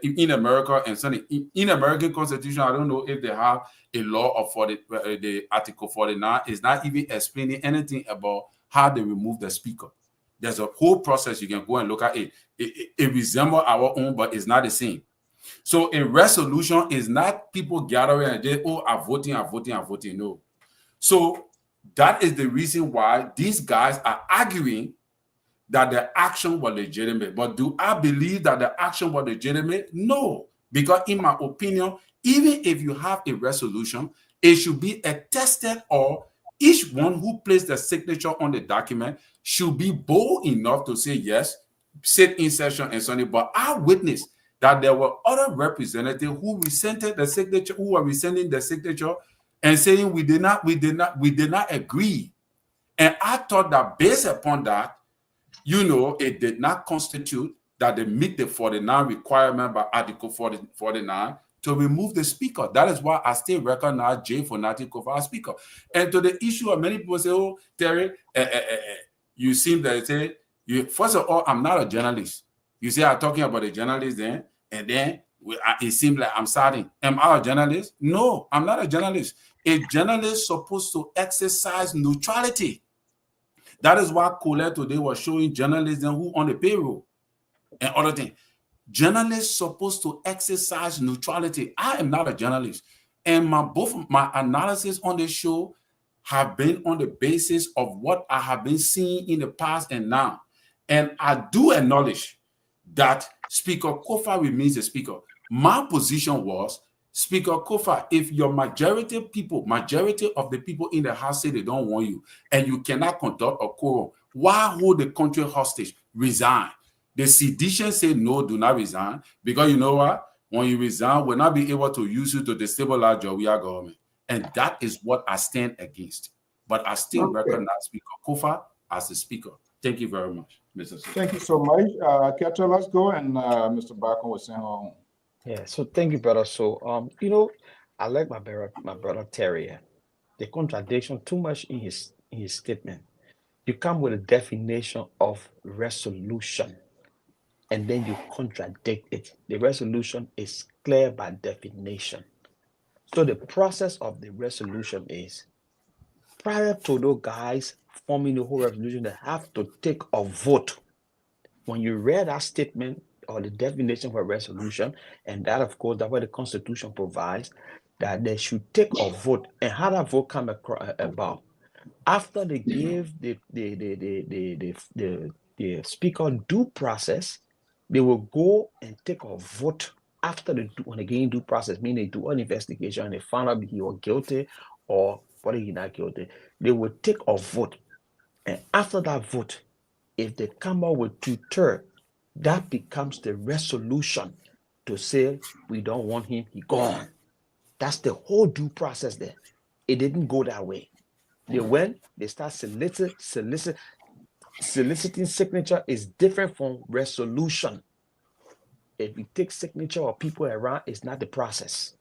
in America and Sunday. In American Constitution, I don't know if they have a law of the Article 49 is not even explaining anything about how they remove the speaker. There's a whole process. You can go and look at it. It resembles our own, but it's not the same. So a resolution is not people gathering and just, I'm voting. No. So that is the reason why these guys are arguing that the action was legitimate. But do I believe that the action was legitimate? No. Because in my opinion, even if you have a resolution, It should be attested, or each one who placed the signature on the document should be bold enough to say, yes, sit in session and Sunday. But I witnessed that there were other representatives who resented the signature, who were resending the signature and saying we did not agree. And I thought that based upon that, it did not constitute that they meet the 49 requirement by Article 49 to remove the speaker. That is why I still recognize Jay Fonati Kofa as speaker. And to the issue of many people say, oh, Terry, you seem that say, first of all, I'm not a journalist. You say I'm talking about a journalist then, and then it seems like I'm starting. Am I a journalist? No, I'm not a journalist. A journalist is supposed to exercise neutrality. That is why Colette today was showing journalists who on the payroll and other things. Journalists supposed to exercise neutrality. I am not a journalist. And both my analysis on this show have been on the basis of what I have been seeing in the past and now. And I do acknowledge that Speaker Kofa remains the speaker. My position was, Speaker Kofa, if your majority of the people in the House say they don't want you and you cannot conduct a quorum, why hold the country hostage? Resign. The sedition say no, do not resign, because you know what? When you resign, we'll not be able to use you to destabilize your government. And that is what I stand against. But I still recognize Speaker Kofa as the speaker. Thank you very much, Mr. Speaker. Thank you so much. Ketra, let's go. And Mr. Barker was saying, yeah, so thank you, brother. So, I like my brother Terry. The contradiction too much in his statement. You come with a definition of resolution, and then you contradict it. The resolution is clear by definition. So the process of the resolution is, prior to those guys forming the whole resolution, they have to take a vote. When you read that statement or the definition for resolution, and that, of course, that's what the Constitution provides, that they should take a vote. And how that vote come about? After they give the speaker due process, they will go and take a vote after when they gain due process, meaning they do an investigation and they found out he was guilty or whether he's not guilty. They will take a vote. And after that vote, if they come out with 2/3, that becomes the resolution to say, we don't want him, he gone. That's the whole due process there. It didn't go that way. They start soliciting signature is different from resolution. If you take signature of people around, it's not the process.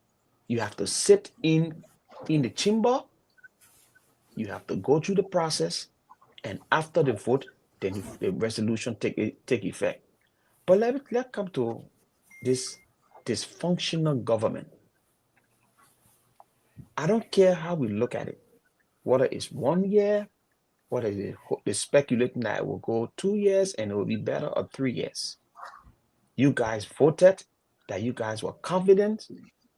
You have to sit in the chamber, you have to go through the process, and after the vote, then the resolution take effect. But let's come to this dysfunctional government. I don't care how we look at it, whether it's 1 year, whether they're speculating that it will go 2 years and it will be better, or 3 years. You guys voted that you guys were confident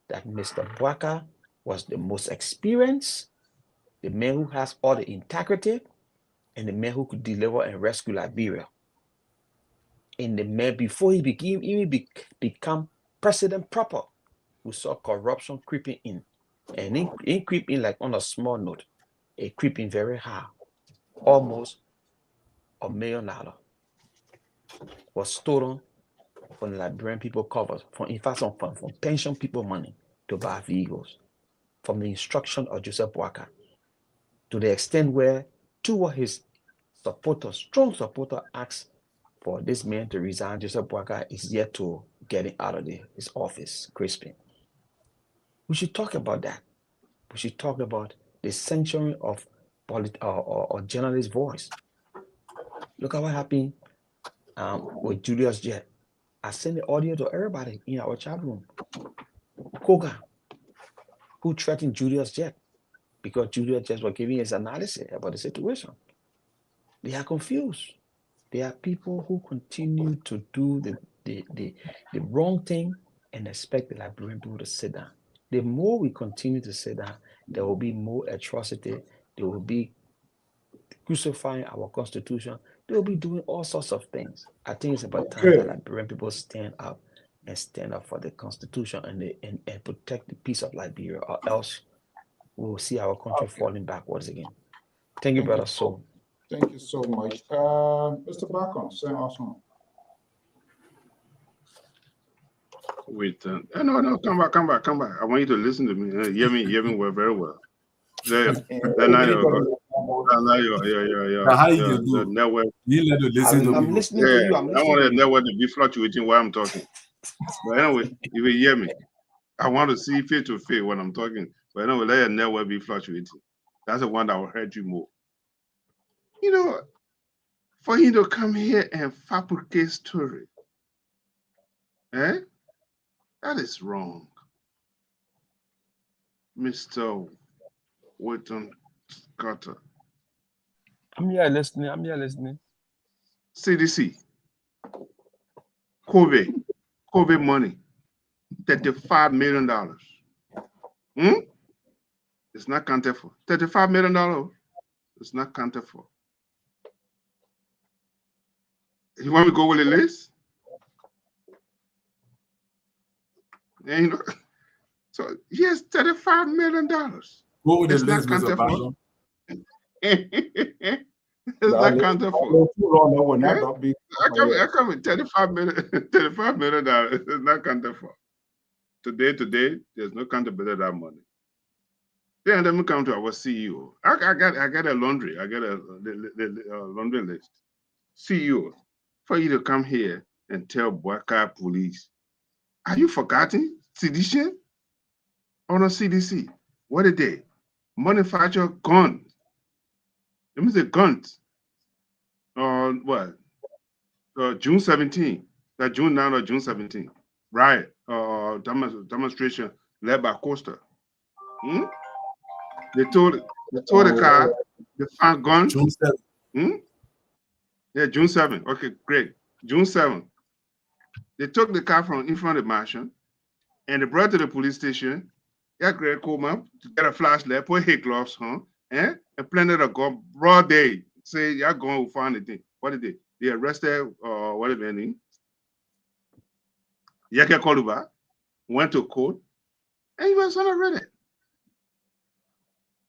that Mr. Bwaka was the most experienced, the man who has all the integrity, and the man who could deliver and rescue Liberia. And the man, before he become president proper, we saw corruption creeping in. And it creep in like on a small note. It creep in very high. Almost $1 million was stolen from the Liberian people covers, from pension people money to buy vehicles, from the instruction of Joseph Bwaka, to the extent where two of his supporters, strong supporters, asked for this man to resign. Joseph Bwaka is yet to get out of his office, crisping. We should talk about that. We should talk about the censoring of journalist voice. Look at what happened with Julius Jet. I sent the audio to everybody in our chat room. Koga, who threatened Julius Jet because Julius Jet was giving his analysis about the situation. They are confused. There are people who continue to do the wrong thing and expect the Liberian people to sit down. The more we continue to sit down, there will be more atrocity. They will be crucifying our Constitution. They will be doing all sorts of things. I think it's about time that Liberian people stand up for the Constitution and protect the peace of Liberia, or else we will see our country falling backwards again. Thank you, Brother Soul. Thank you so much. Mr. Bacon, say awesome. Wait, no, come back. I want you to listen to me. Hear me well, very well. Yeah. How you can do? Network. You let to listen to I'm people. listening to you. I'm I listening want to the you. network to be fluctuating while I'm talking. But anyway, you will hear me. I want to see face to face when I'm talking. But anyway, let your network be fluctuating. That's the one that will hurt you more. You know, for you to come here and fabricate story, that is wrong. Mr. Wilton Carter. I'm here listening. CDC. COVID money. $35 million. It's not counted for. $35 million. It's not counted for. You want me to go with the list? And, you know, so yes, $35 million. Go with the It's not list, counted Mr. for. Basham. It's not counted for. I come with $35 million. It's not counted for. Today, there's no accountability of that money. Then let me come to our CEO. I got a laundry. I got a laundry list. CEO, for you to come here and tell Boyka police, are you forgotten? Sedition? Or no CDC? What did they? Manufacture guns. Let me say guns. What? June 17. That June 9 or June 17. Right. Demonstration led by Costa. They told the car they found guns. June 7. Yeah, June 7. Okay, great. June 7. They took the car from in front of the mansion and they brought it to the police station. Yeah, Greg Coleman to get a flashlight, put his gloves on, and planted a gun broad day. Say, you're going to find the thing. What did they? They arrested, what did they name? Yeke Koluba went to court and he was unarrested.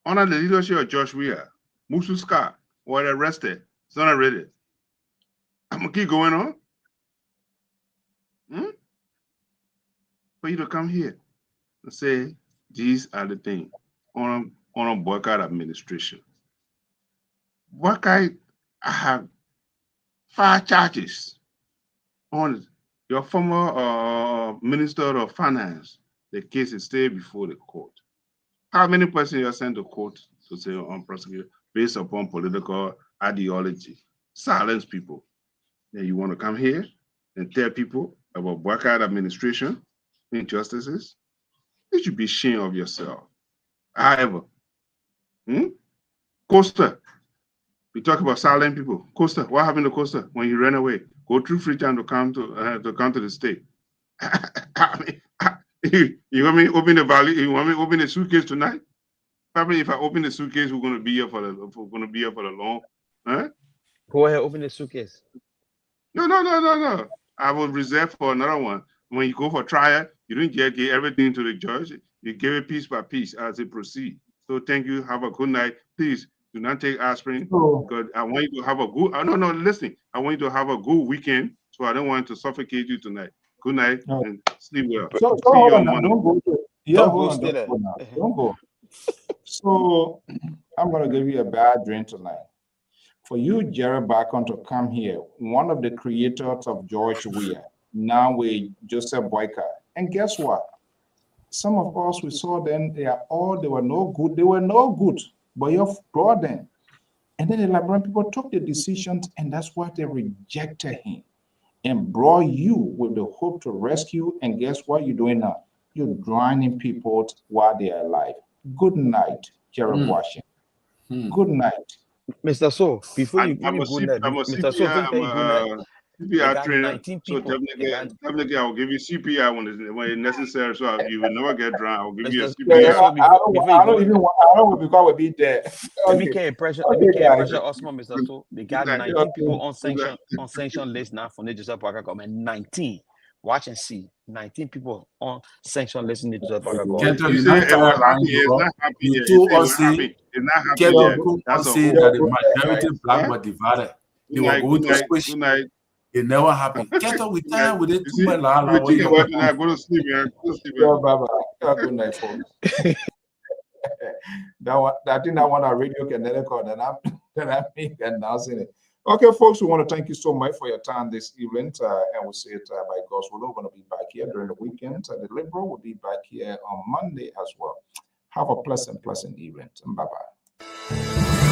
Under the leadership of Josh Weir, Musu Scott was arrested. It's unarrested. I'm going to keep going on. For you to come here and say, these are the things on a boycott administration. Boycott, I have 5 charges on it. Your former Minister of Finance, the case is still before the court. How many persons you are sent to court to say unprosecuted based upon political ideology? Silence people. Then you want to come here and tell people about boycott administration, injustices? You should be ashamed of yourself. However, Costa, we talk about silent people. Costa, what happened to Costa when he ran away? Go through Freetown to come to the state. You want me to open the valley? You want me to open the suitcase tonight? Probably if I open the suitcase, we're gonna be here for the long. Huh? Go ahead, open the suitcase. No. I will reserve for another one. When you go for trial, you don't give everything to the judge. You give it piece by piece as it proceeds. So thank you. Have a good night. Please do not take aspirin because I want you to have a good. No, listen. I want you to have a good weekend. So I don't want to suffocate you tonight. Good night and sleep well. So see you on Monday. Don't go. Don't go. So I'm going to give you a bad dream tonight. For you, Jerry Bacon, to come here, one of the creators of George Weir, now with Joseph Boyka. And guess what? Some of us, we saw them, they were no good. They were no good, but you brought them. And then the Liberian people took the decisions, and that's why they rejected him and brought you with the hope to rescue. And guess what you're doing now? You're drowning people while they are alive. Good night, Jerry Washington. Good night. Mr. So, before you give me good night, Mr. So, I'm a CPR trainer, so definitely I will give you CPR when it's necessary, so you will never get drowned. I will give you a CPR. I don't even want because we'll be there. Let me get pressure Osman, Mr. So. They got 19 people on sanction list now from the Joseph Parker government. 19. Watch and see. 19 people on sanction listening to the brother God. Keto, You you're say not it was tired, happy. you It's know. not happy You yet. told You us, say see, it's not happy Keto yet. told That's us, a say whole. that the majority black Huh? but divided. They Good were night. going Good to night. squish Good you. night. They never happy. Keto, we Good night. tired with it You too see, much. if La, you what think you about know? tonight, go to sleep, man. Go to sleep, Yeah, man. bye-bye. Good night, folks. I think that one on Radio Connecticut, and I'm announcing it. Okay, folks, we want to thank you so much for your time this evening, and we say it by God's will. We're going to be back here during the weekend. The Liberal will be back here on Monday as well. Have a pleasant evening. Bye-bye.